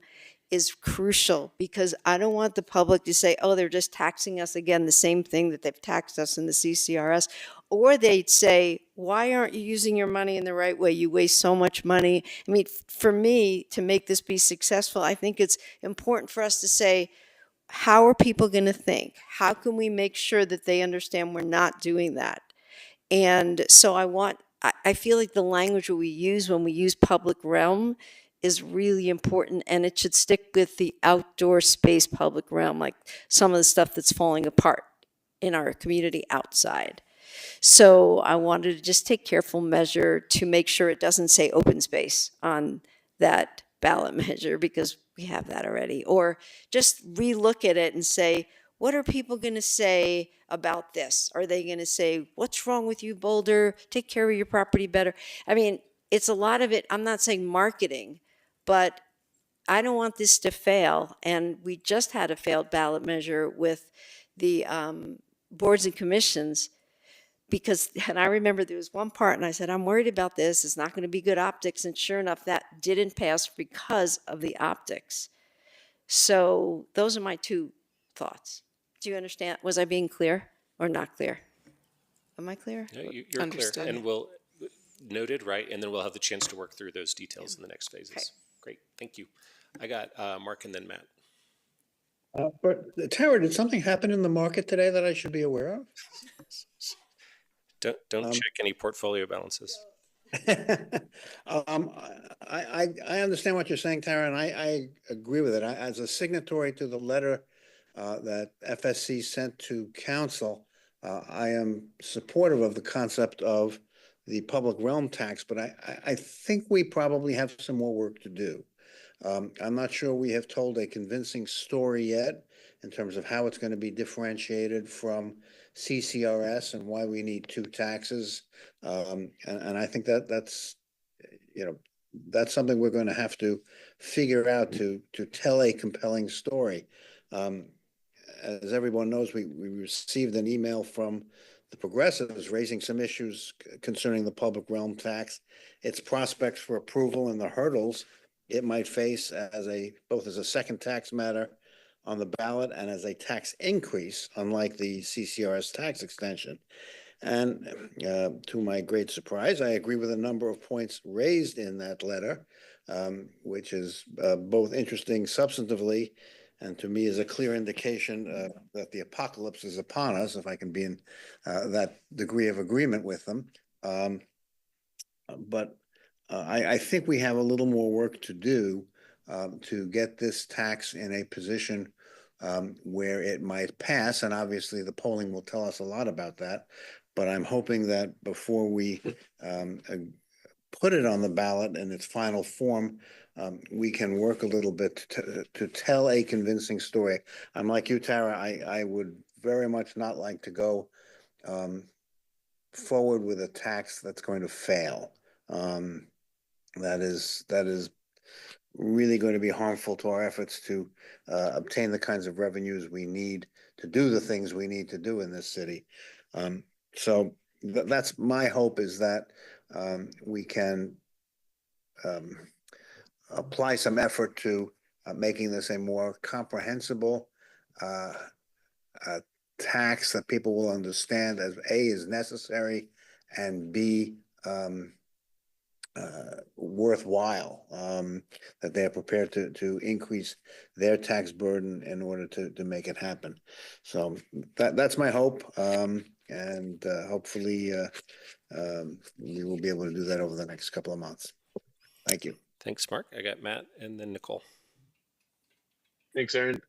is crucial, because I don't want the public to say, oh, they're just taxing us again, the same thing that they've taxed us in the CCRS. Or they'd say, why aren't you using your money in the right way? You waste so much money. I mean, for me, to make this be successful, I think it's important for us to say, how are people going to think? How can we make sure that they understand we're not doing that? And so I feel like the language that we use when we use public realm is really important, and it should stick with the outdoor space public realm, like some of the stuff that's falling apart in our community outside. So I wanted to just take careful measure to make sure it doesn't say open space on that ballot measure, because we have that already. Or just relook at it and say, what are people going to say about this? Are they going to say, what's wrong with you, Boulder? Take care of your property better. I mean, it's a lot of it. I'm not saying marketing, but I don't want this to fail. And we just had a failed ballot measure with the boards and commissions, because, and I remember there was one part and I said, I'm worried about this. It's not going to be good optics. And sure enough, that didn't pass because of the optics. So those are my two thoughts. Do you understand? Was I being clear or not clear? Am I clear? No, you're Understood. clear, and we'll noted, right, and then we'll have the chance to work through those details in the next phases. Okay. Great, thank you. I got Mark and then Matt. But Tara, did something happen in the market today that I should be aware of? Don't check any portfolio balances. I understand what you're saying, Tara, and I agree with it. As a signatory to the letter that FSC sent to council, I am supportive of the concept of the public realm tax, but I think we probably have some more work to do. I'm not sure we have told a convincing story yet in terms of how it's going to be differentiated from CCRS and why we need two taxes. And I think that's, that's something we're going to have to figure out to tell a compelling story. As everyone knows, we received an email from the progressives raising some issues concerning the public realm tax, its prospects for approval, and the hurdles it might face as both as a second tax matter on the ballot and as a tax increase, unlike the CCRS tax extension. And to my great surprise, I agree with a number of points raised in that letter, which is both interesting substantively and to me is a clear indication that the apocalypse is upon us, if I can be in that degree of agreement with them. But I think we have a little more work to do to get this tax in a position where it might pass. And obviously the polling will tell us a lot about that. But I'm hoping that before we put it on the ballot in its final form, we can work a little bit to tell a convincing story. I'm like you, Tara, I would very much not like to go forward with a tax that's going to fail. That is really going to be harmful to our efforts to obtain the kinds of revenues we need to do the things we need to do in this city. So that's my hope, is that we can apply some effort to making this a more comprehensible tax that people will understand as A, is necessary, and B, worthwhile, that they are prepared to increase their tax burden in order to make it happen. So that's my hope, and hopefully we will be able to do that over the next couple of months. Thank you. Thanks, Mark. I got Matt and then Nicole. Thanks, Aaron.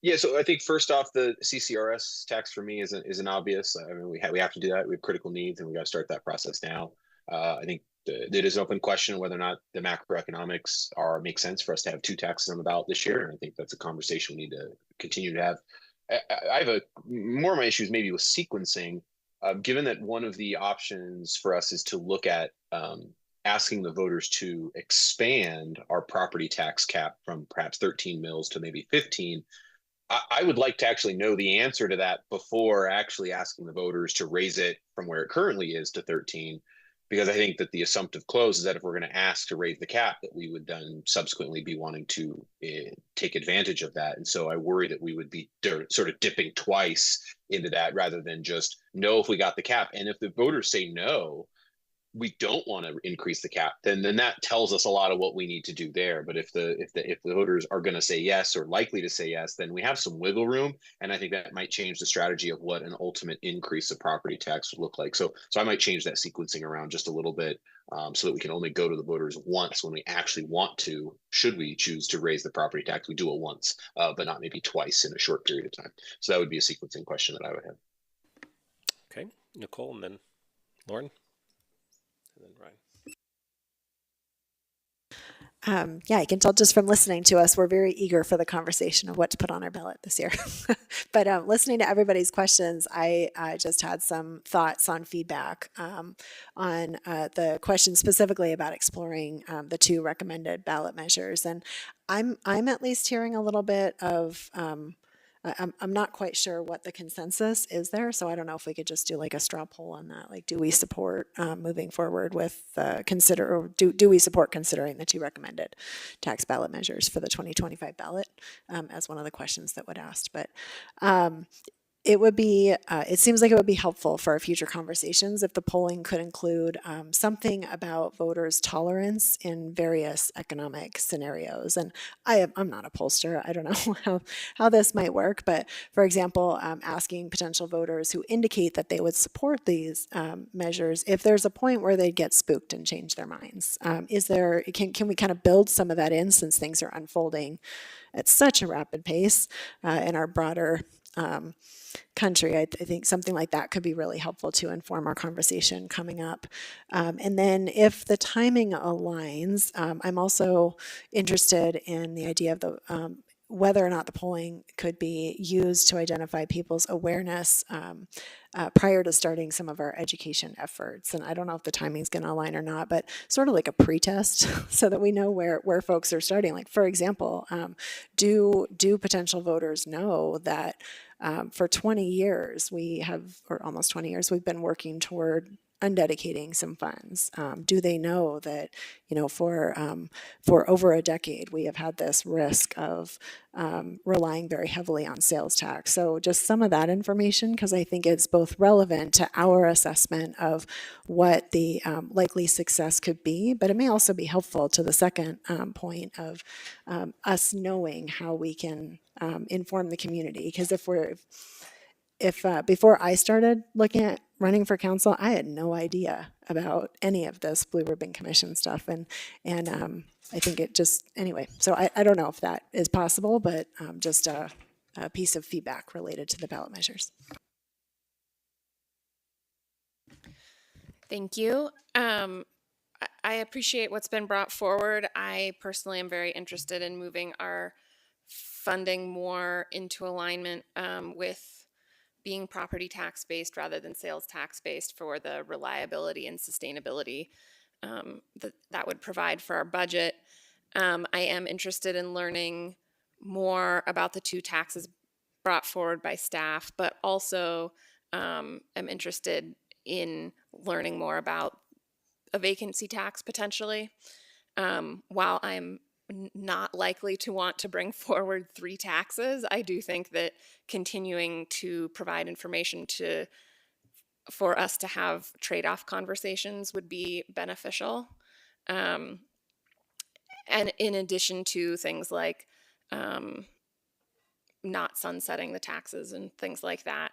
Yeah, so I think first off, the CCRS tax for me isn't obvious. I mean, we have to do that. We have critical needs, and we got to start that process now. I think it is an open question whether or not the macroeconomics make sense for us to have two taxes on the ballot this year, and I think that's a conversation we need to continue to have. I have more of my issues maybe with sequencing, given that one of the options for us is to look at asking the voters to expand our property tax cap from perhaps 13 mils to maybe 15. I would like to actually know the answer to that before actually asking the voters to raise it from where it currently is to 13, because I think that the assumptive close is that if we're going to ask to raise the cap, that we would then subsequently be wanting to take advantage of that. And so I worry that we would be sort of dipping twice into that rather than just no if we got the cap. And if the voters say no, we don't want to increase the cap, then that tells us a lot of what we need to do there. But if the voters are going to say yes or likely to say yes, then we have some wiggle room, and I think that might change the strategy of what an ultimate increase of property tax would look like. So I might change that sequencing around just a little bit, so that we can only go to the voters once when we actually want to. Should we choose to raise the property tax, we do it once, but not maybe twice in a short period of time. So that would be a sequencing question that I would have. Okay, Nicole, and then Lauren. And then Ryan. Yeah, you can tell just from listening to us, we're very eager for the conversation of what to put on our ballot this year. But listening to everybody's questions, I just had some thoughts on feedback on the question specifically about exploring the 2 recommended ballot measures. And I'm at least hearing a little bit of I'm not quite sure what the consensus is there, so I don't know if we could just do like a straw poll on that. Like, do we support moving forward with do we support considering the 2 recommended tax ballot measures for the 2025 ballot as one of the questions that would asked. But it would be, it seems like it would be helpful for our future conversations if the polling could include something about voters' tolerance in various economic scenarios. And I'm not a pollster. I don't know how this might work. But for example, asking potential voters who indicate that they would support these measures, if there's a point where they get spooked and change their minds. Can we kind of build some of that in, since things are unfolding at such a rapid pace in our broader country? I think something like that could be really helpful to inform our conversation coming up. And then if the timing aligns, I'm also interested in the idea of the whether or not the polling could be used to identify people's awareness prior to starting some of our education efforts. And I don't know if the timing is going to align or not, but sort of like a pretest so that we know where folks are starting. Like, for example, do potential voters know that for 20 years or almost 20 years, we've been working toward undedicating some funds? Do they know that, for over a decade, we have had this risk of relying very heavily on sales tax? So just some of that information, because I think it's both relevant to our assessment of what the likely success could be, but it may also be helpful to the second point of us knowing how we can inform the community. Because if before I started looking at running for council, I had no idea about any of this Blue Ribbon Commission stuff. And I think it just, anyway, so I don't know if that is possible, but just a piece of feedback related to the ballot measures. Thank you. I appreciate what's been brought forward. I personally am very interested in moving our funding more into alignment with being property tax based rather than sales tax based for the reliability and sustainability that would provide for our budget. I am interested in learning more about the 2 taxes brought forward by staff, but also am interested in learning more about a vacancy tax potentially. While I'm not likely to want to bring forward 3 taxes, I do think that continuing to provide information for us to have trade-off conversations would be beneficial. And in addition to things like not sunsetting the taxes and things like that,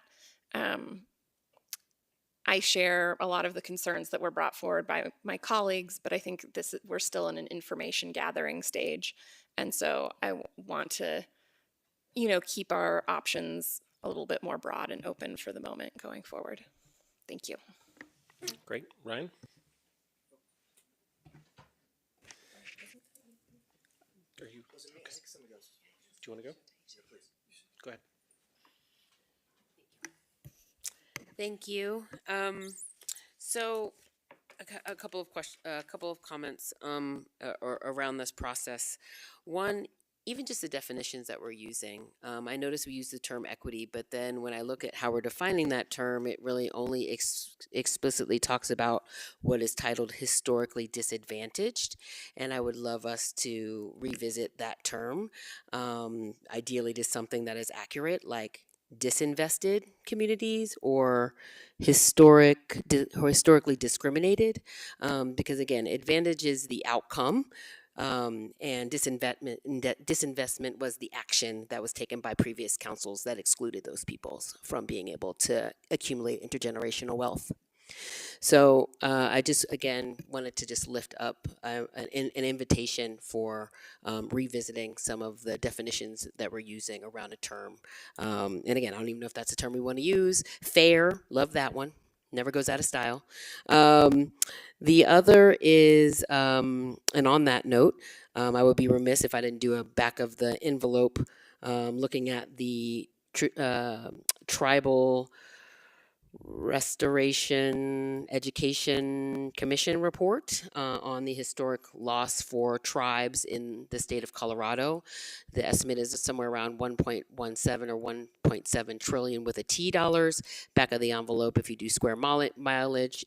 I share a lot of the concerns that were brought forward by my colleagues, but I think we're still in an information gathering stage. And so I want to, keep our options a little bit more broad and open for the moment going forward. Thank you. Great. Ryan? Are you? Okay. Do you want to go? Go ahead. Thank you. So a couple of comments around this process. One, even just the definitions that we're using. I notice we use the term equity, but then when I look at how we're defining that term, it really only explicitly talks about what is titled historically disadvantaged. And I would love us to revisit that term, ideally to something that is accurate, like disinvested communities or historically discriminated, because again, advantage is the outcome, and disinvestment was the action that was taken by previous councils that excluded those peoples from being able to accumulate intergenerational wealth. So I just, again, wanted to just lift up an invitation for revisiting some of the definitions that we're using around a term. And again, I don't even know if that's a term we want to use. Fair, love that one. Never goes out of style. The other is, and on that note, I would be remiss if I didn't do a back of the envelope looking at the tribal Restoration Education Commission report on the historic loss for tribes in the state of Colorado. The estimate is somewhere around 1.17 or 1.7 trillion with a T dollars. Back of the envelope, if you do square mileage,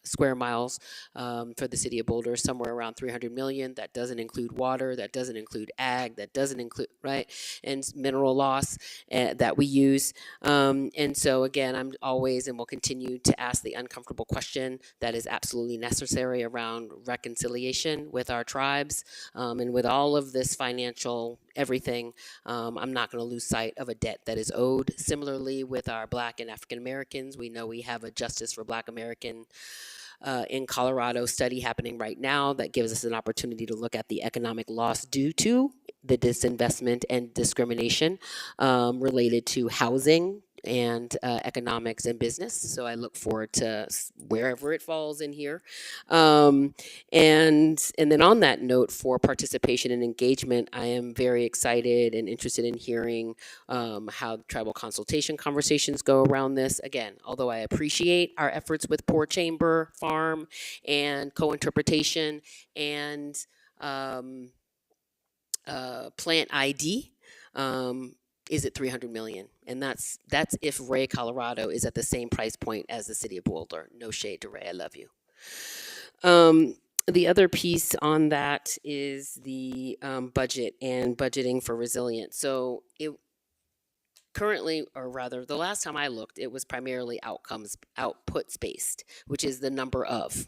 square miles for the city of Boulder, somewhere around 300 million. That doesn't include water, that doesn't include ag, that doesn't include, right, and mineral loss that we use. And so again, I'm always and will continue to ask the uncomfortable question that is absolutely necessary around reconciliation with our tribes. And with all of this financial everything, I'm not going to lose sight of a debt that is owed. Similarly, with our Black and African Americans, we know we have a Justice for Black American in Colorado study happening right now that gives us an opportunity to look at the economic loss due to the disinvestment and discrimination related to housing and economics and business. So I look forward to wherever it falls in here. And then on that note, for participation and engagement, I am very excited and interested in hearing how tribal consultation conversations go around this. Again, although I appreciate our efforts with Poor Chamber Farm and co-interpretation and plant ID, is it 300 million? And that's if Ray, Colorado is at the same price point as the city of Boulder. No shade to Ray, I love you. The other piece on that is the budget and budgeting for resilience. So it currently, or rather the last time I looked, it was primarily outputs based, which is the number of,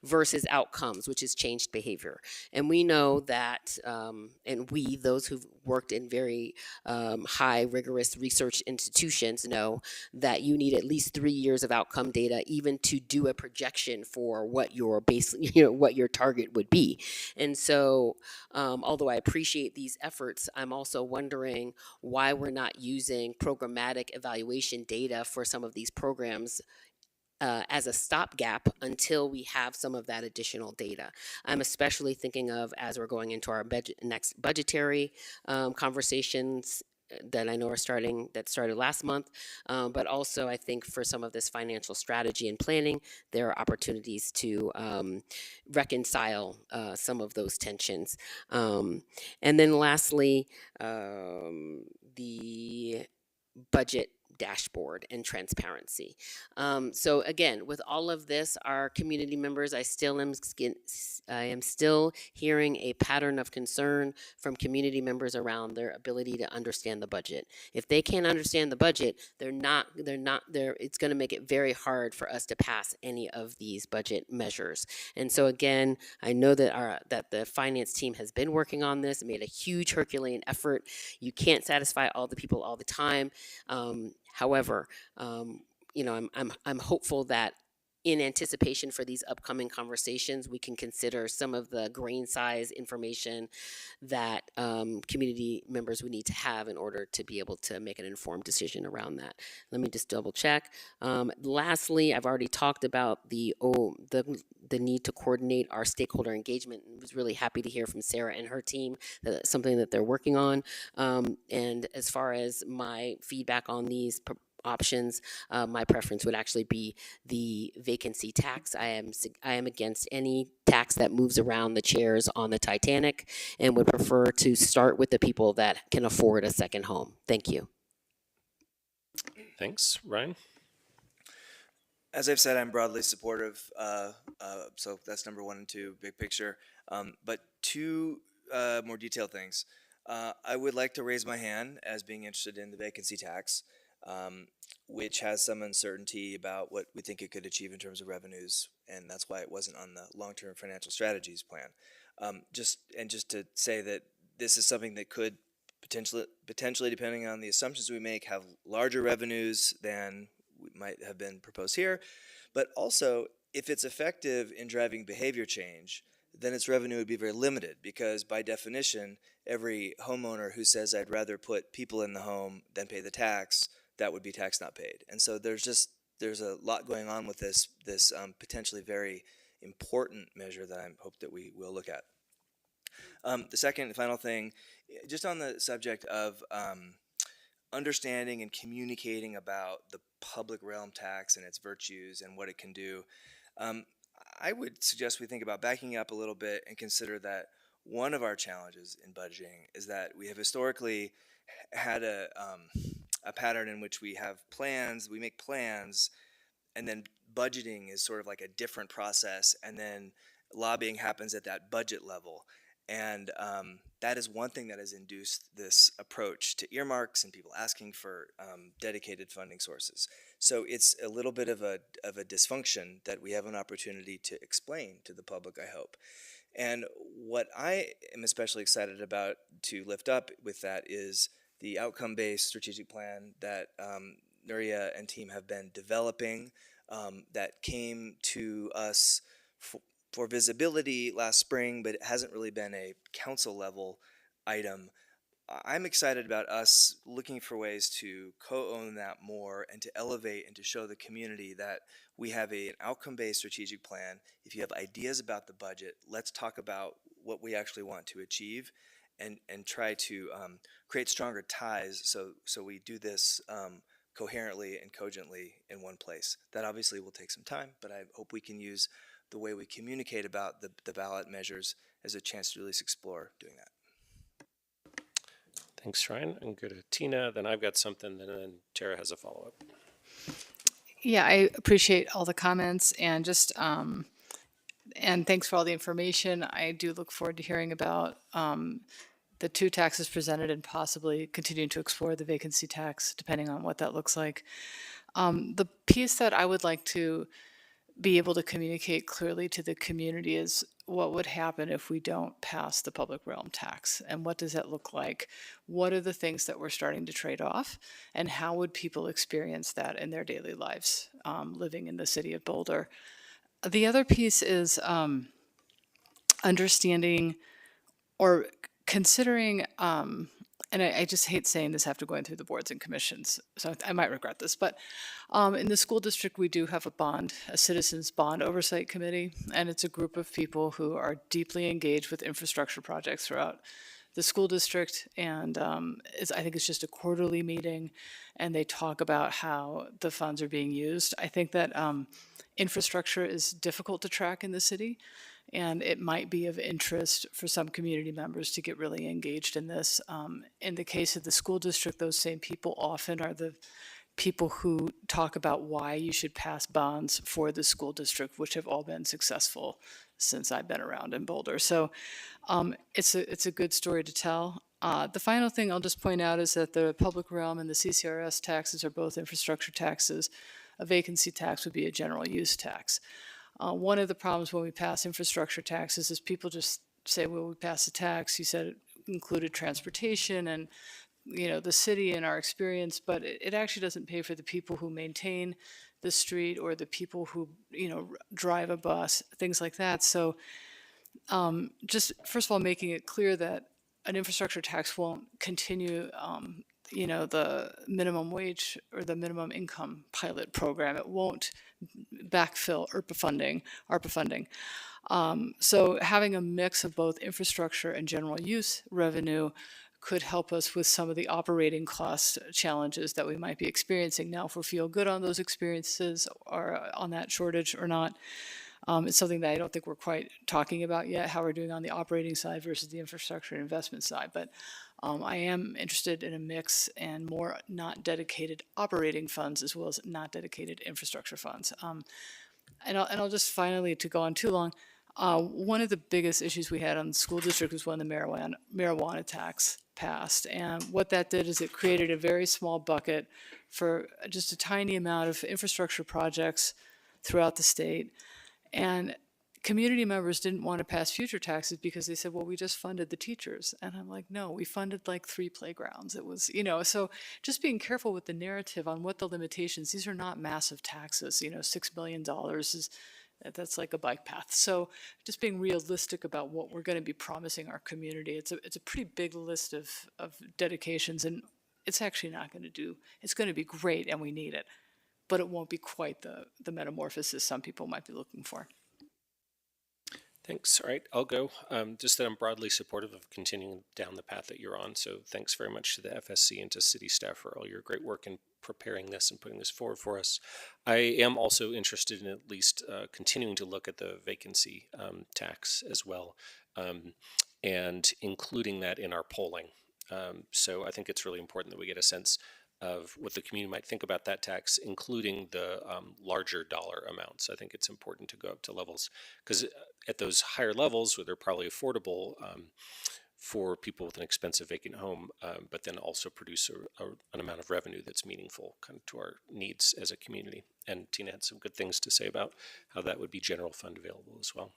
versus outcomes, which is changed behavior. And we know that, and those who've worked in very high rigorous research institutions know that you need at least 3 years of outcome data even to do a projection for what your what your target would be. And so, although I appreciate these efforts, I'm also wondering why we're not using programmatic evaluation data for some of these programs as a stopgap until we have some of that additional data. I'm especially thinking of, as we're going into our next budgetary conversations that I know that started last month, but also I think for some of this financial strategy and planning, there are opportunities to reconcile some of those tensions. And then lastly, the budget dashboard and transparency. So again, with all of this, our community members, I am still hearing a pattern of concern from community members around their ability to understand the budget. If they can't understand the budget, it's going to make it very hard for us to pass any of these budget measures. And so again, I know that the finance team has been working on this, made a huge Herculean effort. You can't satisfy all the people all the time. However, I'm hopeful that in anticipation for these upcoming conversations, we can consider some of the grain size information that community members would need to have in order to be able to make an informed decision around that. Let me just double check. Lastly, I've already talked about the need to coordinate our stakeholder engagement. I was really happy to hear from Sarah and her team that that's something that they're working on. And as far as my feedback on these options, my preference would actually be the vacancy tax. I am against any tax that moves around the chairs on the Titanic, and would prefer to start with the people that can afford a second home. Thank you. Thanks, Ryan. As I've said, I'm broadly supportive. So that's number 1 and 2, big picture. But 2 more detailed things. I would like to raise my hand as being interested in the vacancy tax, which has some uncertainty about what we think it could achieve in terms of revenues, and that's why it wasn't on the long-term financial strategies plan. Just to say that this is something that could potentially, depending on the assumptions we make, have larger revenues than might have been proposed here, but also if it's effective in driving behavior change, then its revenue would be very limited because by definition, every homeowner who says I'd rather put people in the home than pay the tax, that would be tax not paid. And so there's a lot going on with this potentially very important measure that I hope that we will look at. The second and final thing, just on the subject of understanding and communicating about the public realm tax and its virtues and what it can do, I would suggest we think about backing up a little bit and consider that one of our challenges in budgeting is that we have historically had a pattern in which we make plans, and then budgeting is sort of like a different process, and then lobbying happens at that budget level. And that is one thing that has induced this approach to earmarks and people asking for dedicated funding sources. So it's a little bit of a dysfunction that we have an opportunity to explain to the public, I hope. And what I am especially excited about to lift up with that is the outcome-based strategic plan that Nuria and team have been developing that came to us for visibility last spring, but it hasn't really been a council level item. I'm excited about us looking for ways to co-own that more and to elevate and to show the community that we have an outcome-based strategic plan. If you have ideas about the budget, let's talk about what we actually want to achieve and try to create stronger ties so we do this coherently and cogently in one place. That obviously will take some time, but I hope we can use the way we communicate about the ballot measures as a chance to at least explore doing that. Thanks, Ryan. I'm good to Tina. Then I've got something, and then Tara has a follow-up. Yeah, I appreciate all the comments and just and thanks for all the information. I do look forward to hearing about the two taxes presented and possibly continuing to explore the vacancy tax, depending on what that looks like. The piece that I would like to be able to communicate clearly to the community is what would happen if we don't pass the public realm tax, and what does that look like? What are the things that we're starting to trade off, and how would people experience that in their daily lives living in the city of Boulder? The other piece is understanding or considering, and I just hate saying this after going through the boards and commissions, so I might regret this, but in the school district, we do have a citizens bond oversight committee, and it's a group of people who are deeply engaged with infrastructure projects throughout the school district, and I think it's just a quarterly meeting, and they talk about how the funds are being used. I think that infrastructure is difficult to track in the city, and it might be of interest for some community members to get really engaged in this. In the case of the school district, those same people often are the people who talk about why you should pass bonds for the school district, which have all been successful since I've been around in Boulder. So it's a good story to tell. The final thing I'll just point out is that the public realm and the CCRS taxes are both infrastructure taxes. A vacancy tax would be a general use tax. One of the problems when we pass infrastructure taxes is people just say, well, we passed a tax. You said it included transportation and the city in our experience, but it actually doesn't pay for the people who maintain the street or the people who drive a bus, things like that. So just first of all, making it clear that an infrastructure tax won't continue the minimum wage or the minimum income pilot program. It won't backfill ARPA funding. So having a mix of both infrastructure and general use revenue could help us with some of the operating cost challenges that we might be experiencing. Now, if we feel good on those experiences or on that shortage or not, it's something that I don't think we're quite talking about yet, how we're doing on the operating side versus the infrastructure and investment side. But I am interested in a mix and more not dedicated operating funds as well as not dedicated infrastructure funds. And I'll just finally, to go on too long, one of the biggest issues we had on the school district was when the marijuana tax passed. And what that did is it created a very small bucket for just a tiny amount of infrastructure projects throughout the state. And community members didn't want to pass future taxes because they said, well, we just funded the teachers. And I'm like, no, we funded like 3 playgrounds. It was, so just being careful with the narrative on what the limitations, these are not massive taxes, $6 million that's like a bike path. So just being realistic about what we're going to be promising our community. It's a pretty big list of dedications, and it's actually not going to do, it's going to be great and we need it, but it won't be quite the metamorphosis some people might be looking for. Thanks. All right, I'll go. Just that I'm broadly supportive of continuing down the path that you're on. So thanks very much to the FSC and to city staff for all your great work in preparing this and putting this forward for us. I am also interested in at least continuing to look at the vacancy tax as well, and including that in our polling. So I think it's really important that we get a sense of what the community might think about that tax, including the larger dollar amounts. I think it's important to go up to levels, because at those higher levels where they're probably affordable for people with an expensive vacant home, but then also produce an amount of revenue that's meaningful kind of to our needs as a community. And Tina had some good things to say about how that would be general fund available as well.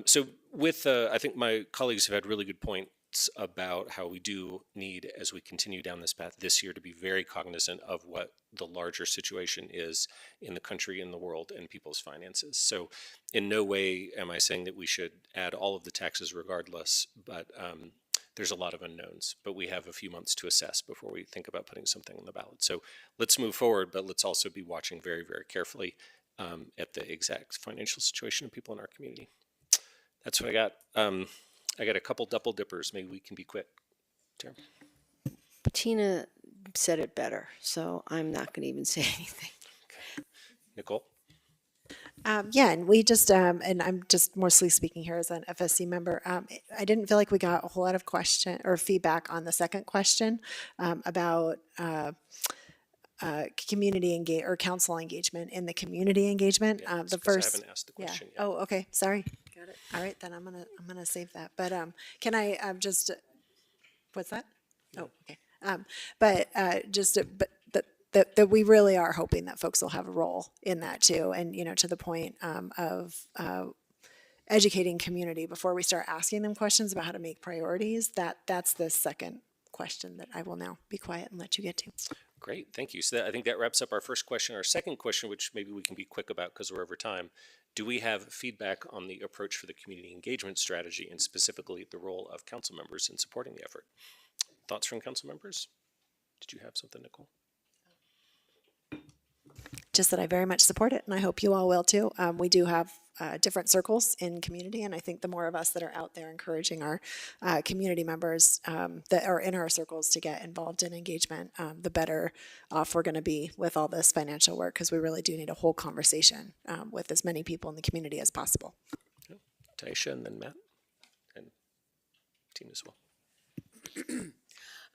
So with, I think my colleagues have had really good points about how we do need, as we continue down this path this year, to be very cognizant of what the larger situation is in the country, in the world, and people's finances. So in no way am I saying that we should add all of the taxes regardless, but there's a lot of unknowns, but we have a few months to assess before we think about putting something on the ballot. So let's move forward, but let's also be watching very, very carefully at the exact financial situation of people in our community. That's what I got. I got a couple double dippers. Maybe we can be quick. Tara? Tina said it better, so I'm not going to even say anything. Okay. Nicole? Yeah, and we just, and I'm just mostly speaking here as an FSC member, I didn't feel like we got a whole lot of question or feedback on the second question about community engage or council engagement in the community engagement. Yeah, The first, I haven't asked the question yet. Oh, okay, sorry. Got it. All right, then I'm gonna save that. But can I just, what's that? Oh, okay. But that we really are hoping that folks will have a role in that too, and to the point of educating community before we start asking them questions about how to make priorities. That's the second question that I will now be quiet and let you get to. Great, thank you. So I think that wraps up our first question. Our second question, which maybe we can be quick about because we're over time, do we have feedback on the approach for the community engagement strategy and specifically the role of council members in supporting the effort? Thoughts from council members? Did you have something, Nicole? Just that I very much support it, and I hope you all will too. We do have different circles in community, and I think the more of us that are out there encouraging our community members that are in our circles to get involved in engagement, the better off we're going to be with all this financial work, because we really do need a whole conversation with as many people in the community as possible. Taisha, and then Matt, and Tina as well.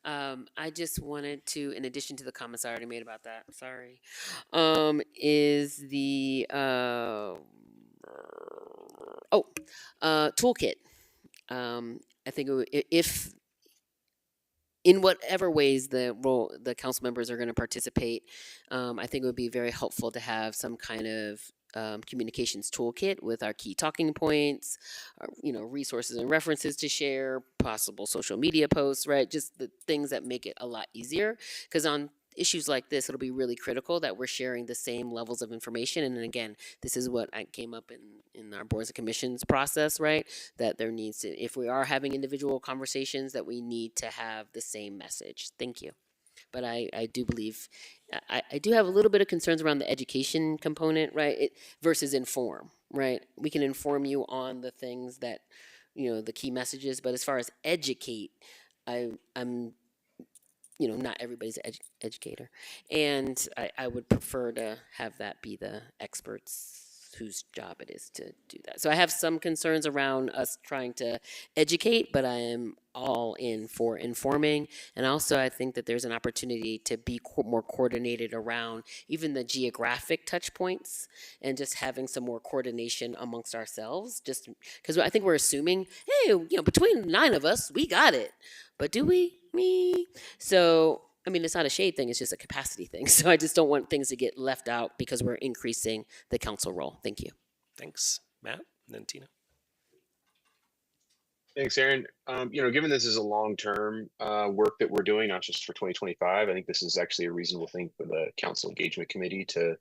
I just wanted to, in addition to the comments I already made about that, sorry, is the toolkit. I think if in whatever ways the council members are going to participate, I think it would be very helpful to have some kind of communications toolkit with our key talking points, resources and references to share, possible social media posts, right? Just the things that make it a lot easier. Because on issues like this, it'll be really critical that we're sharing the same levels of information. And then again, this is what came up in our boards and commissions process, right? That there needs to, if we are having individual conversations, that we need to have the same message. Thank you. But I do believe, I do have a little bit of concerns around the education component, right? Versus inform, right? We can inform you on the things that, the key messages, but as far as educate, I'm not everybody's an educator. And I would prefer to have that be the experts whose job it is to do that. So I have some concerns around us trying to educate, but I am all in for informing. And also I think that there's an opportunity to be more coordinated around even the geographic touch points and just having some more coordination amongst ourselves, just because I think we're assuming, hey, between 9 of us, we got it. But do we? Me? So, I mean, it's not a shade thing, it's just a capacity thing. So I just don't want things to get left out because we're increasing the council role. Thank you. Thanks, Matt, and then Tina. Thanks, Aaron. Given this is a long-term work that we're doing, not just for 2025, I think this is actually a reasonable thing for the Council Engagement Committee to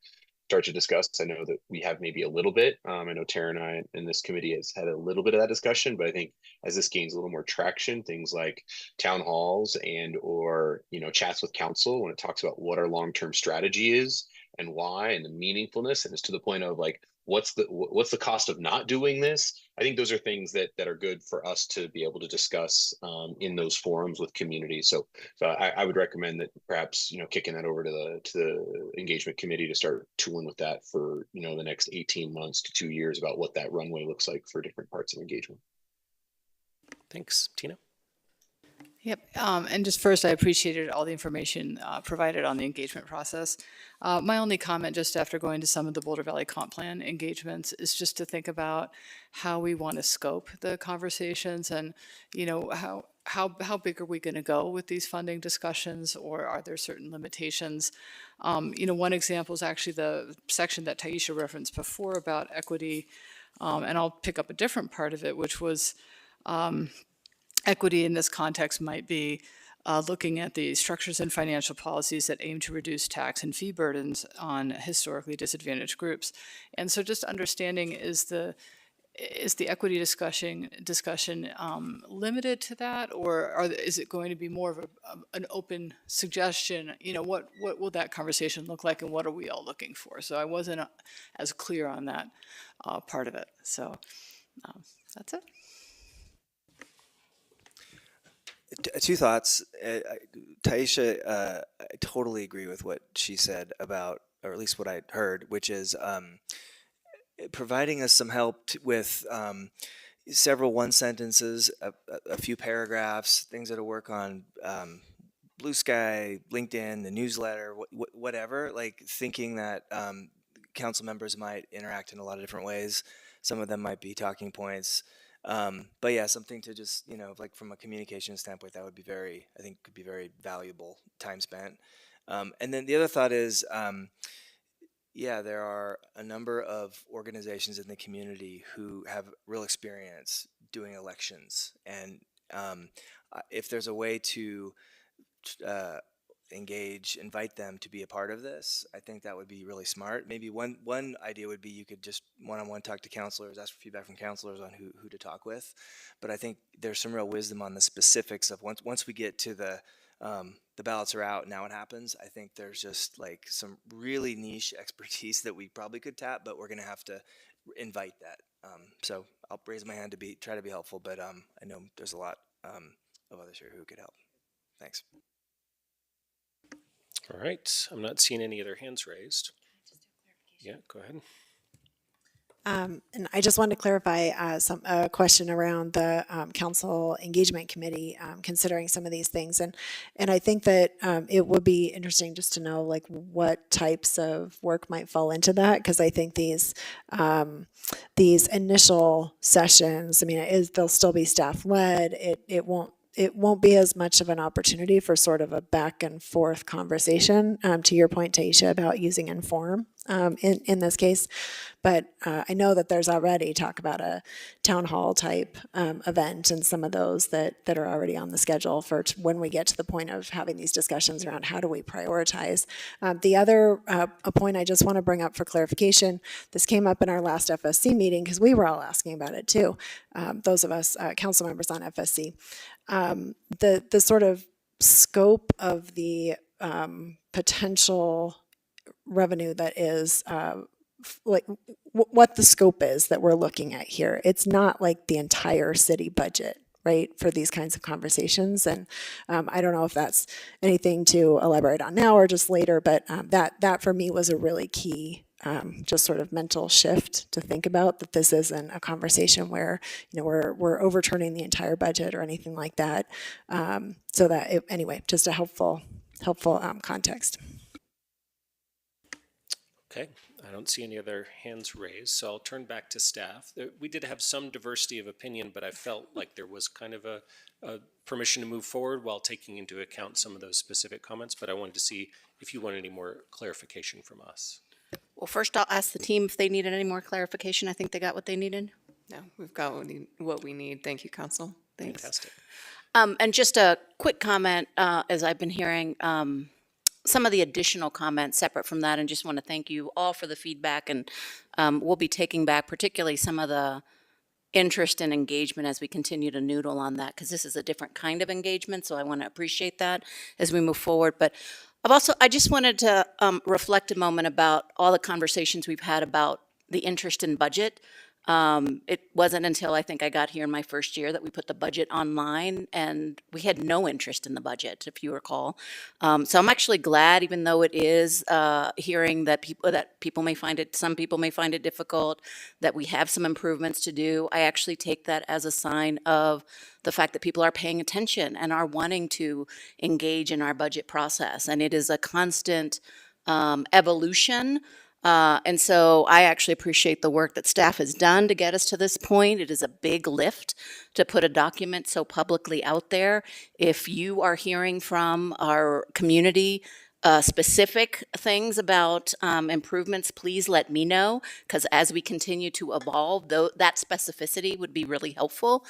start to discuss. I know that we have maybe a little bit. I know Tara and I in this committee has had a little bit of that discussion, but I think as this gains a little more traction, things like town halls and or chats with council, when it talks about what our long-term strategy is and why and the meaningfulness, and it's to the point of like, what's the cost of not doing this? I think those are things that are good for us to be able to discuss in those forums with communities. So I would recommend that perhaps kicking that over to the engagement committee to start tooling with that for the next 18 months to 2 years about what that runway looks like for different parts of engagement. Thanks, Tina. Yep. And just first, I appreciated all the information provided on the engagement process. My only comment, just after going to some of the Boulder Valley Comp Plan engagements, is just to think about how we want to scope the conversations and, how big are we going to go with these funding discussions, or are there certain limitations? One example is actually the section that Taisha referenced before about equity, and I'll pick up a different part of it, which was equity in this context might be looking at the structures and financial policies that aim to reduce tax and fee burdens on historically disadvantaged groups. And so just understanding, is the equity discussion limited to that, or is it going to be more of an open suggestion? What will that conversation look like, and what are we all looking for? So I wasn't as clear on that part of it. So that's it. Two thoughts. Taisha, I totally agree with what she said about, or at least what I heard, which is providing us some help with several one sentences, a few paragraphs, things that'll work on Blue Sky, LinkedIn, the newsletter, whatever, like thinking that council members might interact in a lot of different ways. Some of them might be talking points. But yeah, something to just, like from a communication standpoint, that would be I think could be very valuable time spent. And then the other thought is, there are a number of organizations in the community who have real experience doing elections. And if there's a way to invite them to be a part of this, I think that would be really smart. Maybe one idea would be you could just one-on-one talk to counselors, ask for feedback from counselors on who to talk with. But I think there's some real wisdom on the specifics of once we get to the ballots are out, now what happens. I think there's just like some really niche expertise that we probably could tap, but we're going to have to invite that. So I'll raise my hand to try to be helpful, but I know there's a lot of others here who could help. Thanks. All right, I'm not seeing any other hands raised. Yeah, go ahead. And I just wanted to clarify a question around the Council Engagement Committee considering some of these things, and I think that it would be interesting just to know like what types of work might fall into that, because I think these initial sessions, I mean, they'll still be staff led. It won't be as much of an opportunity for sort of a back and forth conversation, to your point, Taisha, about using Inform in this case. But I know that there's already talk about a town hall type event and some of those that are already on the schedule for when we get to the point of having these discussions around how do we prioritize. The other a point I just want to bring up for clarification, this came up in our last FSC meeting because we were all asking about it too, those of us council members on FSC. The sort of scope of the potential revenue that is like what the scope is that we're looking at here. It's not like the entire city budget, right, for these kinds of conversations. And I don't know if that's anything to elaborate on now or just later, but that for me was a really key just sort of mental shift to think about that this isn't a conversation where, we're overturning the entire budget or anything like that. So that, anyway, just a helpful context. Okay, I don't see any other hands raised, so I'll turn back to staff. We did have some diversity of opinion, but I felt like there was kind of a permission to move forward while taking into account some of those specific comments, but I wanted to see if you want any more clarification from us. Well, first I'll ask the team if they needed any more clarification. I think they got what they needed. No, we've got what we need. Thank you, Council. Thanks. Fantastic. And just a quick comment, as I've been hearing some of the additional comments separate from that, and just want to thank you all for the feedback, and we'll be taking back particularly some of the interest and engagement as we continue to noodle on that, because this is a different kind of engagement, so I want to appreciate that as we move forward. But I just wanted to reflect a moment about all the conversations we've had about the interest in budget. It wasn't until I think I got here in my first year that we put the budget online, and we had no interest in the budget, if you recall. So I'm actually glad, even though it is hearing that some people may find it difficult, that we have some improvements to do. I actually take that as a sign of the fact that people are paying attention and are wanting to engage in our budget process. And it is a constant evolution. And so I actually appreciate the work that staff has done to get us to this point. It is a big lift to put a document so publicly out there. If you are hearing from our community specific things about improvements, please let me know, because as we continue to evolve, that specificity would be really helpful.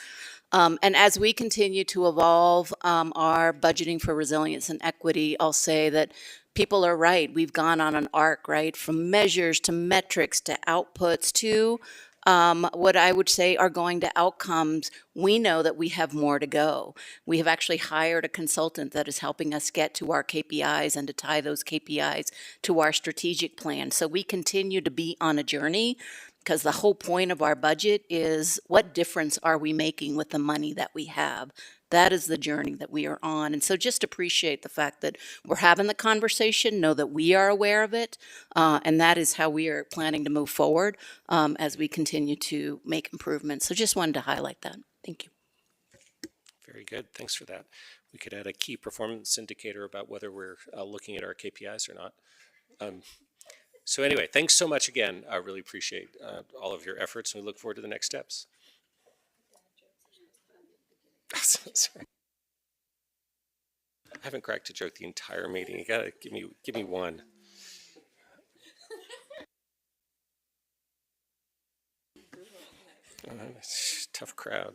And as we continue to evolve our budgeting for resilience and equity, I'll say that people are right. We've gone on an arc, right, from measures to metrics to outputs to what I would say are going to outcomes. We know that we have more to go. We have actually hired a consultant that is helping us get to our KPIs and to tie those KPIs to our strategic plan. So we continue to be on a journey, because the whole point of our budget is what difference are we making with the money that we have? That is the journey that we are on. And so just appreciate the fact that we're having the conversation, know that we are aware of it, and that is how we are planning to move forward as we continue to make improvements. So just wanted to highlight that. Thank you. Very good. Thanks for that. We could add a key performance indicator about whether we're looking at our KPIs or not. So anyway, thanks so much again. I really appreciate all of your efforts, and we look forward to the next steps. Sorry. I haven't cracked a joke the entire meeting. You gotta give me one. Tough crowd.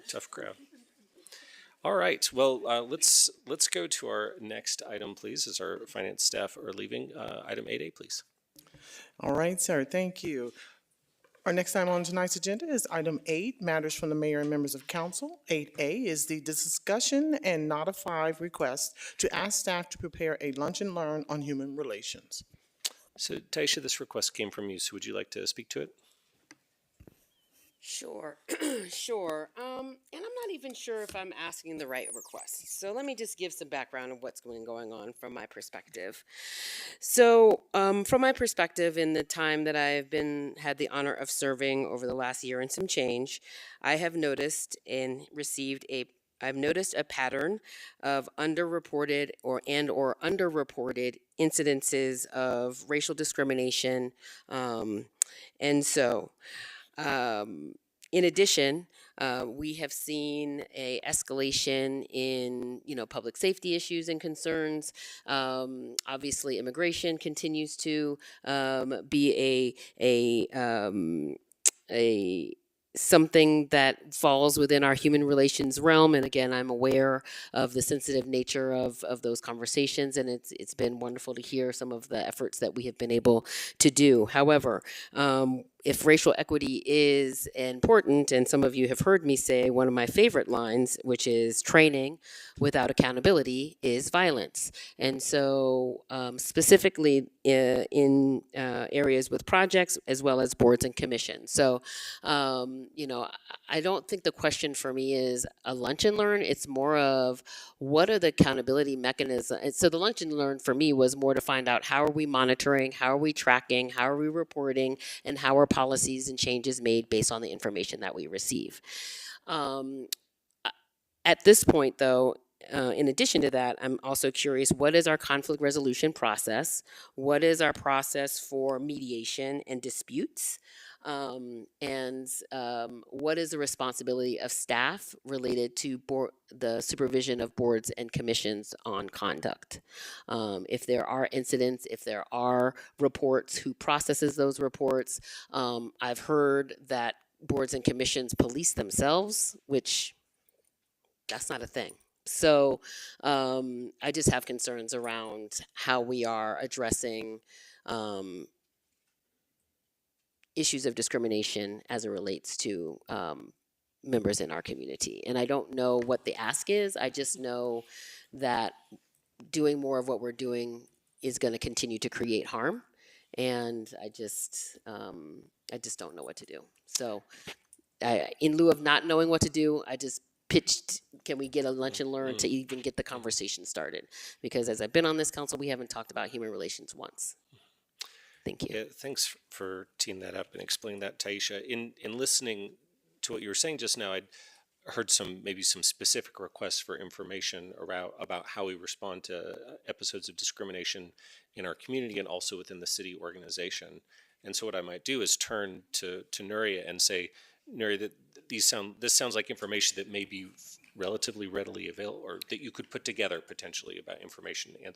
All right. Well, let's go to our next item, please, as our finance staff are leaving. Item 8A, please. All right, sir. Thank you. Our next item on tonight's agenda is item 8, matters from the mayor and members of council. 8A is the discussion and not a 5 request to ask staff to prepare a lunch and learn on human relations. So, Taisha, this request came from you, so would you like to speak to it? Sure, sure. And I'm not even sure if I'm asking the right request. So let me just give some background of what's going on from my perspective. So, from my perspective, in the time that I've had the honor of serving over the last year and some change, I have noticed and I've noticed a pattern of underreported or underreported incidences of racial discrimination, and so. In addition, we have seen a escalation in, public safety issues and concerns. Obviously, immigration continues to be a something that falls within our human relations realm. And again, I'm aware of the sensitive nature of those conversations, and it's been wonderful to hear some of the efforts that we have been able to do. However, if racial equity is important, and some of you have heard me say one of my favorite lines, which is training without accountability is violence. And so specifically in areas with projects as well as boards and commissions. So, I don't think the question for me is a lunch and learn. It's more of what are the accountability mechanisms. And so the lunch and learn for me was more to find out how are we monitoring, how are we tracking, how are we reporting, and how are policies and changes made based on the information that we receive. At this point, though, in addition to that, I'm also curious, what is our conflict resolution process? What is our process for mediation and disputes? What is the responsibility of staff related to the supervision of boards and commissions on conduct? If there are incidents, if there are reports, who processes those reports? I've heard that boards and commissions police themselves, which that's not a thing. So I just have concerns around how we are addressing issues of discrimination as it relates to members in our community. And I don't know what the ask is. I just know that doing more of what we're doing is going to continue to create harm. And I just don't know what to do. So in lieu of not knowing what to do, I just pitched, can we get a lunch and learn to even get the conversation started? Because as I've been on this council, we haven't talked about human relations once. Thank you. Yeah, thanks for teeing that up and explaining that, Taisha. In listening to what you were saying just now, I'd heard maybe some specific requests for information about how we respond to episodes of discrimination in our community and also within the city organization. And so what I might do is turn to Nuria and say, Nuria, that this sounds like information that may be relatively readily available, or that you could put together potentially about information and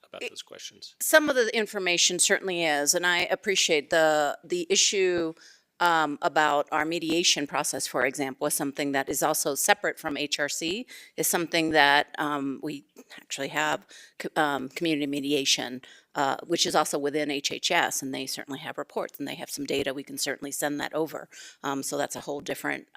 about those questions. Some of the information certainly is, and I appreciate the issue about our mediation process, for example, is something that is also separate from HRC, is something that we actually have community mediation, which is also within HHS, and they certainly have reports and they have some data. We can certainly send that over. So that's a whole different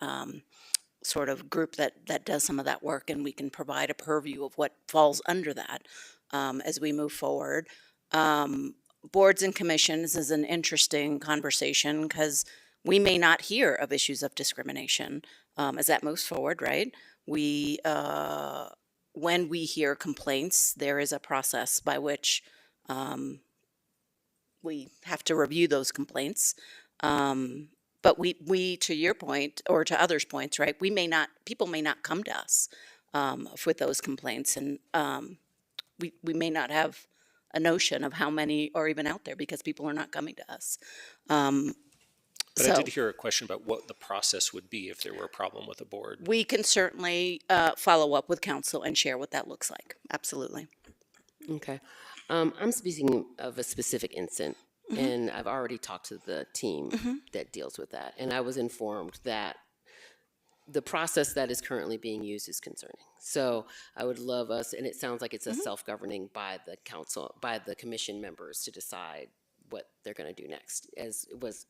sort of group that does some of that work, and we can provide a purview of what falls under that as we move forward. Boards and commissions is an interesting conversation because we may not hear of issues of discrimination as that moves forward, right? When we hear complaints, there is a process by which we have to review those complaints. But we, to your point, or to others' points, right, people may not come to us with those complaints, and we may not have a notion of how many are even out there because people are not coming to us. But I did hear a question about what the process would be if there were a problem with a board. We can certainly follow up with council and share what that looks like. Absolutely. Okay. I'm speaking of a specific incident, and I've already talked to the team that deals with that. And I was informed that the process that is currently being used is concerning. So I would love us, and it sounds like it's a self-governing by the council, by the commission members to decide what they're going to do next. As it was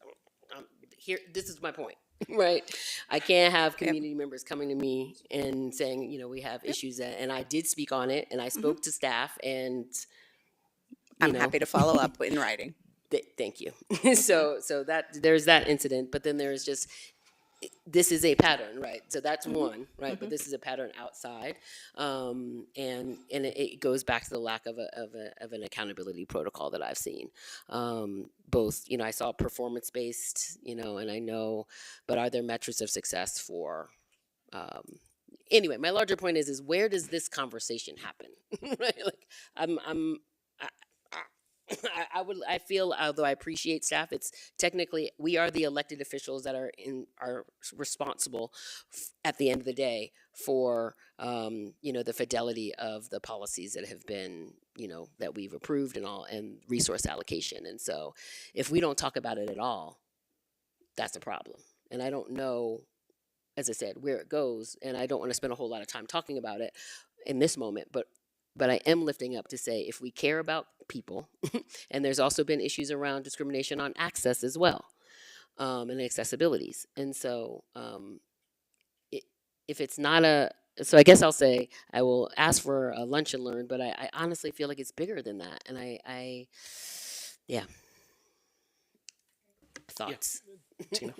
here, this is my point, right? I can't have community members coming to me and saying, we have issues, and I did speak on it, and I spoke to staff, and I'm happy to follow up in writing. Thank you. So that there's that incident, but then there's just, this is a pattern, right? So that's one, right? But this is a pattern outside, and it goes back to the lack of an accountability protocol that I've seen. Both, I saw performance based, and I know, but are there metrics of success for? Anyway, my larger point is where does this conversation happen? Right? Like I feel, although I appreciate staff, it's technically, we are the elected officials that are responsible at the end of the day for, the fidelity of the policies that have been, that we've approved and all, and resource allocation. And so if we don't talk about it at all, that's a problem. And I don't know, as I said, where it goes, and I don't want to spend a whole lot of time talking about it in this moment, but I am lifting up to say, if we care about people, and there's also been issues around discrimination on access as well. and accessibilities. And so if it's not so I guess I'll say I will ask for a lunch and learn, but I honestly feel like it's bigger than that. And yeah, thoughts. Tina?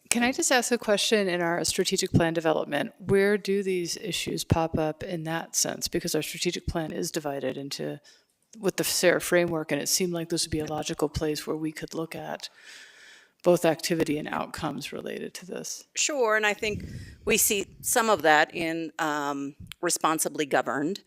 Can I just ask a question in our strategic plan development? Where do these issues pop up in that sense? Because our strategic plan is divided into with the SARE framework, and it seemed like this would be a logical place where we could look at both activity and outcomes related to this. Sure, and I think we see some of that in responsibly governed.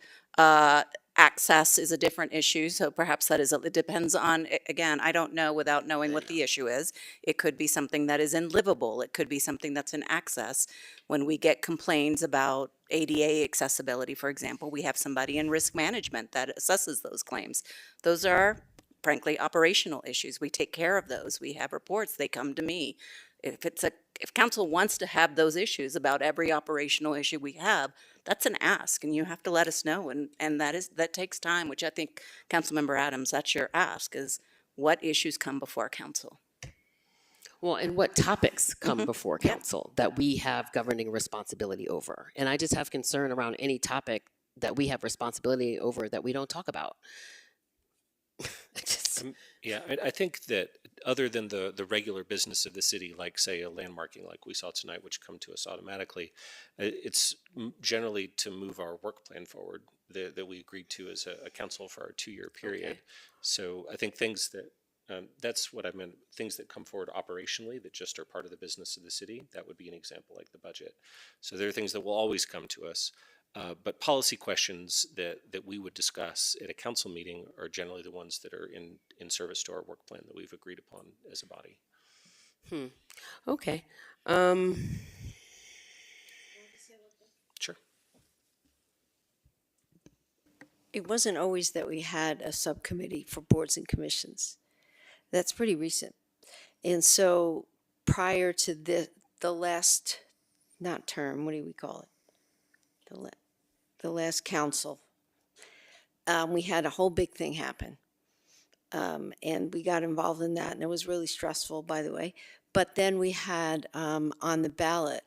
Access is a different issue, so perhaps that is, it depends on, again, I don't know without knowing what the issue is. It could be something that is in livable, it could be something that's in access. When we get complaints about ADA accessibility, for example, we have somebody in risk management that assesses those claims. Those are frankly operational issues. We take care of those. We have reports, they come to me. If council wants to have those issues about every operational issue we have, that's an ask, and you have to let us know, and that takes time, which I think, Councilmember Adams, that's your ask, is what issues come before council? Well, and what topics come before council that we have governing responsibility over? And I just have concern around any topic that we have responsibility over that we don't talk about. Yeah, I think that other than the regular business of the city, like say a landmarking like we saw tonight, which come to us automatically, it's generally to move our work plan forward that we agreed to as a council for our 2-year period. Okay. So I think things that, that's what I meant, things that come forward operationally that just are part of the business of the city, that would be an example like the budget. So there are things that will always come to us. But policy questions that we would discuss at a council meeting are generally the ones that are in service to our work plan that we've agreed upon as a body. Okay. Sure. It wasn't always that we had a subcommittee for boards and commissions. That's pretty recent. And so prior to the last, not term, what do we call it? The last council, we had a whole big thing happen. And we got involved in that, and it was really stressful, by the way. But then we had on the ballot,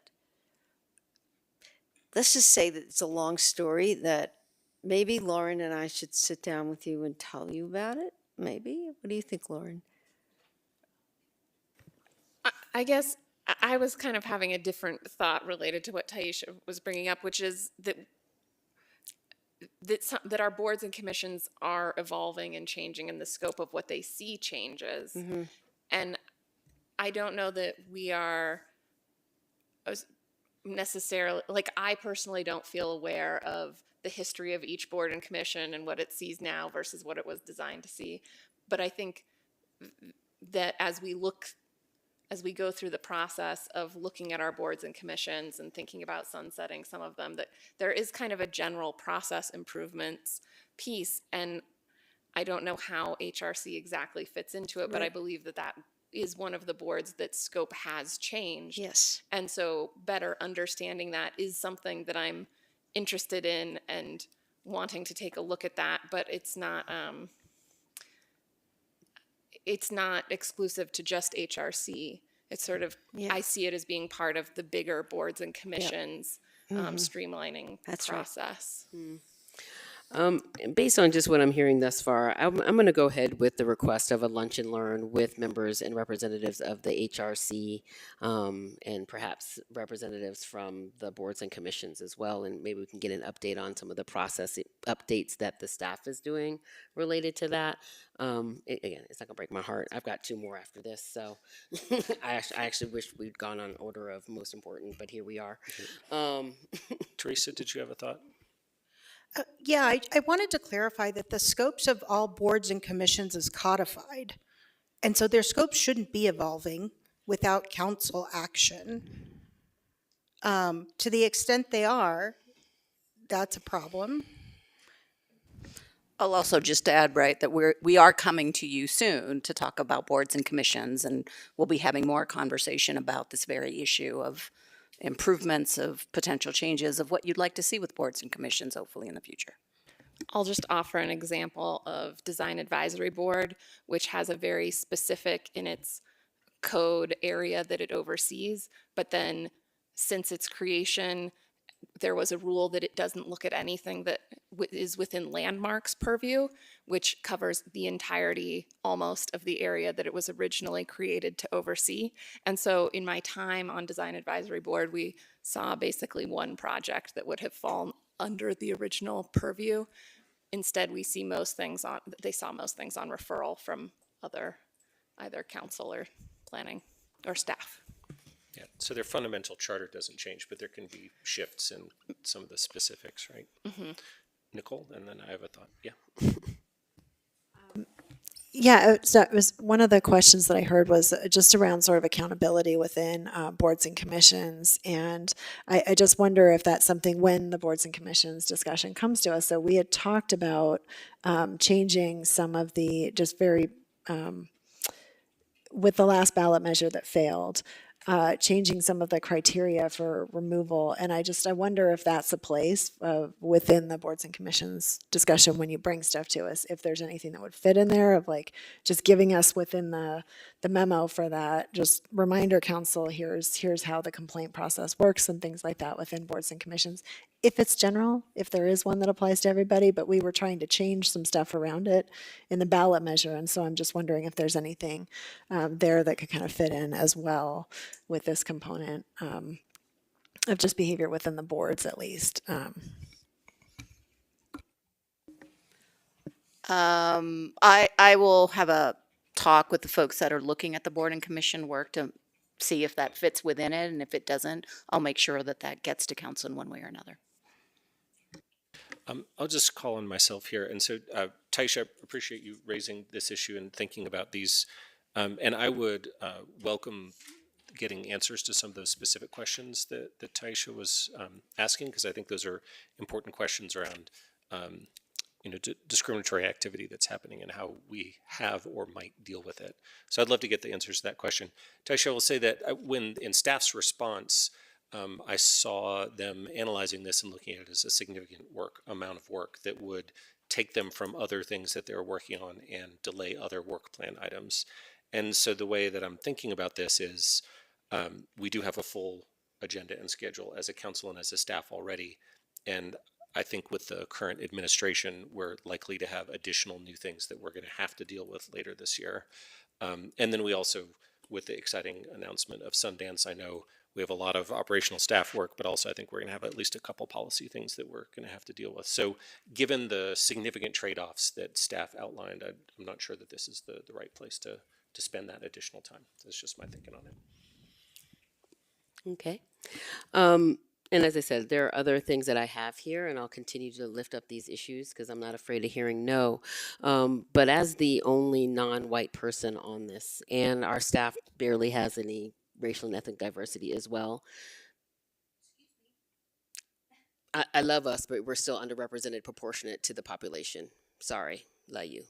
let's just say that it's a long story that maybe Lauren and I should sit down with you and tell you about it. Maybe. What do you think, Lauren? I guess I was kind of having a different thought related to what Taisha was bringing up, which is that our boards and commissions are evolving and changing, and the scope of what they see changes. Mm-hmm. And I don't know that we are necessarily, like, I personally don't feel aware of the history of each board and commission and what it sees now versus what it was designed to see. But I think that as we go through the process of looking at our boards and commissions and thinking about sunsetting some of them, that there is kind of a general process improvements piece. And I don't know how HRC exactly fits into it, right. But I believe that is one of the boards that scope has changed. Yes. And so better understanding that is something that I'm interested in and wanting to take a look at that, but it's not exclusive to just HRC. It's sort of, I see it as being part of the bigger boards and commissions, streamlining process. Right. Based on just what I'm hearing thus far, I'm going to go ahead with the request of a lunch and learn with members and representatives of the HRC, and perhaps representatives from the boards and commissions as well. And maybe we can get an update on some of the process updates that the staff is doing related to that. Again, it's not going to break my heart. I've got 2 more after this, so I actually wish we'd gone on order of most important, but here we are. Teresa, did you have a thought? Yeah, I wanted to clarify that the scopes of all boards and commissions is codified. And so their scopes shouldn't be evolving without council action. To the extent they are, that's a problem. I'll also just add, right, that we are coming to you soon to talk about boards and commissions, and we'll be having more conversation about this very issue of improvements, of potential changes, of what you'd like to see with boards and commissions, hopefully in the future. I'll just offer an example of Design Advisory Board, which has a very specific in its code area that it oversees. But then since its creation, there was a rule that it doesn't look at anything that is within landmarks purview, which covers the entirety almost of the area that it was originally created to oversee. And so in my time on Design Advisory Board, we saw basically one project that would have fallen under the original purview. Instead, we see they saw most things on referral from either council or planning or staff. Yeah, so their fundamental charter doesn't change, but there can be shifts in some of the specifics, right? Mm-hmm. Nicole, and then I have a thought. Yeah. Yeah, so it was one of the questions that I heard was just around sort of accountability within boards and commissions. And I just wonder if that's something when the boards and commissions discussion comes to us. So we had talked about changing some of the just very, with the last ballot measure that failed, changing some of the criteria for removal. And I wonder if that's a place within the boards and commissions discussion when you bring stuff to us, if there's anything that would fit in there of like just giving us within the memo for that, just reminder council, here's how the complaint process works and things like that within boards and commissions. If it's general, if there is one that applies to everybody, but we were trying to change some stuff around it in the ballot measure. And so I'm just wondering if there's anything there that could kind of fit in as well with this component of just behavior within the boards at least. I will have a talk with the folks that are looking at the board and commission work to see if that fits within it. And if it doesn't, I'll make sure that that gets to council in one way or another. I'll just call on myself here. And so, Taisha, I appreciate you raising this issue and thinking about these. And I would welcome getting answers to some of those specific questions that Taisha was asking, because I think those are important questions around discriminatory activity that's happening and how we have or might deal with it. So I'd love to get the answers to that question. Taisha, I will say that when in staff's response, I saw them analyzing this and looking at it as a significant amount of work that would take them from other things that they're working on and delay other work plan items. And so the way that I'm thinking about this is we do have a full agenda and schedule as a council and as a staff already. And I think with the current administration, we're likely to have additional new things that we're going to have to deal with later this year. And then we also, with the exciting announcement of Sundance, I know we have a lot of operational staff work, but also I think we're going to have at least a couple policy things that we're going to have to deal with. So given the significant trade-offs that staff outlined, I'm not sure that this is the right place to spend that additional time. That's just my thinking on it. Okay. And as I said, there are other things that I have here, and I'll continue to lift up these issues because I'm not afraid of hearing no. But as the only non-white person on this, and our staff barely has any racial and ethnic diversity as well, I love us, but we're still underrepresented proportionate to the population. Sorry, love you.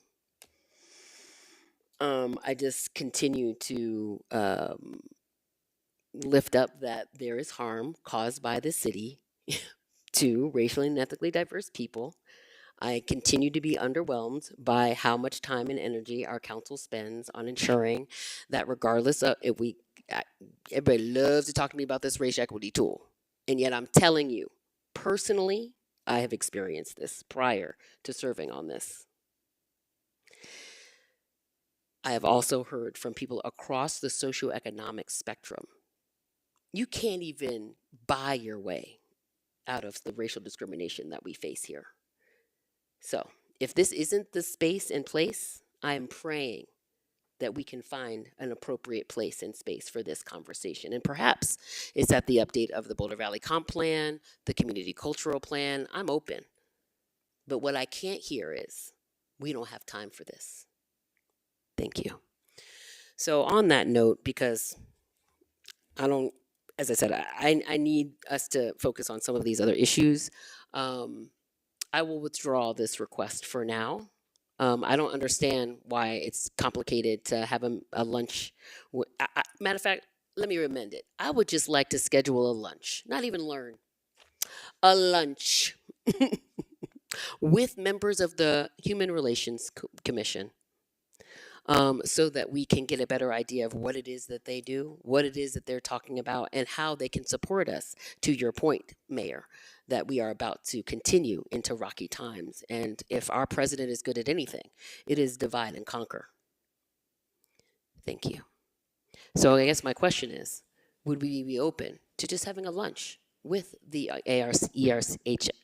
I just continue to lift up that there is harm caused by the city to racially and ethnically diverse people. I continue to be underwhelmed by how much time and energy our council spends on ensuring that regardless of everybody loves to talk to me about this race equity tool. And yet I'm telling you, personally, I have experienced this prior to serving on this. I have also heard from people across the socioeconomic spectrum. You can't even buy your way out of the racial discrimination that we face here. So, if this isn't the space and place, I am praying that we can find an appropriate place and space for this conversation. And perhaps it's at the update of the Boulder Valley Comp Plan, the Community Cultural Plan. I'm open. But what I can't hear is, we don't have time for this. Thank you. So on that note, because as I said, I need us to focus on some of these other issues. I will withdraw this request for now. I don't understand why it's complicated to have a lunch. Matter of fact, let me amend it. I would just like to schedule a lunch, not even learn. A lunch with members of the Human Relations Commission so that we can get a better idea of what it is that they do, what it is that they're talking about, and how they can support us, to your point, Mayor, that we are about to continue into rocky times. And if our president is good at anything, it is divide and conquer. Thank you. So I guess my question is, would we be open to just having a lunch with the ERH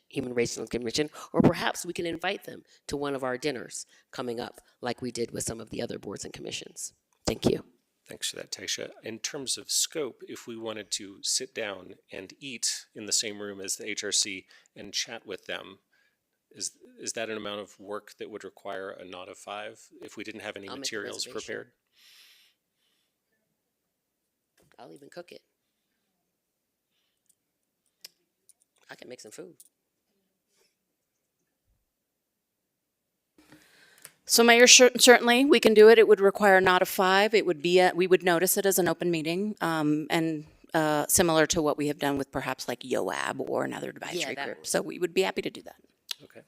Human Resources Commission, or perhaps we can invite them to one of our dinners coming up, like we did with some of the other boards and commissions? Thank you. Thanks for that, Taisha. In terms of scope, if we wanted to sit down and eat in the same room as the HRC and chat with them, is that an amount of work that would require a nod of 5 if we didn't have any I'll make a materials reservation. prepared? I'll even cook it. I can make some food. So Mayor, certainly we can do it. It would require not a 5. It would be, we would notice it as an open meeting, and similar to what we have done with perhaps like YOAB or another advisory that group. would- So we would be happy to do that. Okay.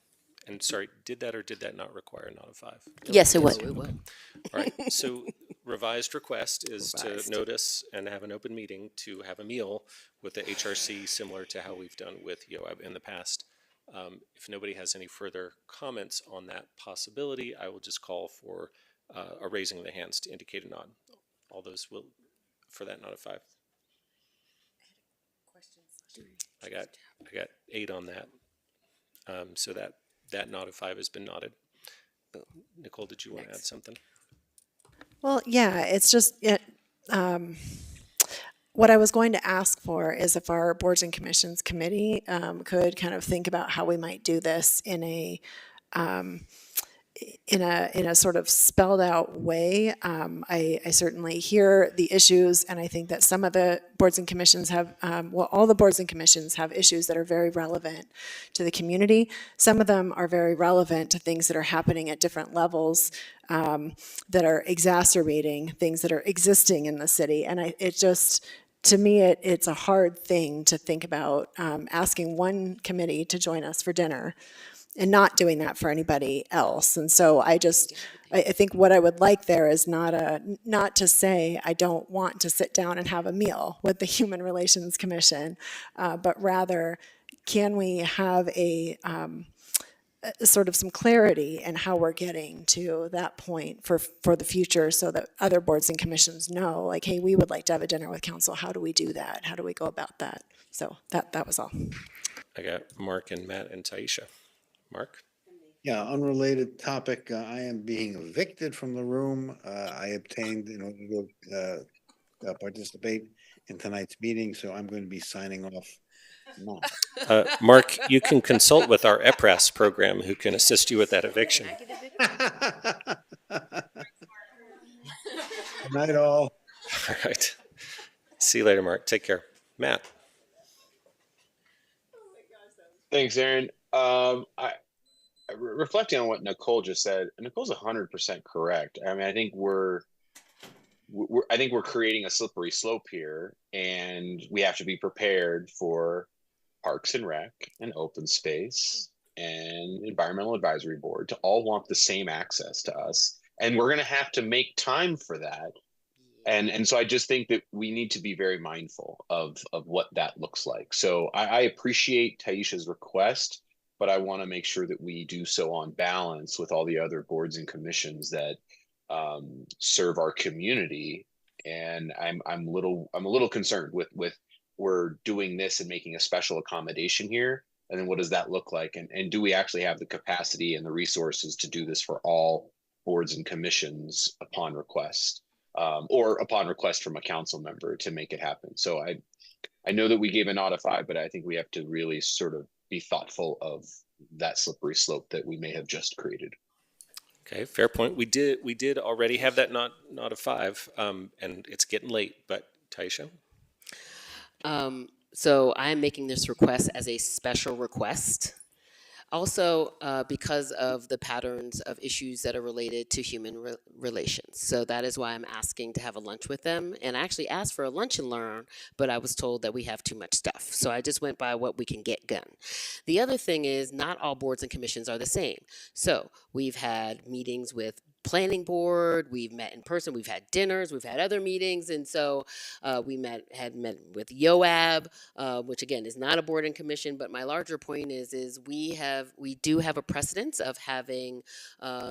And sorry, did that or did that not require a nod of 5? Yes, it would. Oh, it would. All right, so revised request is Revised. to notice and have an open meeting to have a meal with the HRC, similar to how we've done with YOAB in the past. If nobody has any further comments on that possibility, I will just call for a raising of the hands to indicate a nod. All those will, for that nod of 5. I got 8 on that. So that nod of 5 has been nodded. Nicole, did you want to add something? Well, yeah, it's just, what I was going to ask for is if our boards and commissions committee could kind of think about how we might do this in a sort of spelled out way. I certainly hear the issues, and I think that some of the boards and commissions have, all the boards and commissions have issues that are very relevant to the community. Some of them are very relevant to things that are happening at different levels, that are exacerbating things that are existing in the city. And it just, to me, it's a hard thing to think about asking one committee to join us for dinner and not doing that for anybody else. And so I think what I would like there is not to say I don't want to sit down and have a meal with the Human Relations Commission, but rather, can we have a sort of some clarity in how we're getting to that point for the future, so that other boards and commissions know, like, hey, we would like to have a dinner with council. How do we do that? How do we go about that? So that was all. I got Mark and Matt and Taisha. Mark? Yeah, unrelated topic. I am being evicted from the room. I obtained in order to participate in tonight's meeting, so I'm going to be signing off now. Mark, you can consult with our EPRAS program, who can assist you with that eviction. Good night, all. All right. See you later, Mark. Take care. Matt? Thanks, Aaron. Reflecting on what Nicole just said, Nicole's 100% correct. I mean, I think we're creating a slippery slope here, and we have to be prepared for Parks and Rec and Open Space and Environmental Advisory Board to all want the same access to us, and we're going to have to make time for that. And so I just think that we need to be very mindful of what that looks like. So I appreciate Taisha's request, but I want to make sure that we do so on balance with all the other boards and commissions that serve our community. And I'm a little concerned with we're doing this and making a special accommodation here, and then what does that look like? And do we actually have the capacity and the resources to do this for all boards and commissions upon request, or upon request from a council member to make it happen? So I know that we gave a nod of 5, but I think we have to really sort of be thoughtful of that slippery slope that we may have just created. Okay, fair point. We did already have that nod of 5, and it's getting late. But Taisha? So I'm making this request as a special request. Also, because of the patterns of issues that are related to human relations. So that is why I'm asking to have a lunch with them. And I actually asked for a lunch and learn, but I was told that we have too much stuff. So I just went by what we can get done. The other thing is, not all boards and commissions are the same. So we've had meetings with planning board, we've met in person, we've had dinners, we've had other meetings. And so we had met with YOAB, which again is not a board and commission, but my larger point is we do have a precedence of having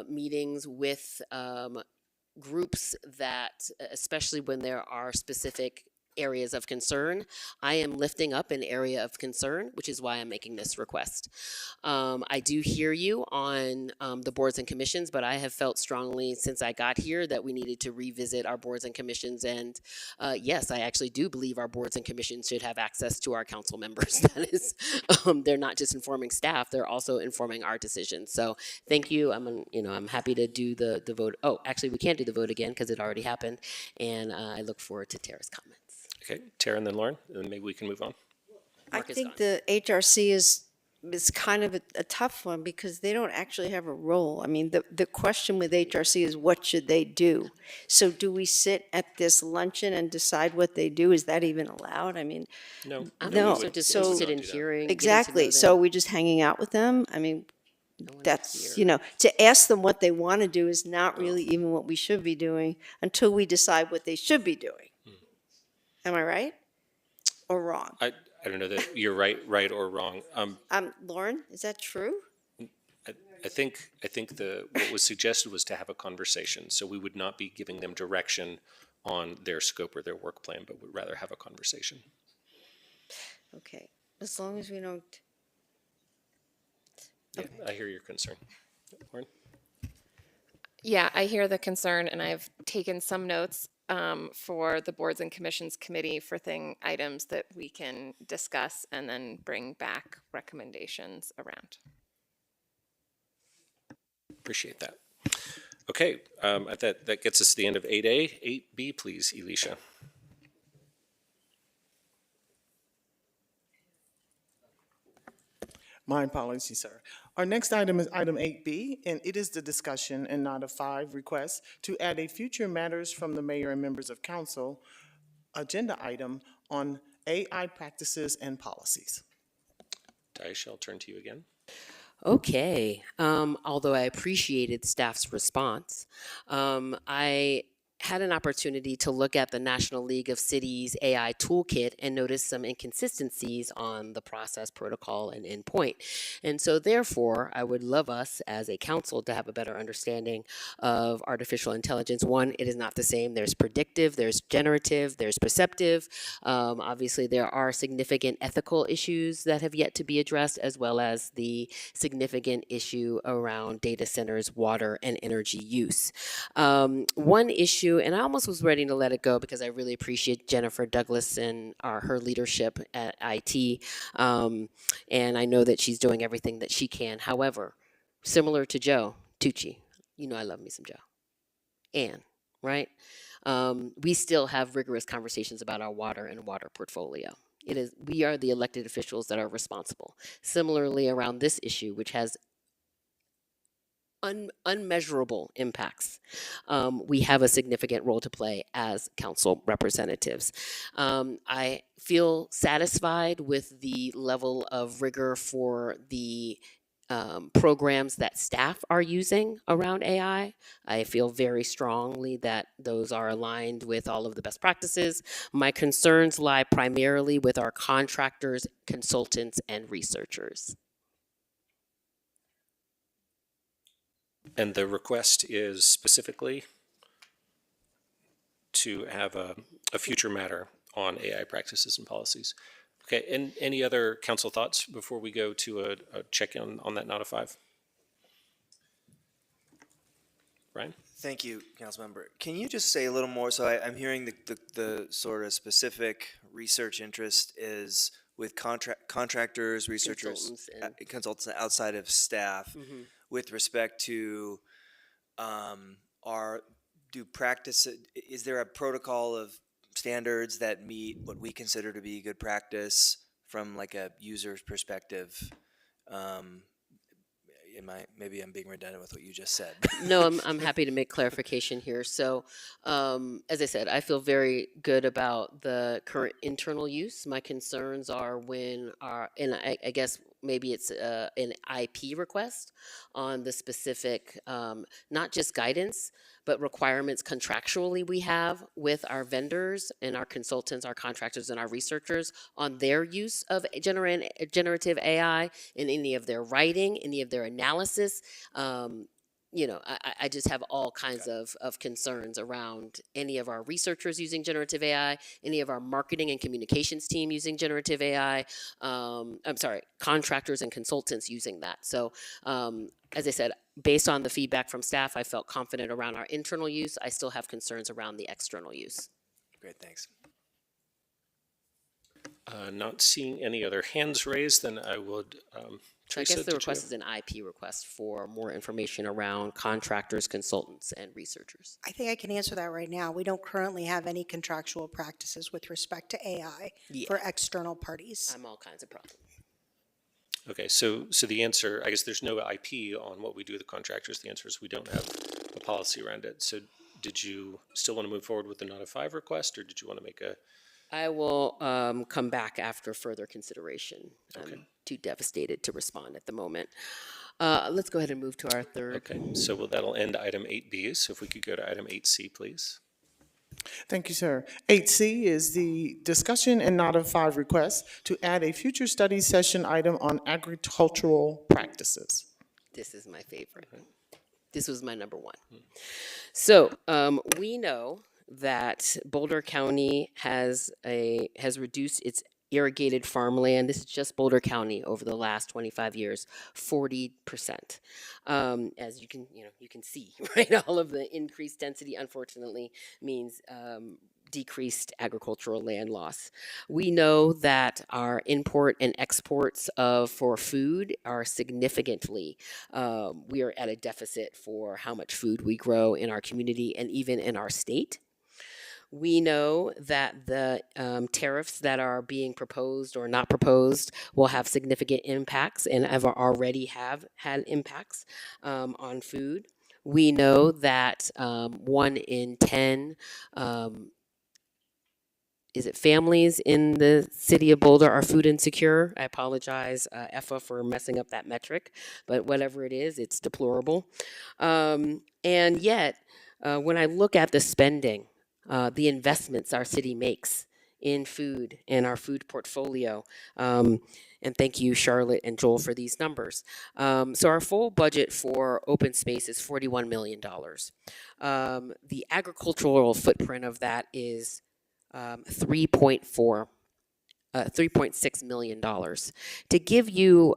meetings with groups that, especially when there are specific areas of concern. I am lifting up an area of concern, which is why I'm making this request. I do hear you on the boards and commissions, but I have felt strongly since I got here that we needed to revisit our boards and commissions. And yes, I actually do believe our boards and commissions should have access to our council members. That is, they're not just informing staff; they're also informing our decisions. So thank you. I'm happy to do the vote. Oh, actually, we can't do the vote again because it already happened. And I look forward to Tara's comments. Okay, Tara and then Lauren, and then maybe we can move on. I Mark is think gone. the HRC is kind of a tough one because they don't actually have a role. I mean, the question with HRC is what should they do? So do we sit at this luncheon and decide what they do? Is that even allowed? I mean, No. no. So just So interested in hearing. getting to exactly. know So them. are we just hanging out with them? I mean, I wanna that's, hear. to ask them what they want to do is not really even what we should be doing until we decide what they should be doing. Am I right? Or wrong? I don't know that you're right or wrong. Lauren, is that true? I think what was suggested was to have a conversation. So we would not be giving them direction on their scope or their work plan, but would rather have a conversation. Okay, as long as we don't. Yeah, I hear your concern. Lauren? Yeah, I hear the concern, and I've taken some notes for the boards and commissions committee for items that we can discuss and then bring back recommendations around. Appreciate that. Okay, that gets us to the end of 8A. 8B, please, Elisha. My apologies, sir. Our next item is item 8B, and it is the discussion and not a 5 request to add a future matters from the mayor and members of council agenda item on AI practices and policies. Daisha, I'll turn to you again. Okay. Although I appreciated staff's response, I had an opportunity to look at the National League of Cities AI toolkit and notice some inconsistencies on the process, protocol, and endpoint. And so therefore, I would love us as a council to have a better understanding of artificial intelligence. One, it is not the same. There's predictive, there's generative, there's perceptive. Obviously, there are significant ethical issues that have yet to be addressed, as well as the significant issue around data centers, water, and energy use. One issue, and I almost was ready to let it go because I really appreciate Jennifer Douglas and her leadership at IT. And I know that she's doing everything that she can. However, similar to Joe Tucci, I love me some Joe. Ann, right? We still have rigorous conversations about our water and water portfolio. We are the elected officials that are responsible. Similarly, around this issue, which has unmeasurable impacts, we have a significant role to play as council representatives. I feel satisfied with the level of rigor for the programs that staff are using around AI. I feel very strongly that those are aligned with all of the best practices. My concerns lie primarily with our contractors, consultants, and researchers. And the request is specifically to have a future matter on AI practices and policies. Okay, and any other council thoughts before we go to a check-in on that not a 5? Ryan? Thank you, Councilmember. Can you just say a little more? So I'm hearing the sort of specific research interest is with contractors, researchers, consultants outside of staff, with respect to is there a protocol of standards that meet what we consider to be good practice from like a user's perspective? maybe I'm being redundant with what you just said. No, I'm happy to make clarification here. So, as I said, I feel very good about the current internal use. My concerns are when and I guess maybe it's an IP request on the specific, not just guidance, but requirements contractually we have with our vendors and our consultants, our contractors, and our researchers on their use of generative AI in any of their writing, any of their analysis. I just have all kinds of concerns around any of our researchers using generative AI, any of our marketing and communications team using generative AI. I'm sorry, contractors and consultants using that. So, as I said, based on the feedback from staff, I felt confident around our internal use. I still have concerns around the external use. Great, thanks. Not seeing any other hands raised, then I would. So I Teresa, guess the did request you? is an IP request for more information around contractors, consultants, and researchers. I think I can answer that right now. We don't currently have any contractual practices with respect to AI for external parties. I'm all kinds of problems. Okay, so the answer, I guess there's no IP on what we do with the contractors. The answer is we don't have a policy around it. So did you still want to move forward with the not a 5 request, or did you want to make a? I will come back after further consideration. Okay. I'm too devastated to respond at the moment. Let's go ahead and move to our third. Okay, so that'll end item 8B. So if we could go to item 8C, please. Thank you, sir. 8C is the discussion and not a 5 request to add a future study session item on agricultural practices. This is my favorite. This was my number one. So we know that Boulder County has reduced its irrigated farmland. This is just Boulder County over the last 25 years, 40%. As you can see, right? All of the increased density, unfortunately, means decreased agricultural land loss. We know that our import and exports for food are significantly, we are at a deficit for how much food we grow in our community and even in our state. We know that the tariffs that are being proposed or not proposed will have significant impacts and already have had impacts on food. We know that 1 in 10 families in the city of Boulder are food insecure. I apologize, EFA, for messing up that metric, but whatever it is, it's deplorable. And yet, when I look at the spending, the investments our city makes in food and our food portfolio, and thank you, Charlotte and Joel, for these numbers. So our full budget for open space is $41 million. The agricultural footprint of that is $3.6 million. To give you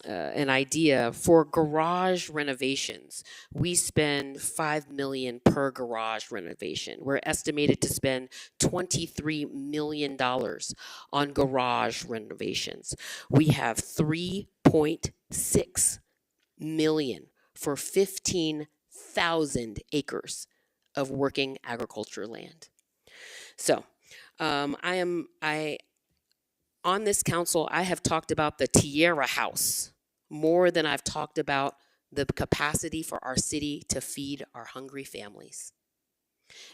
an idea, for garage renovations, we spend $5 million per garage renovation. We're estimated to spend $23 million on garage renovations. We have $3.6 million for 15,000 acres of working agriculture land. So, on this council, I have talked about the Tierra House more than I've talked about the capacity for our city to feed our hungry families.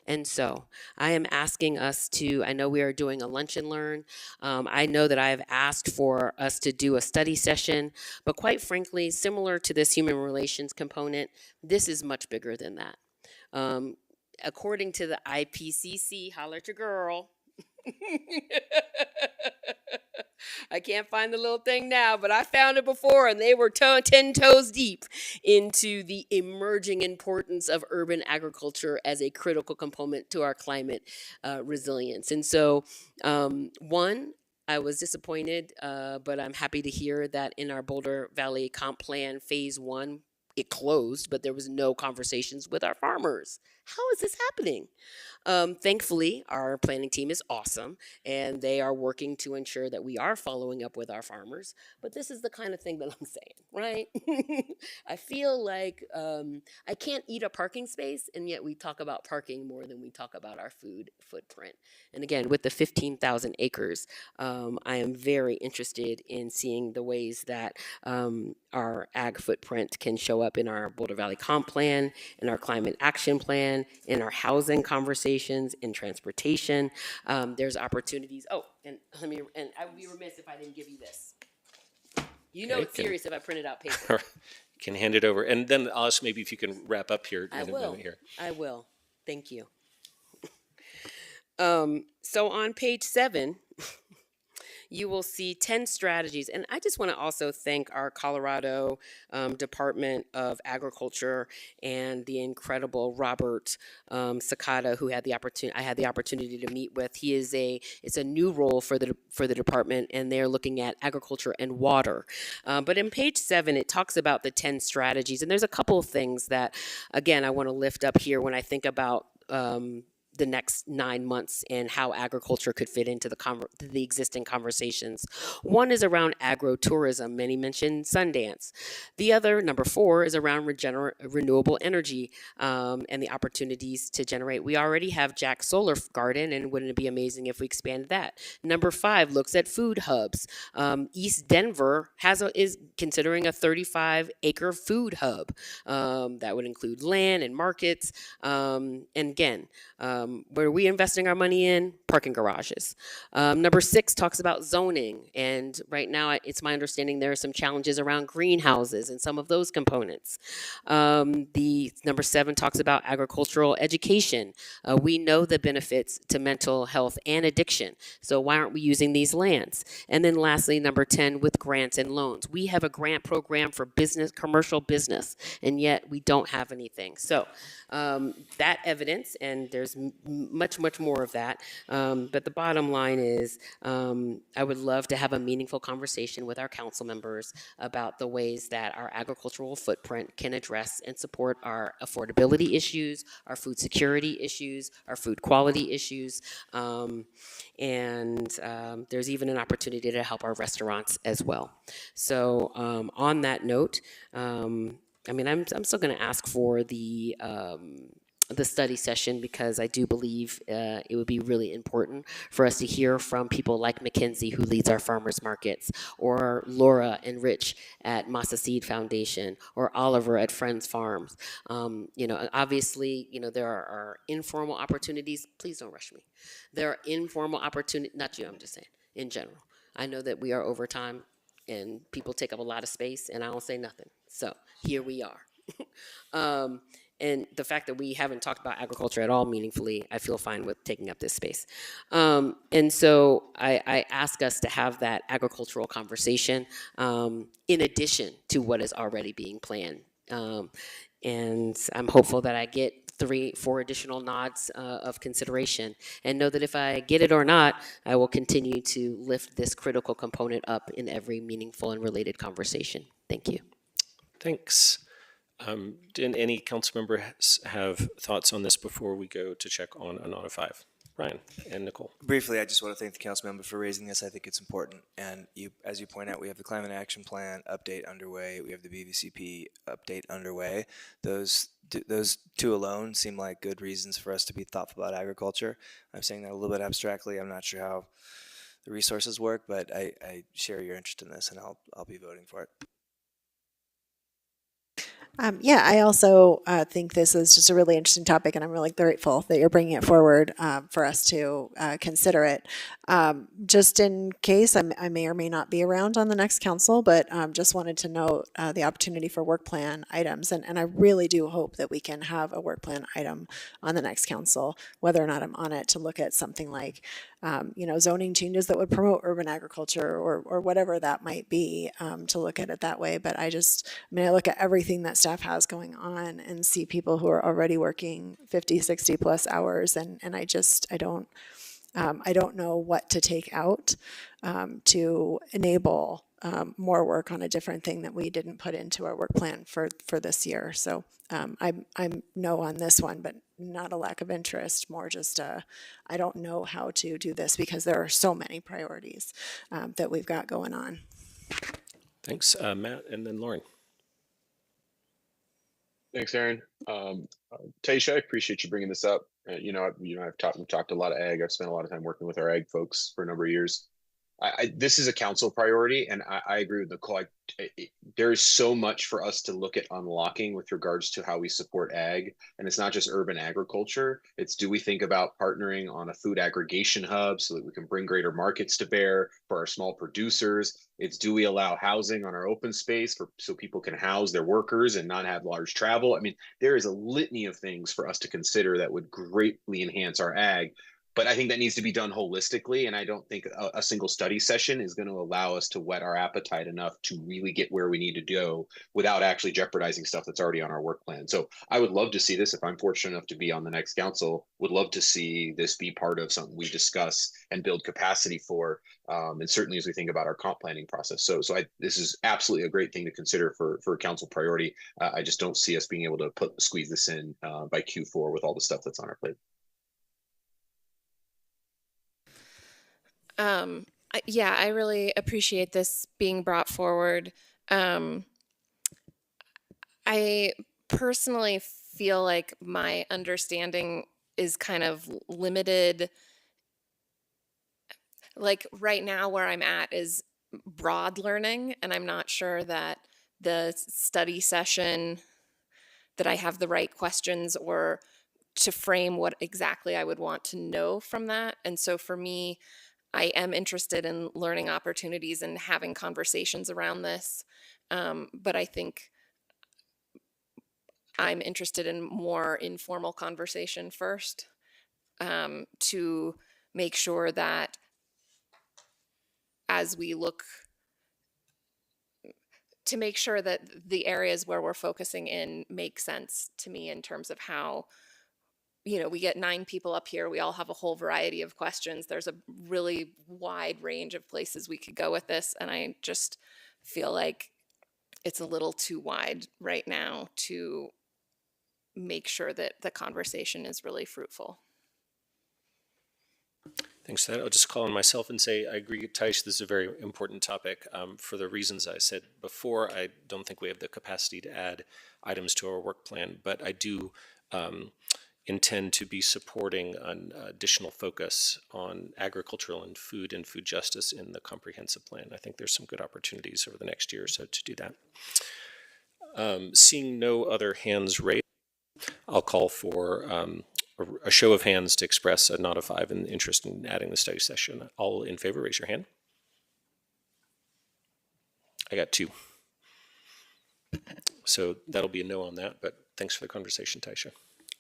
And so I am asking us I know we are doing a lunch and learn. I know that I have asked for us to do a study session, but quite frankly, similar to this human relations component, this is much bigger than that. According to the IPCC, holler at your girl. I can't find the little thing now, but I found it before, and they were 10 toes deep into the emerging importance of urban agriculture as a critical component to our climate resilience. And so, one, I was disappointed, but I'm happy to hear that in our Boulder Valley Comp Plan Phase 1, it closed, but there was no conversations with our farmers. how is this happening? Thankfully, our planning team is awesome, and they are working to ensure that we are following up with our farmers. But this is the kind of thing that I'm saying, right? I feel like I can't eat a parking space, and yet we talk about parking more than we talk about our food footprint. And again, with the 15,000 acres, I am very interested in seeing the ways that our ag footprint can show up in our Boulder Valley Comp Plan, in our Climate Action Plan, in our housing conversations, in transportation. There's opportunities. Oh, and I would be remiss if I didn't give you this. You know Okay, it's serious if I printed out paper. Can hand it over, and then I'll ask maybe if you can wrap up here I in a will. moment here. I will. Thank you. So on page 7, you will see 10 strategies. And I just want to also thank our Colorado Department of Agriculture and the incredible Robert Sakata, who had the opportunity. I had the opportunity to meet with. It's a new role for the department, and they're looking at agriculture and water. But in page 7, it talks about the 10 strategies, and there's a couple of things that, again, I want to lift up here when I think about the next 9 months and how agriculture could fit into the existing conversations. One is around agro-tourism. Many mentioned Sundance. The other, number 4, is around renewable energy and the opportunities to generate. We already have Jack Solar Garden, and wouldn't it be amazing if we expanded that? Number 5 looks at food hubs. East Denver is considering a 35-acre food hub that would include land and markets. And again, where are we investing our money in? Parking garages. Number 6 talks about zoning. And right now, it's my understanding there are some challenges around greenhouses and some of those components. The number 7 talks about agricultural education. We know the benefits to mental health and addiction. So why aren't we using these lands? And then lastly, number 10, with grants and loans. We have a grant program for commercial business, and yet we don't have anything. So that evidence, and there's much more of that. But the bottom line is I would love to have a meaningful conversation with our council members about the ways that our agricultural footprint can address and support our affordability issues, our food security issues, our food quality issues. And there's even an opportunity to help our restaurants as well. So on that note, I'm still going to ask for the study session because I do believe it would be really important for us to hear from people like Mackenzie, who leads our farmers markets, or Laura and Rich at Masa Seed Foundation, or Oliver at Friends Farms. Obviously, there are informal opportunities. Please don't rush me. There are informal opportunities, not you, I'm just saying, in general. I know that we are over time and people take up a lot of space and I don't say nothing. So here we are. And the fact that we haven't talked about agriculture at all meaningfully, I feel fine with taking up this space. And so I ask us to have that agricultural conversation in addition to what is already being planned. And I'm hopeful that I get 3-4 additional nods of consideration, and know that if I get it or not, I will continue to lift this critical component up in every meaningful and related conversation. Thank you. Thanks. Did any council member have thoughts on this before we go to check on Anona 5? Brian and Nicole. Briefly, I just want to thank the council member for raising this. I think it's important. And as you point out, we have the Climate Action Plan update underway. We have the BVCP update underway. Those two alone seem like good reasons for us to be thoughtful about agriculture. I'm saying that a little bit abstractly. I'm not sure how the resources work, but I share your interest in this, and I'll be voting for it. I also think this is just a really interesting topic, and I'm really grateful that you're bringing it forward for us to consider it. Just in case, I may or may not be around on the next council, but just wanted to note the opportunity for work plan items, and I really do hope that we can have a work plan item on the next council, whether or not I'm on it, to look at something like zoning changes that would promote urban agriculture or whatever that might be, to look at it that way. But I look at everything that staff has going on and see people who are already working 50, 60 plus hours. And I don't know what to take out to enable more work on a different thing that we didn't put into our work plan for this year. So I'm no on this one, but not a lack of interest, more just I don't know how to do this because there are so many priorities that we've got going on. Thanks, Matt, and then Lauren. Thanks, Aaron. Taisha, I appreciate you bringing this up. We've talked a lot of ag. I've spent a lot of time working with our ag folks for a number of years. This is a council priority, and I agree with Nicole. There is so much for us to look at unlocking with regards to how we support ag, and it's not just urban agriculture. It's, do we think about partnering on a food aggregation hub so that we can bring greater markets to bear for our small producers? It's, do we allow housing on our open space so people can house their workers and not have large travel? I mean, there is a litany of things for us to consider that would greatly enhance our ag. But I think that needs to be done holistically, and I don't think a single study session is going to allow us to whet our appetite enough to really get where we need to go without actually jeopardizing stuff that's already on our work plan. So I would love to see this. If I'm fortunate enough to be on the next council, would love to see this be part of something we discuss and build capacity for, and certainly as we think about our comp planning process. So this is absolutely a great thing to consider for council priority. I just don't see us being able to squeeze this in by Q4 with all the stuff that's on our plate. I really appreciate this being brought forward. I personally feel like my understanding is kind of limited. Like right now where I'm at is broad learning, and I'm not sure that the study session that I have the right questions or to frame what exactly I would want to know from that. And so for me, I am interested in learning opportunities and having conversations around this. But I think I'm interested in more informal conversation first, to make sure that as we look, to make sure that the areas where we're focusing in make sense to me in terms of how, we get 9 people up here. We all have a whole variety of questions. There's a really wide range of places we could go with this. And I just feel like it's a little too wide right now to make sure that the conversation is really fruitful. Thanks for that. I'll just call on myself and say I agree, Taish, this is a very important topic. For the reasons I said before, I don't think we have the capacity to add items to our work plan, but I do intend to be supporting an additional focus on agricultural and food justice in the comprehensive plan. I think there's some good opportunities over the next year or so to do that. Seeing no other hands raised, I'll call for a show of hands to express a nod of 5 in interest in adding the study session. All in favor, raise your hand. I got 2. So that'll be a no on that, but thanks for the conversation, Taisha.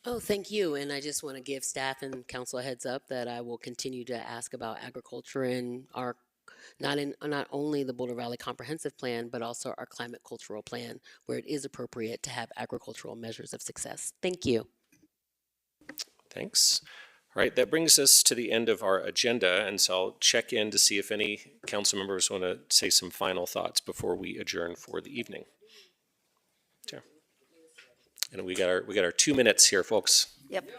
Oh, thank you. And I just want to give staff and council a heads up that I will continue to ask about agriculture in our, not only the Boulder Valley Comprehensive Plan, but also our Climate Cultural Plan, where it is appropriate to have agricultural measures of success. Thank you. Thanks. All right, that brings us to the end of our agenda, and so I'll check in to see if any council members want to say some final thoughts before we adjourn for the evening. Sure. And we got our 2 minutes here, folks. Yep.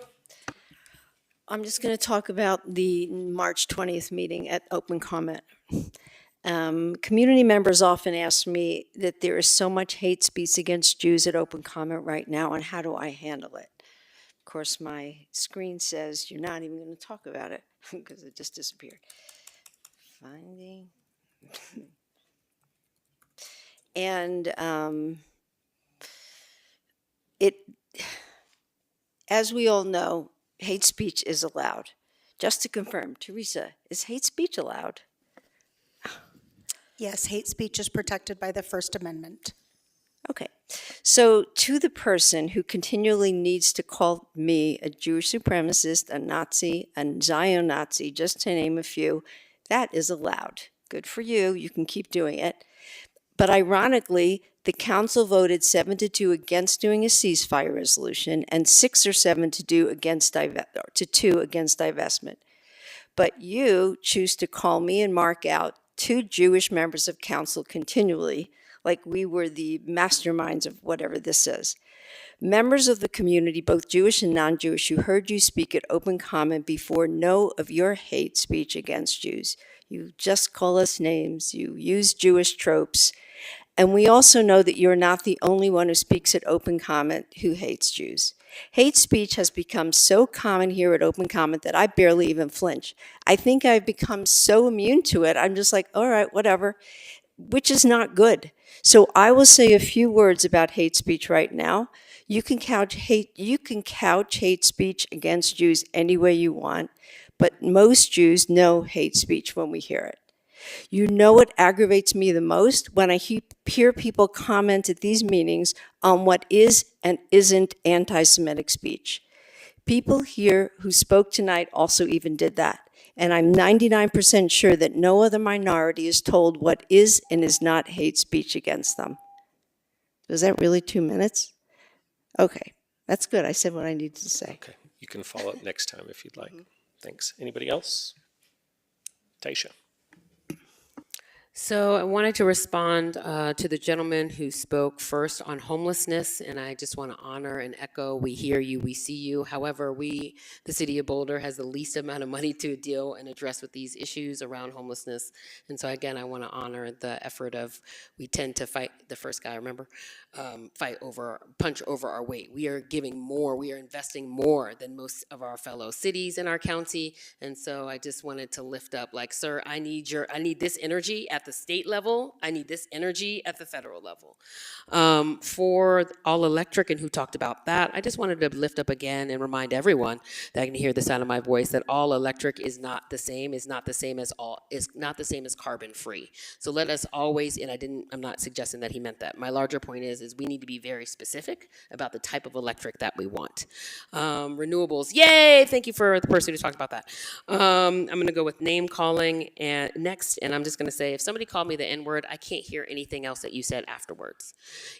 I'm just going to talk about the March 20th meeting at open comment. Community members often ask me that there is so much hate speech against Jews at open comment right now, and how do I handle it? Of course, my screen says you're not even going to talk about it because it just disappeared. Finding. And as we all know, hate speech is allowed. Just to confirm, Teresa, is hate speech allowed? Yes, hate speech is protected by the First Amendment. Okay. So to the person who continually needs to call me a Jewish supremacist, a Nazi, a Zion Nazi, just to name a few, that is allowed. Good for you. You can keep doing it. But ironically, the council voted 7-2 against doing a ceasefire resolution and 6 or 7 to 2 against divestment. But you choose to call me and Mark out two Jewish members of council continually, like we were the masterminds of whatever this is. Members of the community, both Jewish and non-Jewish, who heard you speak at open comment before know of your hate speech against Jews. You just call us names, you use Jewish tropes, and we also know that you're not the only one who speaks at open comment who hates Jews. Hate speech has become so common here at open comment that I barely even flinch. I think I've become so immune to it, I'm just like, all right, whatever, which is not good. So I will say a few words about hate speech right now. You can couch hate speech against Jews any way you want, but most Jews know hate speech when we hear it. You know what aggravates me the most? When I hear people comment at these meetings on what is and isn't anti-Semitic speech. People here who spoke tonight also even did that. And I'm 99% sure that no other minority is told what is and is not hate speech against them. Was that really 2 minutes? Okay, that's good. I said what I needed to say. Okay, you can follow up next time if you'd like. Thanks. Anybody else? Taisha. So I wanted to respond to the gentleman who spoke first on homelessness, and I just want to honor and echo, we hear you, we see you. However, the city of Boulder, has the least amount of money to deal and address with these issues around homelessness. And so again, I want to honor the effort of, we tend to fight, the first guy, remember? Punch over our weight. We are giving more, we are investing more than most of our fellow cities in our county. And so I just wanted to lift up, like, sir, I need this energy at the state level. I need this energy at the federal level. For all electric and who talked about that, I just wanted to lift up again and remind everyone that can hear the sound of my voice that all electric is not the same as carbon free. So let us always, and I'm not suggesting that he meant that. My larger point is we need to be very specific about the type of electric that we want. Renewables, yay! Thank you for the person who talked about that. I'm going to go with name calling next, and I'm just going to say, if somebody called me the N-word, I can't hear anything else that you said afterwards,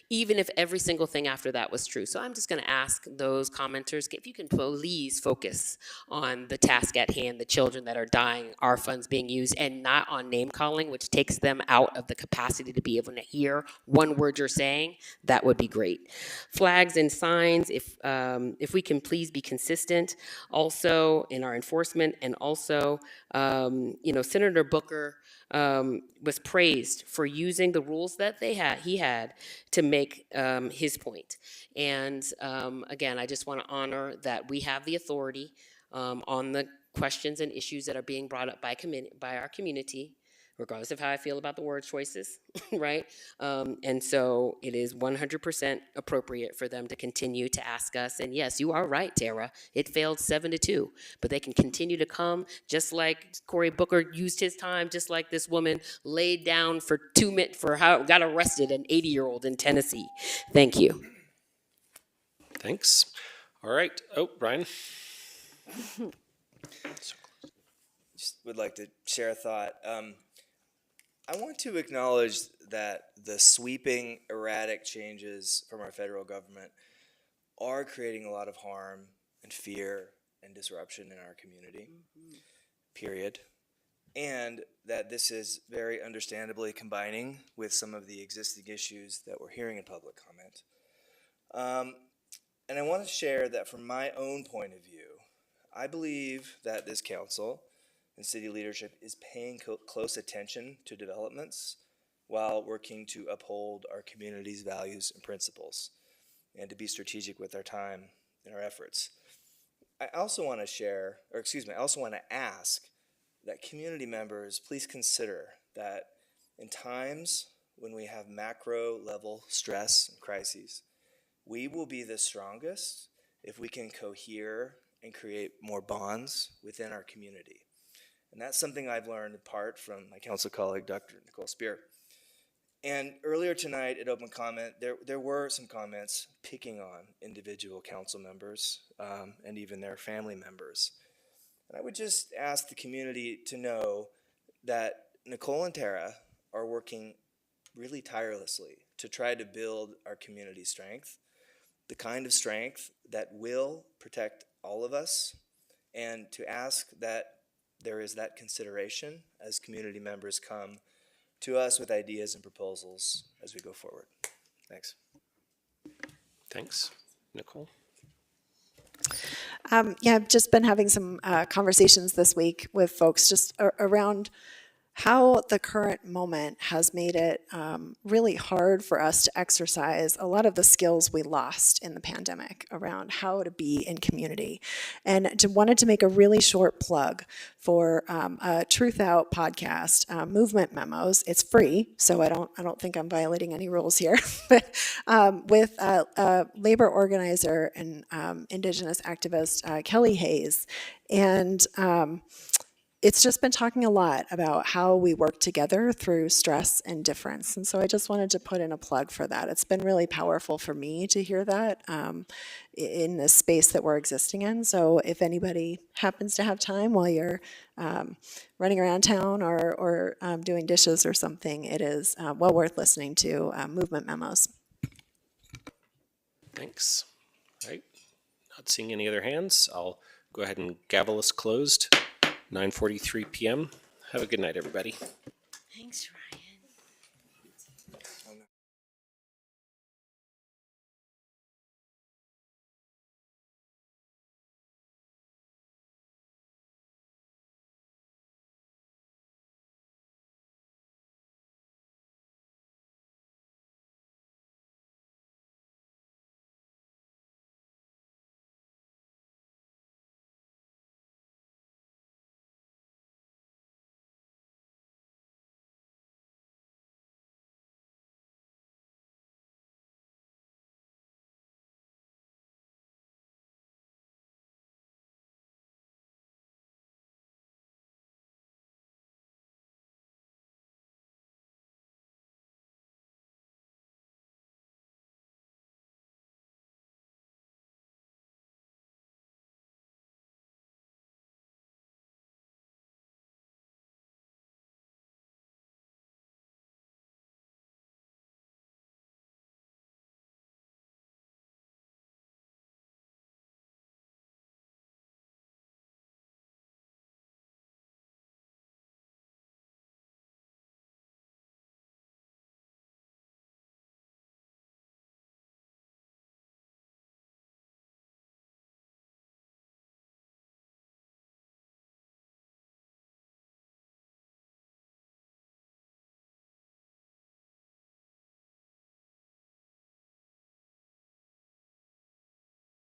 even if every single thing after that was true. So I'm just going to ask those commenters, if you can please focus on the task at hand, the children that are dying, our funds being used, and not on name calling, which takes them out of the capacity to be able to hear one word you're saying. That would be great. Flags and signs, if we can please be consistent also in our enforcement, and also, Senator Booker was praised for using the rules that he had to make his point. And again, I just want to honor that we have the authority on the questions and issues that are being brought up by our community, regardless of how I feel about the word choices, right? And so it is 100% appropriate for them to continue to ask us. And yes, you are right, Tara. It failed 7-2, but they can continue to come, just like Cory Booker used his time, just like this woman laid down for 2 minutes got arrested, an 80-year-old in Tennessee. Thank you. Thanks. All right. Oh, Brian. Just would like to share a thought. I want to acknowledge that the sweeping, erratic changes from our federal government are creating a lot of harm and fear and disruption in our community, period. And that this is very understandably combining with some of the existing issues that we're hearing in public comment. And I want to share that from my own point of view, I believe that this council and city leadership is paying close attention to developments while working to uphold our community's values and principles and to be strategic with our time and our efforts. I also want to ask that community members please consider that in times when we have macro level stress and crises, we will be the strongest if we can cohere and create more bonds within our community. And that's something I've learned in part from my council colleague, Dr. Nicole Spear. And earlier tonight at open comment, there were some comments picking on individual council members and even their family members. And I would just ask the community to know that Nicole and Tara are working really tirelessly to try to build our community strength, the kind of strength that will protect all of us, and to ask that there is that consideration as community members come to us with ideas and proposals as we go forward. Thanks. Thanks. Nicole? Yeah, I've just been having some conversations this week with folks just around how the current moment has made it really hard for us to exercise a lot of the skills we lost in the pandemic around how to be in community. And wanted to make a really short plug for a Truth Out podcast, Movement Memos. It's free, so I don't think I'm violating any rules here. But with a labor organizer and Indigenous activist, Kelly Hayes. And it's just been talking a lot about how we work together through stress and difference. And so I just wanted to put in a plug for that. It's been really powerful for me to hear that in the space that we're existing in. So if anybody happens to have time while you're running around town or doing dishes or something, it is well worth listening to Movement Memos. Thanks. All right. Not seeing any other hands. I'll go ahead and gavel us closed. 9:43 p.m. Have a good night, everybody. Thanks, Ryan.